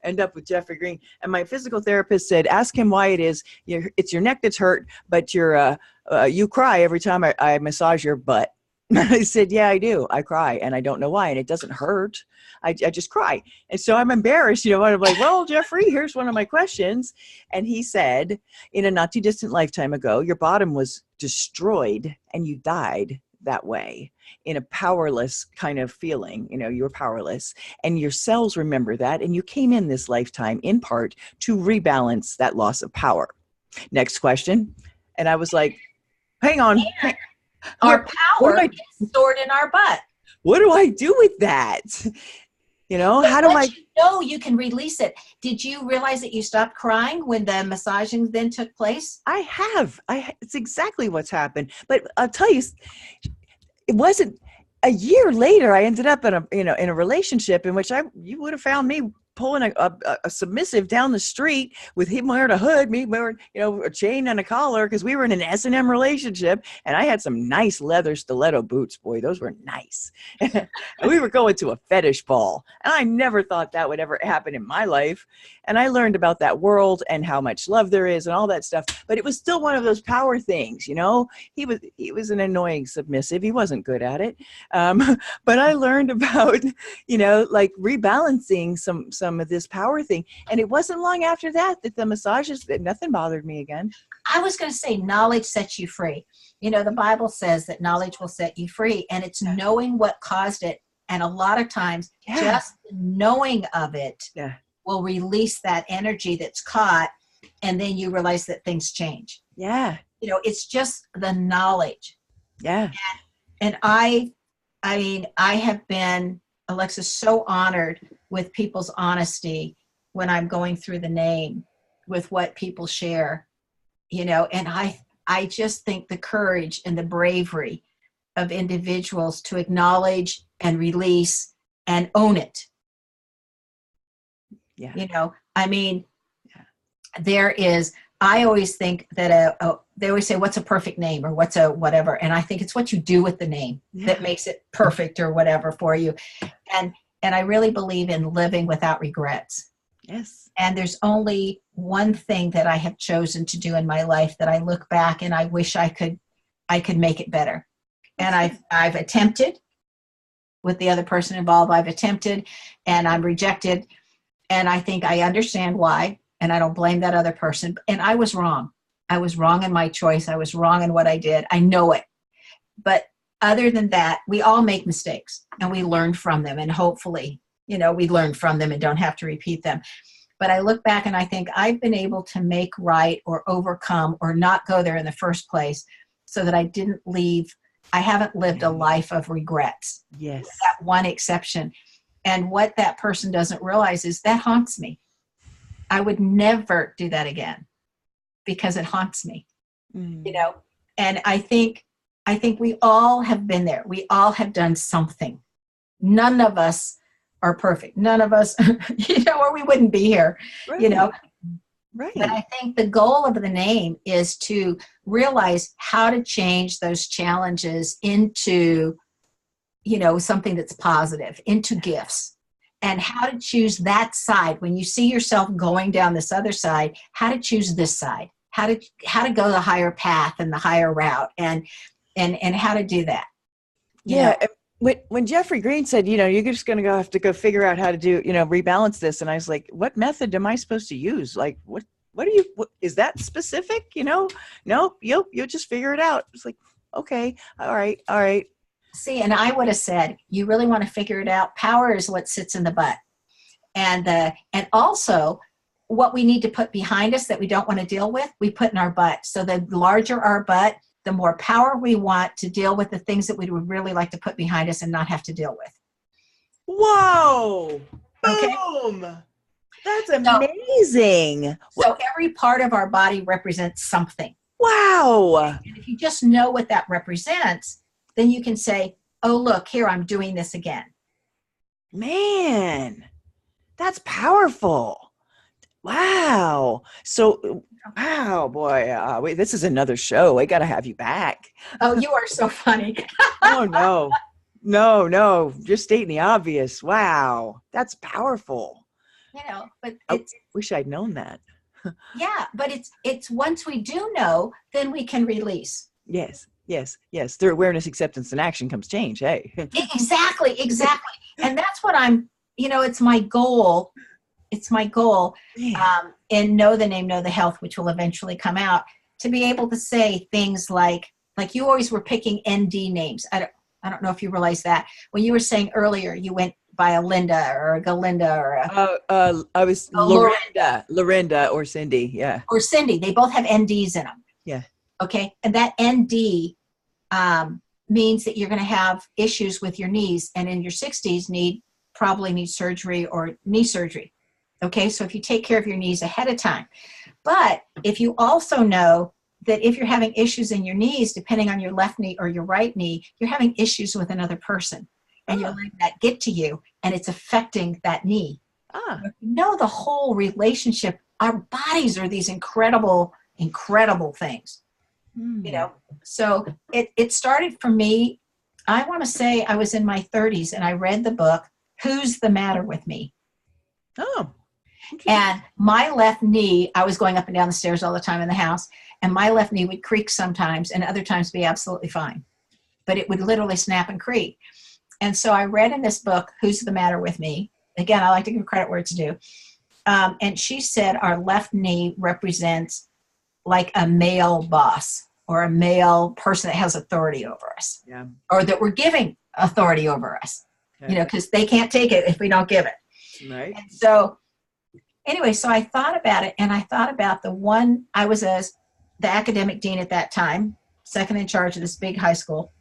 end up with Jeffrey Green. And my physical therapist said, ask him why it is. It's your neck that's hurt, but you cry every time I massage your butt. I said, yeah, I do. I cry and I don't know why. And it doesn't hurt. I just cry. And so I'm embarrassed, and I'm like, well, Jeffrey, here's one of my questions. And he said, in a not too distant lifetime ago, your bottom was destroyed and you died that way in a powerless kind of feeling. You were powerless, and your cells remember that. And you came in this lifetime in part to rebalance that loss of power. Next question. And I was like, hang on. Our power is stored in our butt. What do I do with that? How do I know you can release it? Did you realize that you stopped crying when the massaging then took place? I have. It's exactly what's happened. But I'll tell you, it wasn't a year later. I ended up in a relationship in which you would have found me pulling a submissive down the street with him wearing a hood, me wearing, a chain and a collar, because we were in an S&M relationship, and I had some nice leather stiletto boots. Boy, those were nice. And we were going to a fetish ball, and I never thought that would ever happen in my life. And I learned about that world and how much love there is and all that stuff. But it was still one of those power things, He was an annoying submissive. He wasn't good at it. But I learned about, like rebalancing some of this power thing. And it wasn't long after that the massages, that nothing bothered me again. I was going to say knowledge sets you free. The Bible says that knowledge will set you free, and it's knowing what caused it. And a lot of times just knowing of it will release that energy that's caught, and then you realize that things change. Yeah. It's just the knowledge. Yeah. And I have been, Alexis, so honored with people's honesty when I'm going through the name, with what people share, and I just think the courage and the bravery of individuals to acknowledge and release and own it. Yeah. There is, I always think that they always say, what's a perfect name, or what's a whatever. And I think it's what you do with the name that makes it perfect or whatever for you. And I really believe in living without regrets. Yes. And there's only one thing that I have chosen to do in my life that I look back and I wish I could make it better. And I've attempted with the other person involved. I've attempted and I'm rejected. And I think I understand why. And I don't blame that other person. And I was wrong. I was wrong in my choice. I was wrong in what I did. I know it. But other than that, we all make mistakes and we learn from them. And hopefully, we learn from them and don't have to repeat them. But I look back and I think I've been able to make right or overcome or not go there in the first place, so that I haven't lived a life of regrets. Yes. With that one exception. And what that person doesn't realize is that haunts me. I would never do that again because it haunts me, and I think we all have been there. We all have done something. None of us are perfect. None of us, or we wouldn't be here, Right. Right. But I think the goal of the name is to realize how to change those challenges into, something that's positive, into gifts. And how to choose that side when you see yourself going down this other side, how to choose this side, how to go the higher path and the higher route, and how to do that. Yeah. When Jeffrey Green said, you're just going to have to go figure out how to do, rebalance this. And I was like, what method am I supposed to use? Like, what is that specific? No, you'll just figure it out. It's like, okay. All right. See, and I would have said, you really want to figure it out. Power is what sits in the butt. And also what we need to put behind us that we don't want to deal with, we put in our butt. So the larger our butt, the more power we want to deal with the things that we would really like to put behind us and not have to deal with. Whoa. Okay. Boom. That's amazing. So every part of our body represents something. Wow. And if you just know what that represents, then you can say, oh, look, here, I'm doing this again. Man, that's powerful. Wow. So, wow, boy, wait, this is another show. I got to have you back. Oh, you are so funny. Oh, no. No, you're stating the obvious. Wow, that's powerful. But I wish I'd known that. yeah, but it's once we do know, then we can release. Yes. Through awareness, acceptance, and action comes change. Hey. Exactly. And that's what it's my goal. It's my goal in Know the Name, Know the Health, which will eventually come out, to be able to say things like you always were picking ND names. I don't know if you realize that. When you were saying earlier, you went by a Linda or a Galinda or I was Lorinda or Cindy. Yeah. Or Cindy. They both have NDs in them. Yeah. Okay. And that ND means that you're going to have issues with your knees, and in your 60s probably need surgery or knee surgery. Okay. So if you take care of your knees ahead of time, but if you also know that if you're having issues in your knees, depending on your left knee or your right knee, you're having issues with another person, and you're letting that get to you, and it's affecting that knee. The whole relationship. Our bodies are these incredible things. So it started for me. I want to say I was in my 30s, and I read the book, Who's the Matter with Me? Oh. And my left knee, I was going up and down the stairs all the time in the house, and my left knee would creak sometimes and other times be absolutely fine. But it would literally snap and creak. And so I read in this book, Who's the Matter with Me? Again, I like to give credit where it's due. And she said our left knee represents like a male boss or a male person that has authority over us. Yeah. Or that we're giving authority over us, Okay. because they can't take it if we don't give it. Right. And so anyway, so I thought about it, and I thought about I was the academic dean at that time, second in charge of this big high school.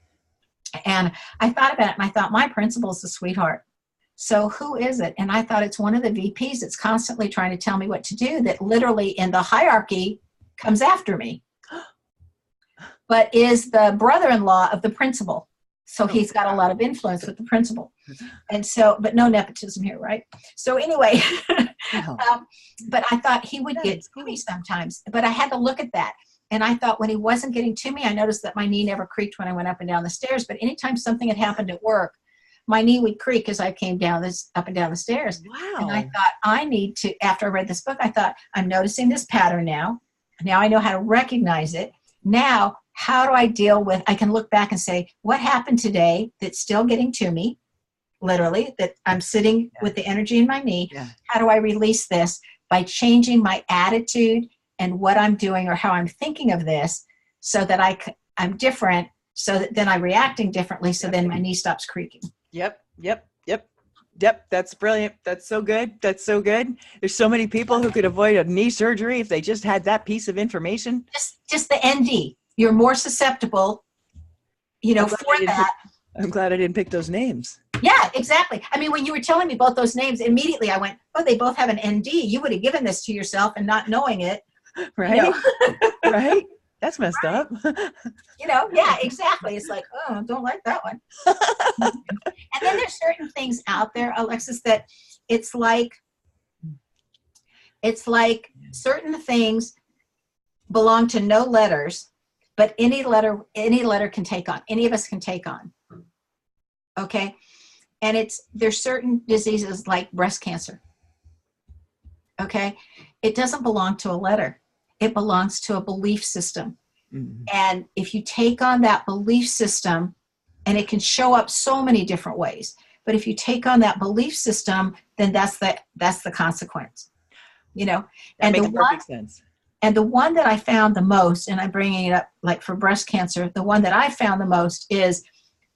And I thought about it, and I thought, my principal's a sweetheart. So who is it? And I thought, it's one of the VPs that's constantly trying to tell me what to do, that literally in the hierarchy comes after me, but is the brother-in-law of the principal. So he's got a lot of influence with the principal. And so, but no nepotism here, right? So anyway, but I thought he would get to me sometimes, but I had to look at that. And I thought when he wasn't getting to me, I noticed that my knee never creaked when I went up and down the stairs. But anytime something had happened at work, my knee would creak as I came up and down the stairs. Wow. And I thought, I need to, after I read this book, I thought, I'm noticing this pattern now. Now I know how to recognize it. Now, how do I deal with, I can look back and say, what happened today that's still getting to me, literally, that I'm sitting with the energy in my knee. Yeah. How do I release this? By changing my attitude and what I'm doing or how I'm thinking of this, so that I'm different, so that then I'm reacting differently, so then my knee stops creaking. Yep. That's brilliant. That's so good. There's so many people who could avoid a knee surgery if they just had that piece of information. Just the ND. You're more susceptible, for that. I'm glad I didn't pick those names. Yeah, exactly. I mean, when you were telling me both those names, immediately I went, oh, they both have an ND. You would have given this to yourself and not knowing it. Right? Right? That's messed up. Yeah, exactly. It's like, oh, I don't like that one. And then there's certain things out there, Alexis, that it's like certain things belong to no letters, but any letter can take on. Any of us can take on. Okay? And there's certain diseases like breast cancer. Okay? It doesn't belong to a letter. It belongs to a belief system. Mm-hmm. And if you take on that belief system, and it can show up so many different ways, but if you take on that belief system, then that's the consequence. That makes perfect sense. And the one that I found the most, and I'm bringing it up like for breast cancer, the one that I found the most is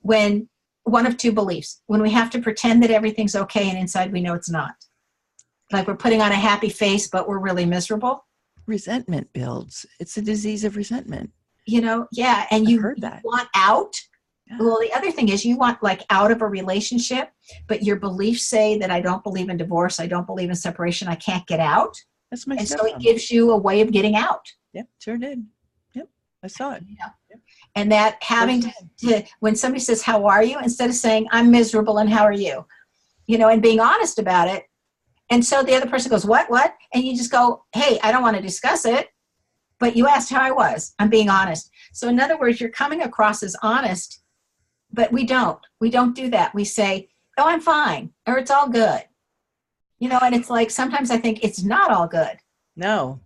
when one of two beliefs, when we have to pretend that everything's okay and inside we know it's not. Like we're putting on a happy face, but we're really miserable. Resentment builds. It's a disease of resentment. Yeah. And you want out. Yeah. Well, the other thing is you want out of a relationship, but your beliefs say that I don't believe in divorce. I don't believe in separation. I can't get out. That's my And so it gives you a way of getting out. Yep, sure did. Yep, I saw it. Yep. And that having to, when somebody says, how are you? Instead of saying, I'm miserable and how are you? You know, and being honest about it. And so the other person goes, what? And you just go, hey, I don't want to discuss it, but you asked how I was. I'm being honest. So in other words, you're coming across as honest, but we don't do that. We say, oh, I'm fine, or it's all good. You know, and it's like, sometimes I think it's not all good. No.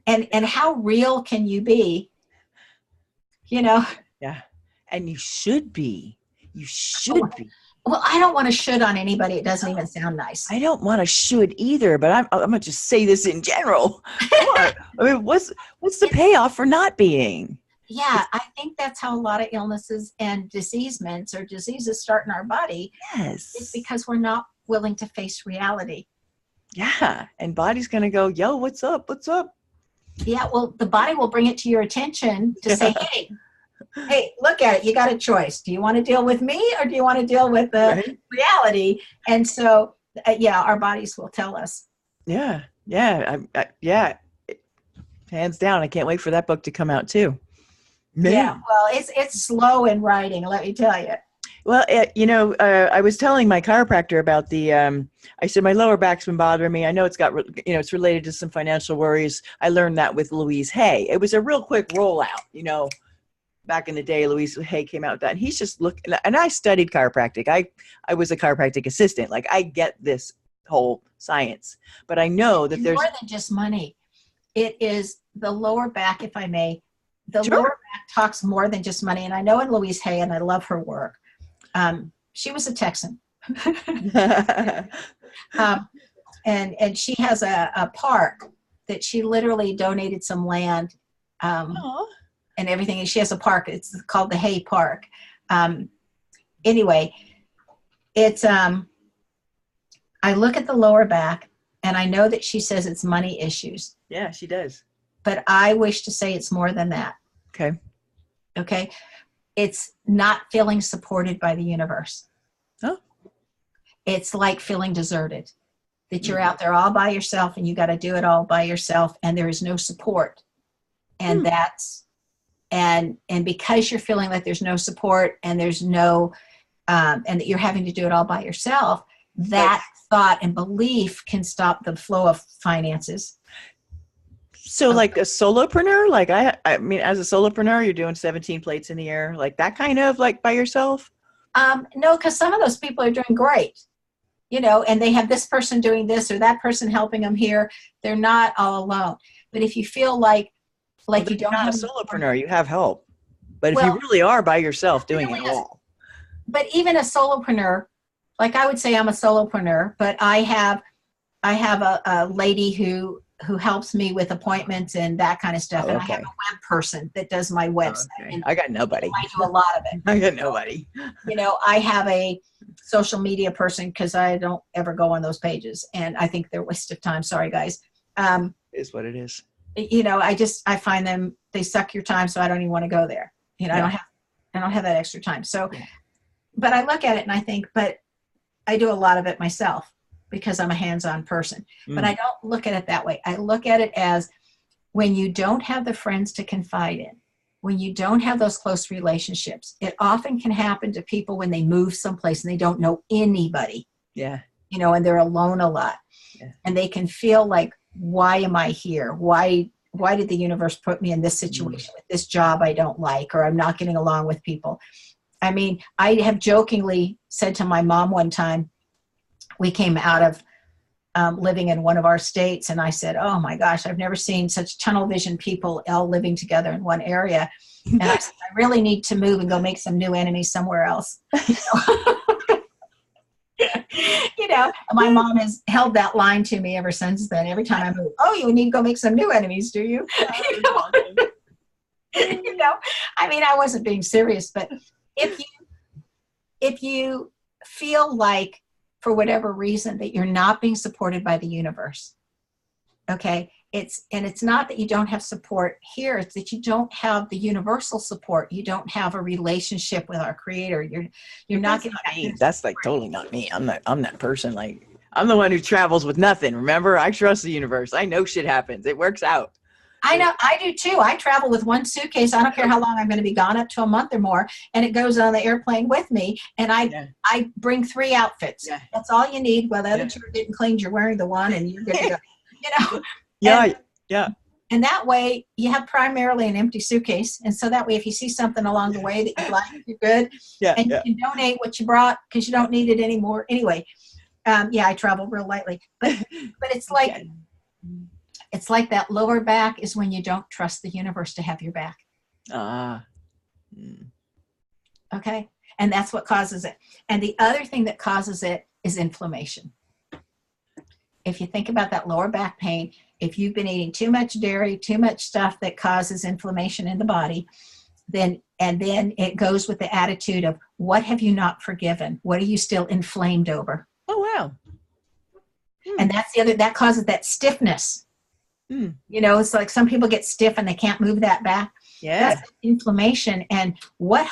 And how real can you be? You know? Yeah. And you should be. You should be. Well, I don't want to should on anybody. It doesn't even sound nice. I don't want to should either, but I'm going to just say this in general. I mean, what's the payoff for not being? Yeah, I think that's how a lot of illnesses and diseasements or diseases start in our body. Yes. It's because we're not willing to face reality. Yeah. And body's going to go, yo, what's up? What's up? Yeah, well, the body will bring it to your attention to say, hey, look at it. You got a choice. Do you want to deal with me or do you want to deal with the reality? And so, our bodies will tell us. Yeah. Yeah. Yeah. Hands down. I can't wait for that book to come out too. Man. Yeah. Well, it's slow in writing, let me tell you. Well, I was telling my chiropractor about I said, my lower back's been bothering me. I know it's got, it's related to some financial worries. I learned that with Louise Hay. It was a real quick rollout, back in the day, Louise Hay came out with that. And he's just looking, and I studied chiropractic. I was a chiropractic assistant. Like, I get this whole science, but I know that there's more than just money. It is the lower back, if I may. The Sure. lower back talks more than just money. And I know in Louise Hay, and I love her work. She was a Texan. And she has a park that she literally donated some land and everything. And she has a park. It's called the Hay Park. Anyway, it's I look at the lower back and I know that she says it's money issues. Yeah, she does. But I wish to say it's more than that. Okay. It's not feeling supported by the universe. Oh. It's like feeling deserted, that you're out there all by yourself and you got to do it all by yourself and there is no support. And and because you're feeling like there's no support and there's no, and that you're having to do it all by yourself, that thought and belief can stop the flow of finances. So like a solopreneur, like I mean, as a solopreneur, you're doing 17 plates in the air, like that kind of like by yourself? No, because some of those people are doing great, and they have this person doing this or that person helping them here. They're not all alone. But if you feel like you don't have a solopreneur, you have help. But if you really are by yourself doing it all. But even a solopreneur, like I would say I'm a solopreneur, but I have a lady who helps me with appointments and that kind of stuff. And I have a web person that does my website. And I got nobody. I do a lot of it. I got nobody. I have a social media person because I don't ever go on those pages. And I think they're a waste of time. Sorry, guys. It is what it is. I find them, they suck your time. So I don't even want to go there. I don't have that extra time. So, but I look at it and I think, but I do a lot of it myself, because I'm a hands-on person. But I don't look at it that way. I look at it as when you don't have the friends to confide in, when you don't have those close relationships, it often can happen to people when they move someplace and they don't know anybody. Yeah. And they're alone a lot. Yeah. And they can feel like, why am I here? Why did the universe put me in this situation with this job I don't like, or I'm not getting along with people? I mean, I have jokingly said to my mom one time, we came out of living in one of our states, and I said, oh my gosh, I've never seen such tunnel vision people all living together in one area. And I said, I really need to move and go make some new enemies somewhere else. My mom has held that line to me ever since then. Every time I move, oh, you need to go make some new enemies, do you? I mean, I wasn't being serious, but if you feel like, for whatever reason, that you're not being supported by the universe, okay, it's not that you don't have support here, it's that you don't have the universal support. You don't have a relationship with our creator. You're not getting that. That's like totally not me. I'm that person. Like, I'm the one who travels with nothing. Remember, I trust the universe. I know shit happens. It works out. I know, I do too. I travel with one suitcase. I don't care how long I'm going to be gone, up to a month or more, and it goes on the airplane with me. And I bring 3 outfits. Yeah. That's all you need. While the other 2 are getting cleaned, you're wearing the one, and you're good to go. You know. Yeah. And that way, you have primarily an empty suitcase, and so that way, if you see something along the way that you like, you're good. Yeah. And you can donate what you brought because you don't need it anymore. Anyway, I travel real lightly, but it's like. It's like that lower back is when you don't trust the universe to have your back. Okay. And that's what causes it. And the other thing that causes it is inflammation. If you think about that lower back pain, if you've been eating too much dairy, too much stuff that causes inflammation in the body, then it goes with the attitude of, what have you not forgiven? What are you still inflamed over? Oh, wow. And that's that causes that stiffness. You know, it's like some people get stiff and they can't move that back. Yeah. That's inflammation. And what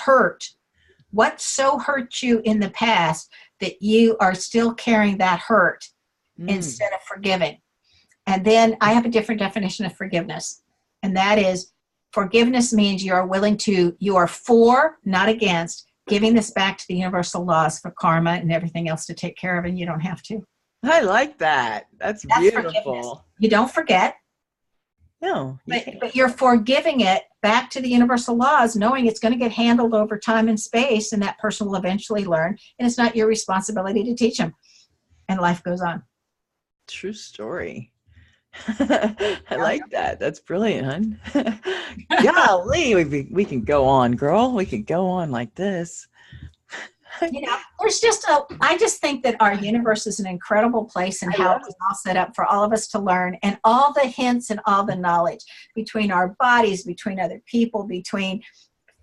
so hurt you in the past that you are still carrying that hurt instead of forgiving? And then I have a different definition of forgiveness. And that is, forgiveness means you are for, not against, giving this back to the universal laws for karma and everything else to take care of, and you don't have to. I like that. That's beautiful. You don't forget. No. But you're forgiving it back to the universal laws, knowing it's going to get handled over time and space, and that person will eventually learn, and it's not your responsibility to teach them. And life goes on. True story. I like that. That's brilliant, hon. Golly, we can go on, girl. We can go on like this. You know, I just think that our universe is an incredible place, and how it's all set up for all of us to learn, and all the hints and all the knowledge between our bodies, between other people, between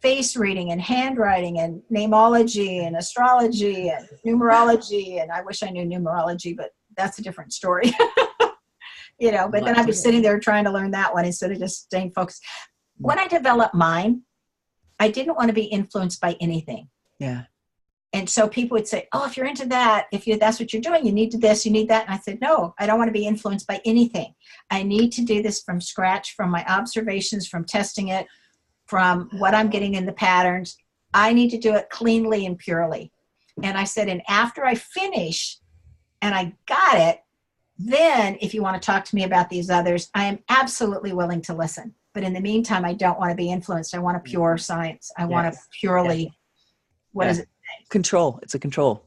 face reading and handwriting and namology and astrology and numerology. And I wish I knew numerology, but that's a different story. You know, but then I'd be sitting there trying to learn that one instead of just staying focused. When I developed mine, I didn't want to be influenced by anything. Yeah. And so people would say, oh, if you're into that, that's what you're doing, you need to this, you need that. And I said, no, I don't want to be influenced by anything. I need to do this from scratch, from my observations, from testing it, from what I'm getting in the patterns. I need to do it cleanly and purely. And I said, and after I finish and I got it, then if you want to talk to me about these others, I am absolutely willing to listen. But in the meantime, I don't want to be influenced. I want a pure science. I want to purely, what is it? Control. It's a control.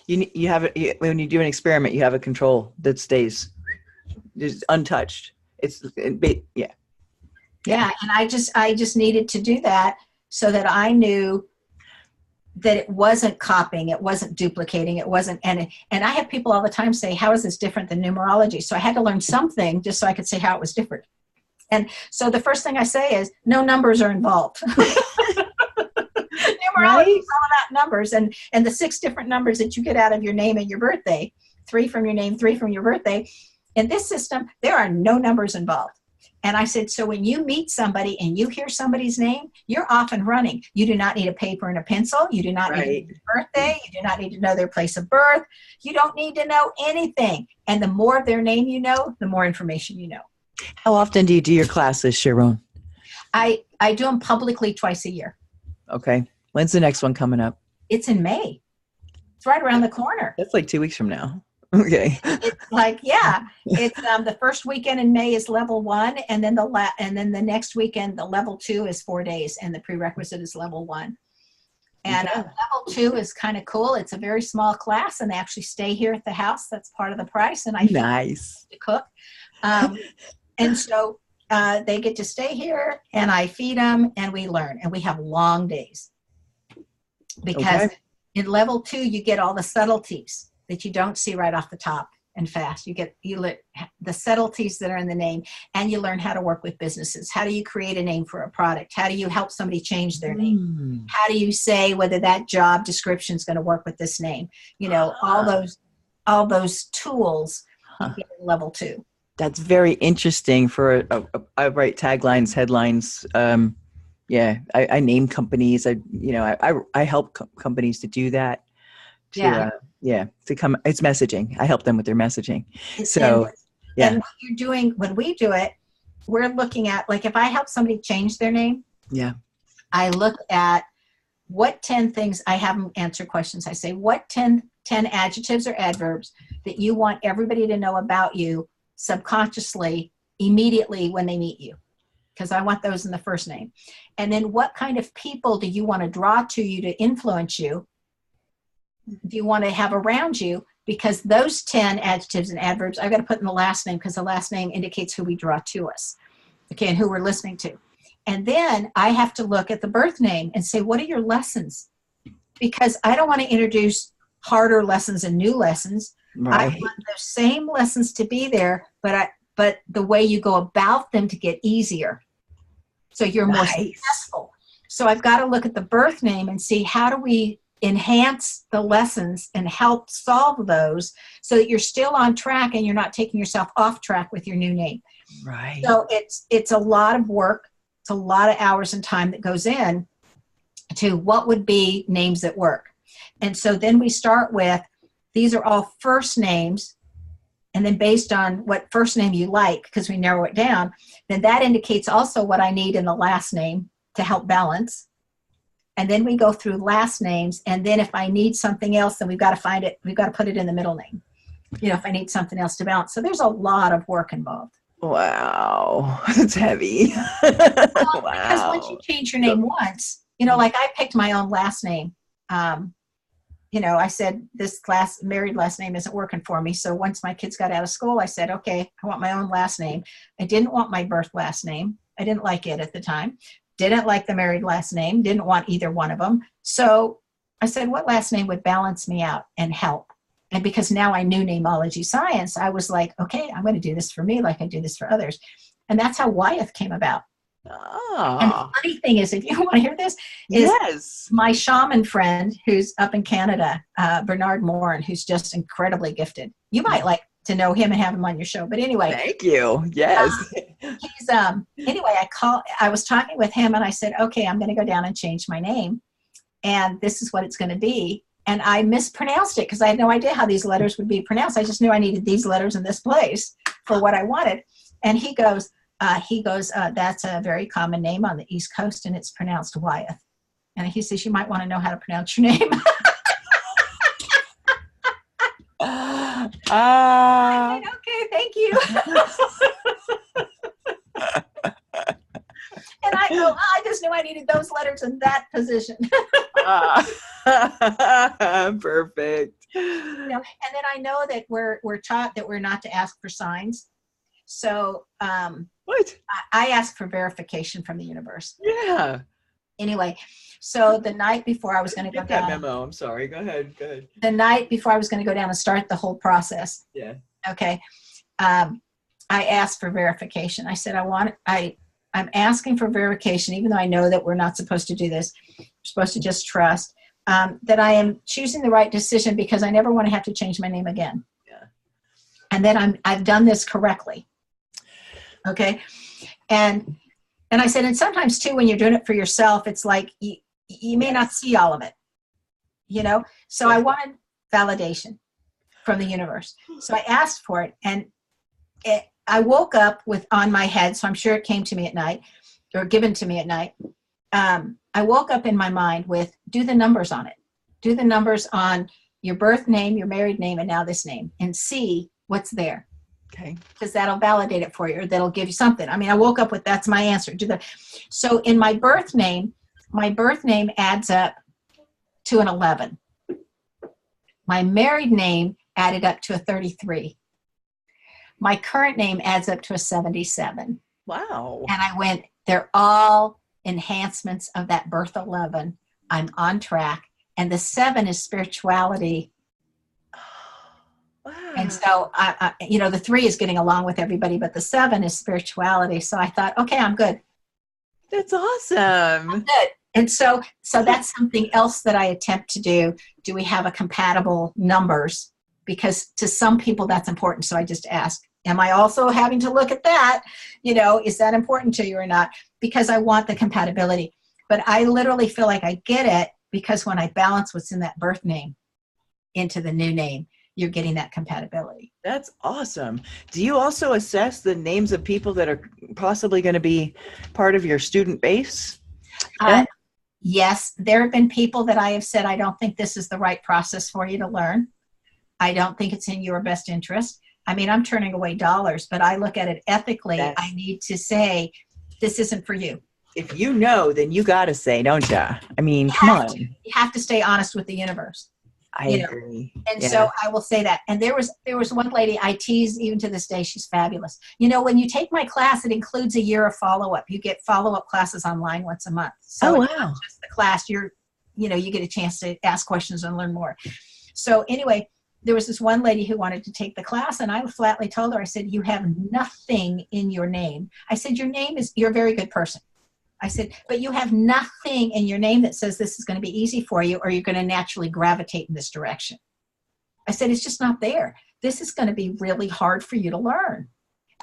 You have it when you do an experiment. You have a control that stays just untouched. Yeah. And I just needed to do that so that I knew that it wasn't copying, it wasn't duplicating, it wasn't. And I have people all the time say, "How is this different than numerology?" So I had to learn something just so I could say how it was different. And so the first thing I say is, no numbers are involved. Numerology is all about numbers, and the 6 different numbers that you get out of your name and your birthday, 3 from your name, 3 from your birthday. In this system, there are no numbers involved. And I said, so when you meet somebody and you hear somebody's name, you're off and running. You do not need a paper and a pencil. You do not need to know their birthday. You do not need to know their place of birth. You don't need to know anything. And the more of their name you know, the more information you know. How often do you do your classes, Sharon? I do them publicly twice a year. Okay. When's the next one coming up? It's in May. It's right around the corner. That's like 2 weeks from now. Okay. It's like, it's the first weekend in May is level 1, and then the next weekend, the level 2 is 4 days, and the prerequisite is level 1. And level 2 is kind of cool. It's a very small class, and they actually stay here at the house. That's part of the price. And I nice to cook. And so they get to stay here, and I feed them, and we learn, and we have long days. Because in level 2, you get all the subtleties that you don't see right off the top and fast. You the subtleties that are in the name, and you learn how to work with businesses. How do you create a name for a product? How do you help somebody change their name? How do you say whether that job description is going to work with this name? You know, all those tools you get in level 2. That's very interesting. For I write taglines, headlines. I name companies. I help companies to do that. To come. It's messaging. I help them with their messaging. And what you're doing when we do it, we're looking at, like, if I help somebody change their name, Yeah. I look at what 10 things, I have them answer questions. I say, what 10 adjectives or adverbs that you want everybody to know about you subconsciously immediately when they meet you? Because I want those in the first name. And then what kind of people do you want to draw to you to influence you? Do you want to have around you? Because those 10 adjectives and adverbs, I've got to put in the last name, because the last name indicates who we draw to us, okay, and who we're listening to. And then I have to look at the birth name and say, what are your lessons? Because I don't want to introduce harder lessons and new lessons. Right. I want those same lessons to be there, but the way you go about them to get easier. So you're more successful. So I've got to look at the birth name and see, how do we enhance the lessons and help solve those so that you're still on track and you're not taking yourself off track with your new name. Right. So it's a lot of work. It's a lot of hours and time that goes in to what would be names that work. And so then we start with, these are all first names. And then based on what first name you like, because we narrow it down, then that indicates also what I need in the last name to help balance. And then we go through last names. And then if I need something else, then we've got to find it. We've got to put it in the middle name, if I need something else to balance. So there's a lot of work involved. Wow. That's heavy. Well, Wow. because once you change your name once, like I picked my own last name. I said, this married last name isn't working for me. So once my kids got out of school, I said, okay, I want my own last name. I didn't want my birth last name. I didn't like it at the time. Didn't like the married last name. Didn't want either one of them. So I said, what last name would balance me out and help? And because now I knew namology science, I was like, okay, I'm going to do this for me like I do this for others. And that's how Wyeth came about. And the funny thing is, if you want to hear this, is yes, my shaman friend who's up in Canada, Bernard Morin, who's just incredibly gifted. You might like to know him and have him on your show. But anyway. Thank you. Yes. He's anyway, I was talking with him and I said, okay, I'm going to go down and change my name. And this is what it's going to be. And I mispronounced it because I had no idea how these letters would be pronounced. I just knew I needed these letters in this place for what I wanted. And he goes, that's a very common name on the East Coast, and it's pronounced Wyeth. And he says, you might want to know how to pronounce your name. I said, okay, thank you. And I go, I just knew I needed those letters in that position. Perfect. And then I know that we're taught that we're not to ask for signs. So what? I ask for verification from the universe. Yeah. Anyway, so the night before I was going to go down. That memo. I'm sorry. Go ahead. The night before I was going to go down and start the whole process. Yeah. Okay. I asked for verification. I said, I'm asking for verification, even though I know that we're not supposed to do this. We're supposed to just trust that I am choosing the right decision because I never want to have to change my name again. Yeah. And then I've done this correctly. Okay. And I said, and sometimes too, when you're doing it for yourself, it's like you may not see all of it, So I wanted validation from the universe. So I asked for it, and I woke up on my head, so I'm sure it came to me at night, or given to me at night. I woke up in my mind with, do the numbers on it. Do the numbers on your birth name, your married name, and now this name, and see what's there. Okay. Because that'll validate it for you, or that'll give you something. I mean, I woke up with, that's my answer. So in my birth name adds up to an 11. My married name added up to a 33. My current name adds up to a 77. Wow. And I went, they're all enhancements of that birth 11. I'm on track. And the 7 is spirituality. Wow. And so, the 3 is getting along with everybody, but the 7 is spirituality. So I thought, okay, I'm good. That's awesome. I'm good. And so that's something else that I attempt to do. Do we have a compatible numbers? Because to some people that's important. So I just ask, am I also having to look at that? Is that important to you or not? Because I want the compatibility. But I literally feel like I get it because when I balance what's in that birth name into the new name, you're getting that compatibility. That's awesome. Do you also assess the names of people that are possibly going to be part of your student base? Yeah. Yes, there have been people that I have said, I don't think this is the right process for you to learn. I don't think it's in your best interest. I mean, I'm turning away dollars, but I look at it ethically. I need to say, this isn't for you. If you know, then you got to say, don't you? I mean, come on. You have to stay honest with the universe. I agree. And so I will say that. And there was one lady I tease even to this day. She's fabulous. You know, when you take my class, it includes a year of follow-up. You get follow-up classes online once a month. So it's not just the class. You get a chance to ask questions and learn more. So anyway, there was this one lady who wanted to take the class, and I flatly told her, I said, you have nothing in your name. I said, you're a very good person. I said, but you have nothing in your name that says this is going to be easy for you or you're going to naturally gravitate in this direction. I said, it's just not there. This is going to be really hard for you to learn.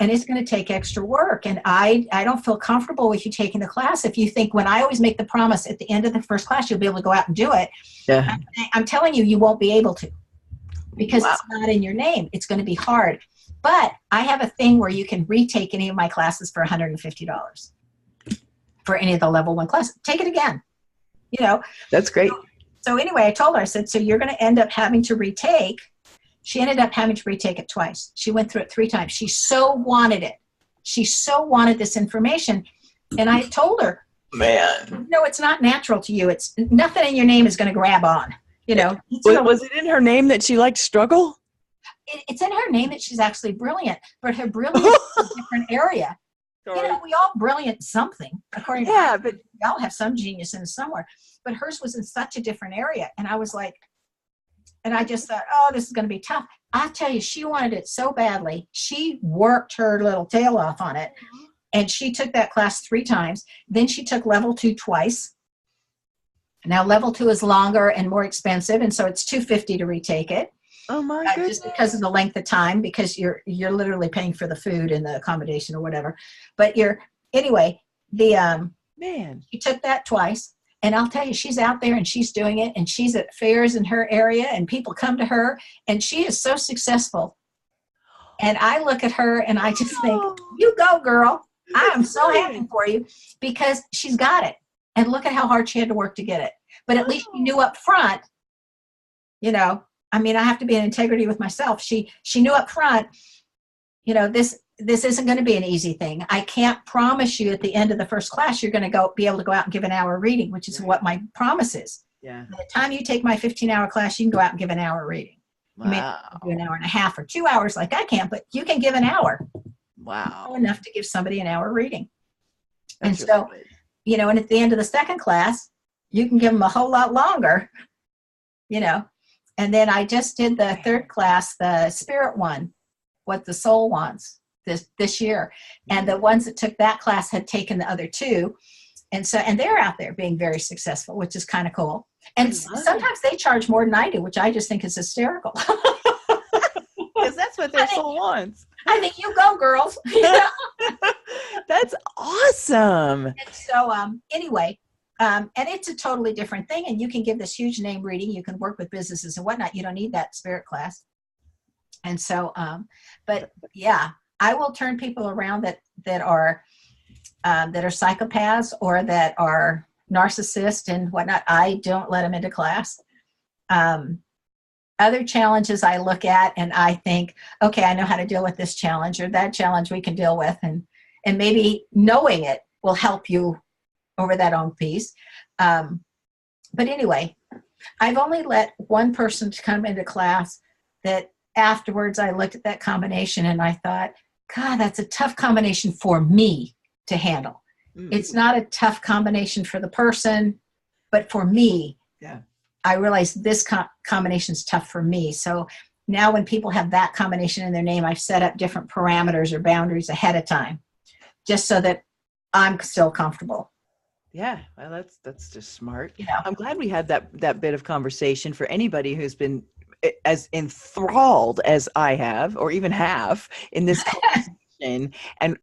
And it's going to take extra work. And I don't feel comfortable with you taking the class if you think, when I always make the promise at the end of the first class, you'll be able to go out and do it. Yeah. I'm telling you, you won't be able to, because it's not in your name. It's going to be hard. But I have a thing where you can retake any of my classes for $150. For any of the level 1 classes. Take it again. That's great. So anyway, I told her, I said, so you're going to end up having to retake. She ended up having to retake it twice. She went through it 3 times. She so wanted it. She so wanted this information. And I told her, man, no, it's not natural to you. It's nothing in your name is going to grab on. Was it in her name that she liked struggle? It's in her name that she's actually brilliant, but her brilliance is a different area. Sorry. We all brilliant something, according to her. But we all have some genius in somewhere. But hers was in such a different area. And I was like, and I just thought, oh, this is going to be tough. I tell you, she wanted it so badly. She worked her little tail off on it. And she took that class 3 times. Then she took level 2 twice. Now level 2 is longer and more expensive. And so it's $250 to retake it. Oh my goodness. Just because of the length of time, because you're literally paying for the food and the accommodation or whatever. But she took that twice, and I'll tell you, she's out there and she's doing it, and she's at fairs in her area, and people come to her, and she is so successful. And I look at her and I just think, you go, girl. I am so happy for you, because she's got it. And look at how hard she had to work to get it. But at least she knew up front, I mean, I have to be in integrity with myself. She knew up front, this isn't going to be an easy thing. I can't promise you at the end of the first class you're going to be able to go out and give an hour reading, which is what my promise is. Yeah. By the time you take my 15-hour class, you can go out and give an hour reading. Wow. You may not do an hour and a half or 2 hours like I can, but you can give an hour. Wow. Enough to give somebody an hour reading. And so, and at the end of the second class, you can give them a whole lot longer, And then I just did the 3rd class, the spirit one, what the soul wants this year. And the ones that took that class had taken the other 2. And they're out there being very successful, which is kind of cool. And sometimes they charge more than I do, which I just think is hysterical. Because that's what their soul wants. I think you go, girls. That's awesome. And so anyway, and it's a totally different thing. And you can give this huge name reading. You can work with businesses and whatnot. You don't need that spirit class. And so, but yeah, I will turn people around that are psychopaths or that are narcissists and whatnot. I don't let them into class. Other challenges I look at and I think, okay, I know how to deal with this challenge or that challenge we can deal with. And maybe knowing it will help you over that own piece. But anyway, I've only let one person come into class that afterwards I looked at that combination and I thought, God, that's a tough combination for me to handle. Mm-hmm. It's not a tough combination for the person, but for me, I realized this combination is tough for me. So now when people have that combination in their name, I've set up different parameters or boundaries ahead of time, just so that I'm still comfortable. Yeah, well, that's just smart. Yeah. I'm glad we had that bit of conversation for anybody who's been as enthralled as I have, or even have in this conversation,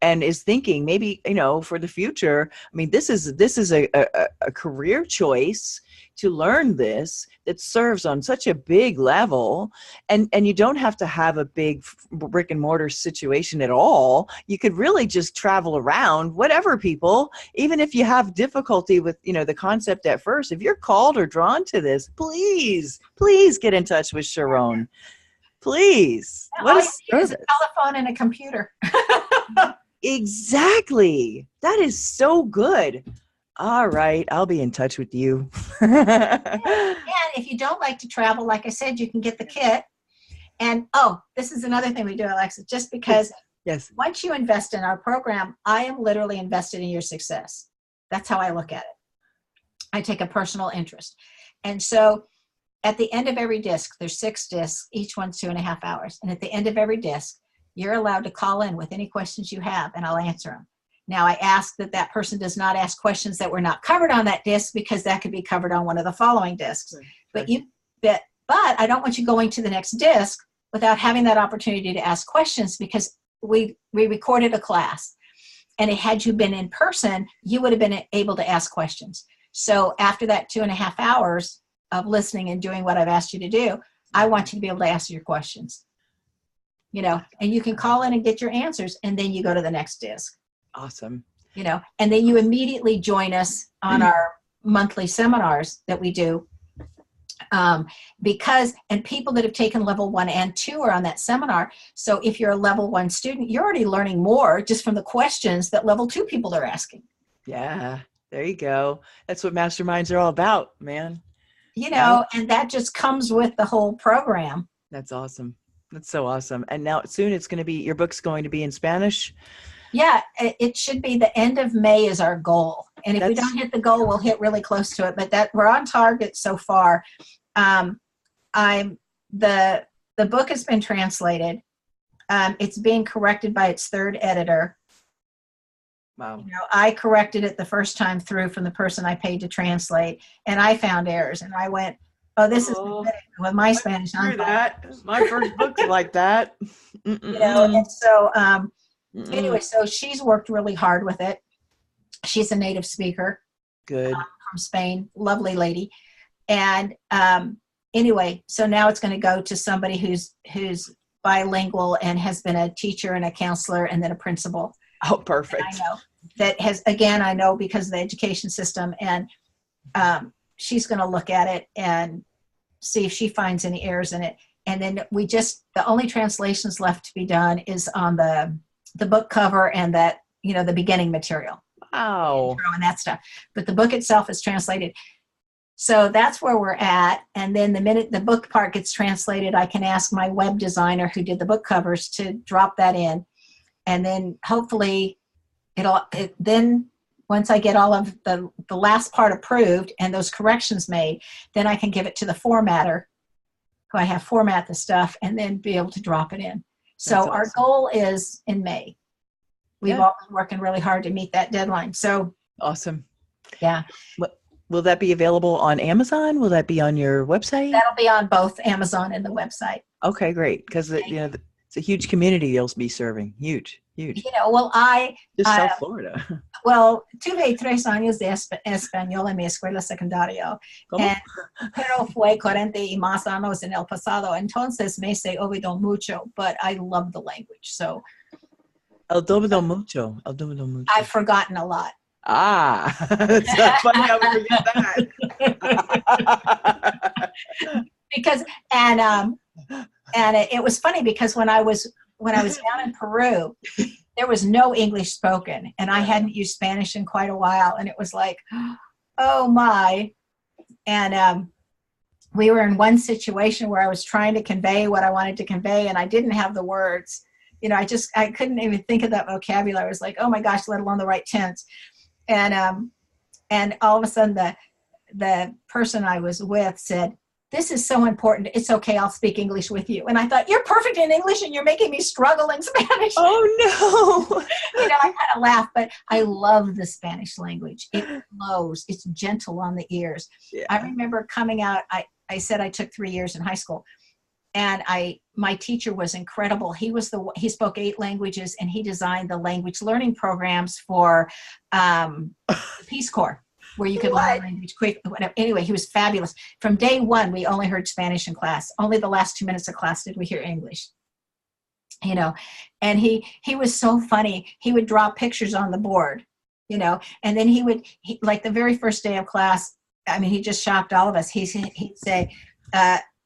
and is thinking maybe, for the future. I mean, this is a career choice to learn this that serves on such a big level, and you don't have to have a big brick and mortar situation at all. You could really just travel around, whatever, people, even if you have difficulty with, the concept at first, if you're called or drawn to this, please get in touch with Sharon. Please. Yeah, What all a you need is service. a telephone and a computer. Exactly. That is so good. All right. I'll be in touch with you. And if you don't like to travel, like I said, you can get the kit. And this is another thing we do, Alexis, just because Yes. once you invest in our program, I am literally invested in your success. That's how I look at it. I take a personal interest. And so at the end of every disc, there's 6 discs, each one's 2.5 hours. And at the end of every disc, you're allowed to call in with any questions you have, and I'll answer them. Now, I ask that person does not ask questions that were not covered on that disc, because that could be covered on one of the following discs. Right. But I don't want you going to the next disc without having that opportunity to ask questions, because we recorded a class, and had you been in person, you would have been able to ask questions. So after that 2.5 hours of listening and doing what I've asked you to do, I want you to be able to ask your questions. And you can call in and get your answers, and then you go to the next disc. Awesome. And then you immediately join us on our monthly seminars that we do. Because people that have taken level 1 and 2 are on that seminar. So if you're a level 1 student, you're already learning more just from the questions that level 2 people are asking. Yeah, there you go. That's what masterminds are all about, man. And that just comes with the whole program. That's awesome. That's so awesome. And now soon your book's going to be in Spanish. Yeah, it should be the end of May is our goal. And if we don't hit the goal, we'll hit really close to it. But that we're on target so far. The book has been translated. It's being corrected by its 3rd editor. Wow. I corrected it the first time through from the person I paid to translate, and I found errors, and I went, this is with my Spanish. My first book's like that. And so anyway, so she's worked really hard with it. She's a native speaker. Good. From Spain, lovely lady. And anyway, so now it's going to go to somebody who's bilingual and has been a teacher and a counselor and then a principal. Oh, perfect. And I know that I know because of the education system, and she's going to look at it and see if she finds any errors in it. And then the only translations left to be done is on the book cover and that, the beginning material. Wow. And that stuff. But the book itself is translated. So that's where we're at. And then the minute the book part gets translated, I can ask my web designer who did the book covers to drop that in. And then hopefully then once I get all of the last part approved and those corrections made, then I can give it to the formatter, who I have format the stuff, and then be able to drop it in. So That's awesome. Our goal is in May. We've all been working really hard to meet that deadline. So awesome. Yeah. Will that be available on Amazon? Will that be on your website? That'll be on both Amazon and the website. Okay, great. Because it's a huge community you'll be serving. Huge. Well, just South Florida. Well, tuve 3 años de español en mi escuela secundaria. Pero fue 40 y más años en el pasado. Entonces me se olvidó mucho, but I love the language. So El domido mucho. I've forgotten a lot. It's not funny how we forget that. Because it was funny because when I was down in Peru, there was no English spoken, and I hadn't used Spanish in quite a while, and it was like, oh my. And we were in one situation where I was trying to convey what I wanted to convey, and I didn't have the words. I couldn't even think of that vocabulary. I was like, oh my gosh, let alone the right tense. And all of a sudden the person I was with said, this is so important. It's okay. I'll speak English with you. And I thought, you're perfect in English and you're making me struggle in Spanish. Oh no. I kind of laugh, but I love the Spanish language. It flows. It's gentle on the ears. Yeah. I remember coming out, I said I took 3 years in high school, and my teacher was incredible. He spoke 8 languages, and he designed the language learning programs for the Peace Corps. where you could learn a language quick. Whatever. Anyway, he was fabulous. From day one, we only heard Spanish in class. Only the last 2 minutes of class did we hear English. You know, and he was so funny. He would draw pictures on the board, you know, and then he like the very first day of class, I mean, he just shocked all of us. He'd say,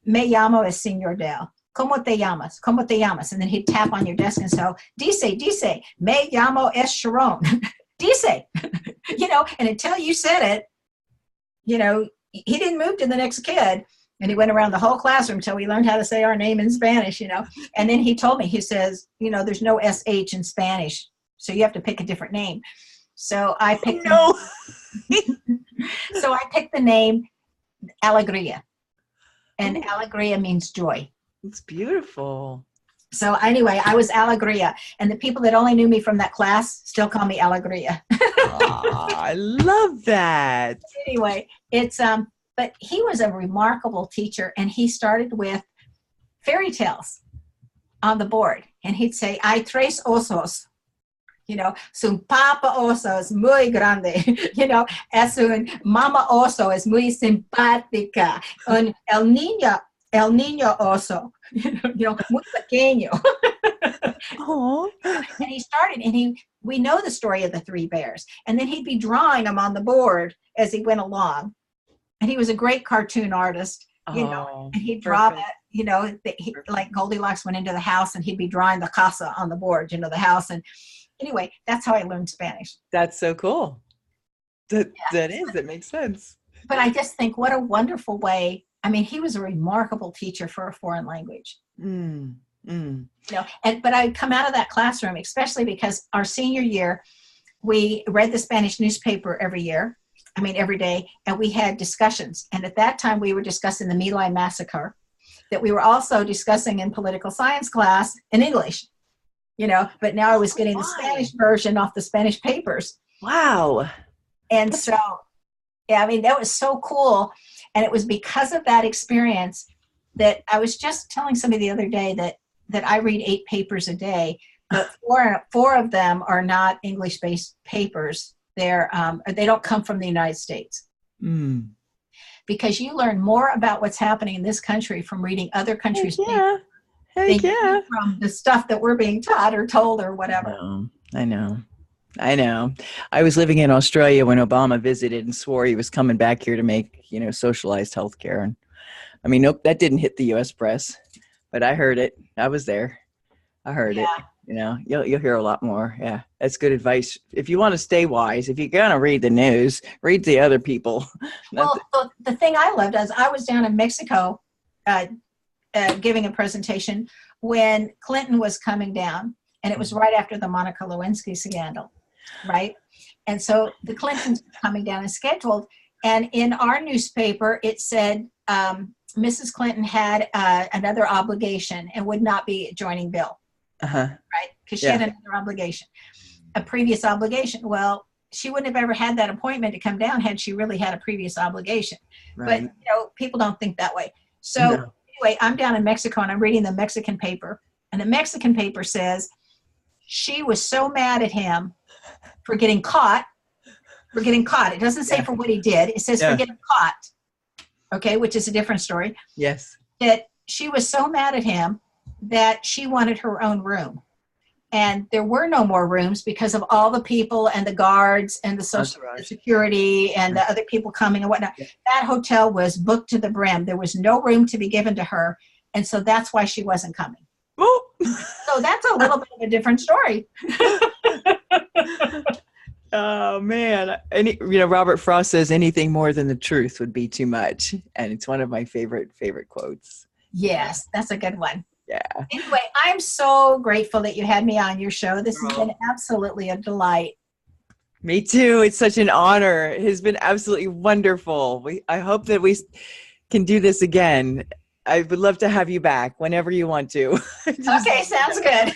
me llamo es Señor Del. ¿Cómo te llamas? ¿Cómo te llamas? And then he'd tap on your desk and say, dice, me llamo es Sharon. Dice, you know, and until you said it, you know, he didn't move to the next kid. And he went around the whole classroom until we learned how to say our name in Spanish, you know. And then he told me, he says, you know, there's no SH in Spanish, so you have to pick a different name. So I picked so I picked the name Alegría. And Alegría means joy. It's beautiful. So anyway, I was Alegría. And the people that only knew me from that class still call me Alegría. I love that. Anyway, it's but he was a remarkable teacher, and he started with fairy tales on the board. And he'd say, hay tres osos, you know, su papa oso es muy grande, you know, es un mama oso es muy simpática, un el niño oso, you know, muy pequeño. Oh. And he started, and we know the story of the three bears. And then he'd be drawing them on the board as he went along. And he was a great cartoon artist, you know, and he'd draw that, you know, like Goldilocks went into the house and he'd be drawing the casa on the board, you know, the house. And anyway, that's how I learned Spanish. That's so cool. That makes sense. But I just think what a wonderful way. I mean, he was a remarkable teacher for a foreign language. You know, but I'd come out of that classroom, especially because our senior year, we read the Spanish newspaper every day, and we had discussions. And at that time, we were discussing the My Lai massacre that we were also discussing in political science class in English, you know, but now I was getting the Spanish version off the Spanish papers. Wow. And so, yeah, I mean, that was so cool. And it was because of that experience that I was just telling somebody the other day that I read 8 papers a day, but four of them are not English-based papers. They don't come from the United States. Because you learn more about what's happening in this country from reading other countries' papers than from the stuff that we're being taught or told or whatever. I know. I was living in Australia when Obama visited and swore he was coming back here to make, you know, socialized healthcare. And I mean, nope, that didn't hit the U.S. press, but I heard it. I was there. I heard it. You know, you'll hear a lot more. Yeah, that's good advice. If you want to stay wise, if you're going to read the news, read the other people. Well, the thing I loved is I was down in Mexico giving a presentation when Clinton was coming down, and it was right after the Monica Lewinsky scandal, right? And so the Clintons were coming down as scheduled, and in our newspaper, it said Mrs. Clinton had another obligation and would not be joining Bill. Right? Because she had another obligation, a previous obligation. Well, she wouldn't have ever had that appointment to come down had she really had a previous obligation. Right. But, you know, people don't think that way. So anyway, I'm down in Mexico and I'm reading the Mexican paper. And the Mexican paper says she was so mad at him for getting caught. It doesn't say for what he did. It says for getting caught. Okay, which is a different story. Yes. That she was so mad at him that she wanted her own room. And there were no more rooms because of all the people and the guards and the social security and the other people coming and whatnot. Yeah. That hotel was booked to the brim. There was no room to be given to her. And so that's why she wasn't coming. So that's a little bit of a different story. Oh, man. Robert Frost says anything more than the truth would be too much. And it's one of my favorite quotes. Yes, that's a good one. Yeah. Anyway, I'm so grateful that you had me on your show. This has been absolutely a delight. Me too. It's such an honor. It has been absolutely wonderful. I hope that we can do this again. I would love to have you back whenever you want to. Okay, sounds good.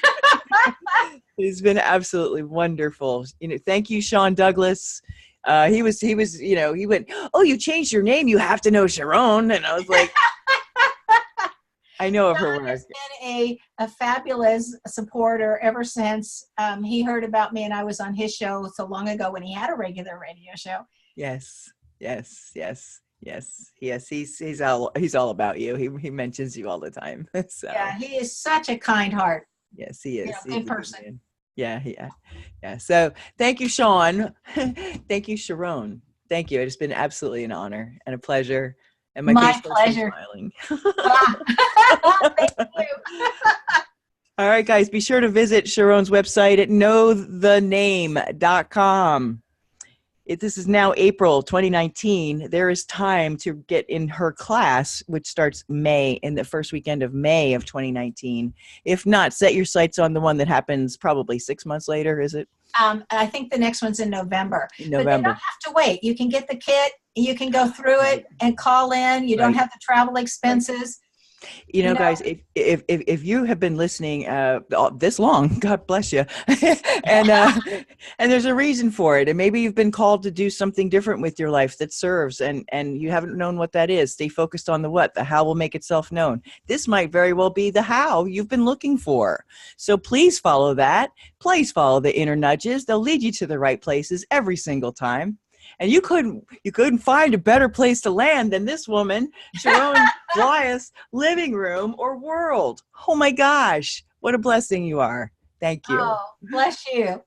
It's been absolutely wonderful. Thank you, Sean Douglas. He went, "Oh, you changed your name. You have to know Sharon." And I was like, I know of her work. Has been a fabulous supporter ever since he heard about me and I was on his show so long ago when he had a regular radio show. Yes, yes, yes, yes, yes. He's all about you. He mentions you all the time. So Yeah, he is such a kind heart. yes, he is. He's Good a good person. man. Yeah, yeah, yeah. So thank you, Sean. Thank you, Sharon. Thank you. It's been absolutely an honor and a pleasure. And my My face starts from pleasure. smiling. Thank you. All right, guys, be sure to visit Sharon's website at knowthename.com. This is now April 2019. There is time to get in her class, which starts in the first weekend of May of 2019. If not, set your sights on the one that happens probably 6 months later, is it? I think the next one's in November. In But you November. don't have to wait. You can get the kit. You can go through it and call in. You don't Right. have the travel expenses. You know, guys, if you have been listening this long, God bless you, and there's a reason for it, and maybe you've been called to do something different with your life that serves, and you haven't known what that is. Stay focused on the what. The how will make itself known. This might very well be the how you've been looking for. So please follow that. Please follow the inner nudges. They'll lead you to the right places every single time. And you couldn't find a better place to land than this woman, Sharon Wyeth's living room or world. Oh my gosh, what a blessing you are. Thank you. Oh, bless you.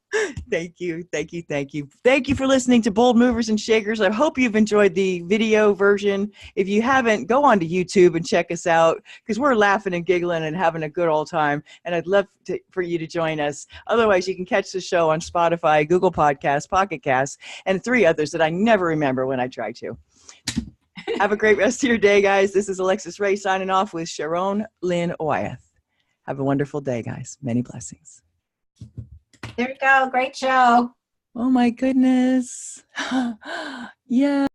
Thank you. Thank you. Thank you. Thank you for listening to Bold Movers and Shakers. I hope you've enjoyed the video version. If you haven't, go on to YouTube and check us out because we're laughing and giggling and having a good old time. And I'd love for you to join us. Otherwise, you can catch the show on Spotify, Google Podcasts, Pocket Casts, and 3 others that I never remember when I try to. Have a great rest of your day, guys. This is Alexis Ray signing off with Sharon Lynn Wyeth. Have a wonderful day, guys. Many blessings. There you go. Great show. Oh my goodness. Yeah.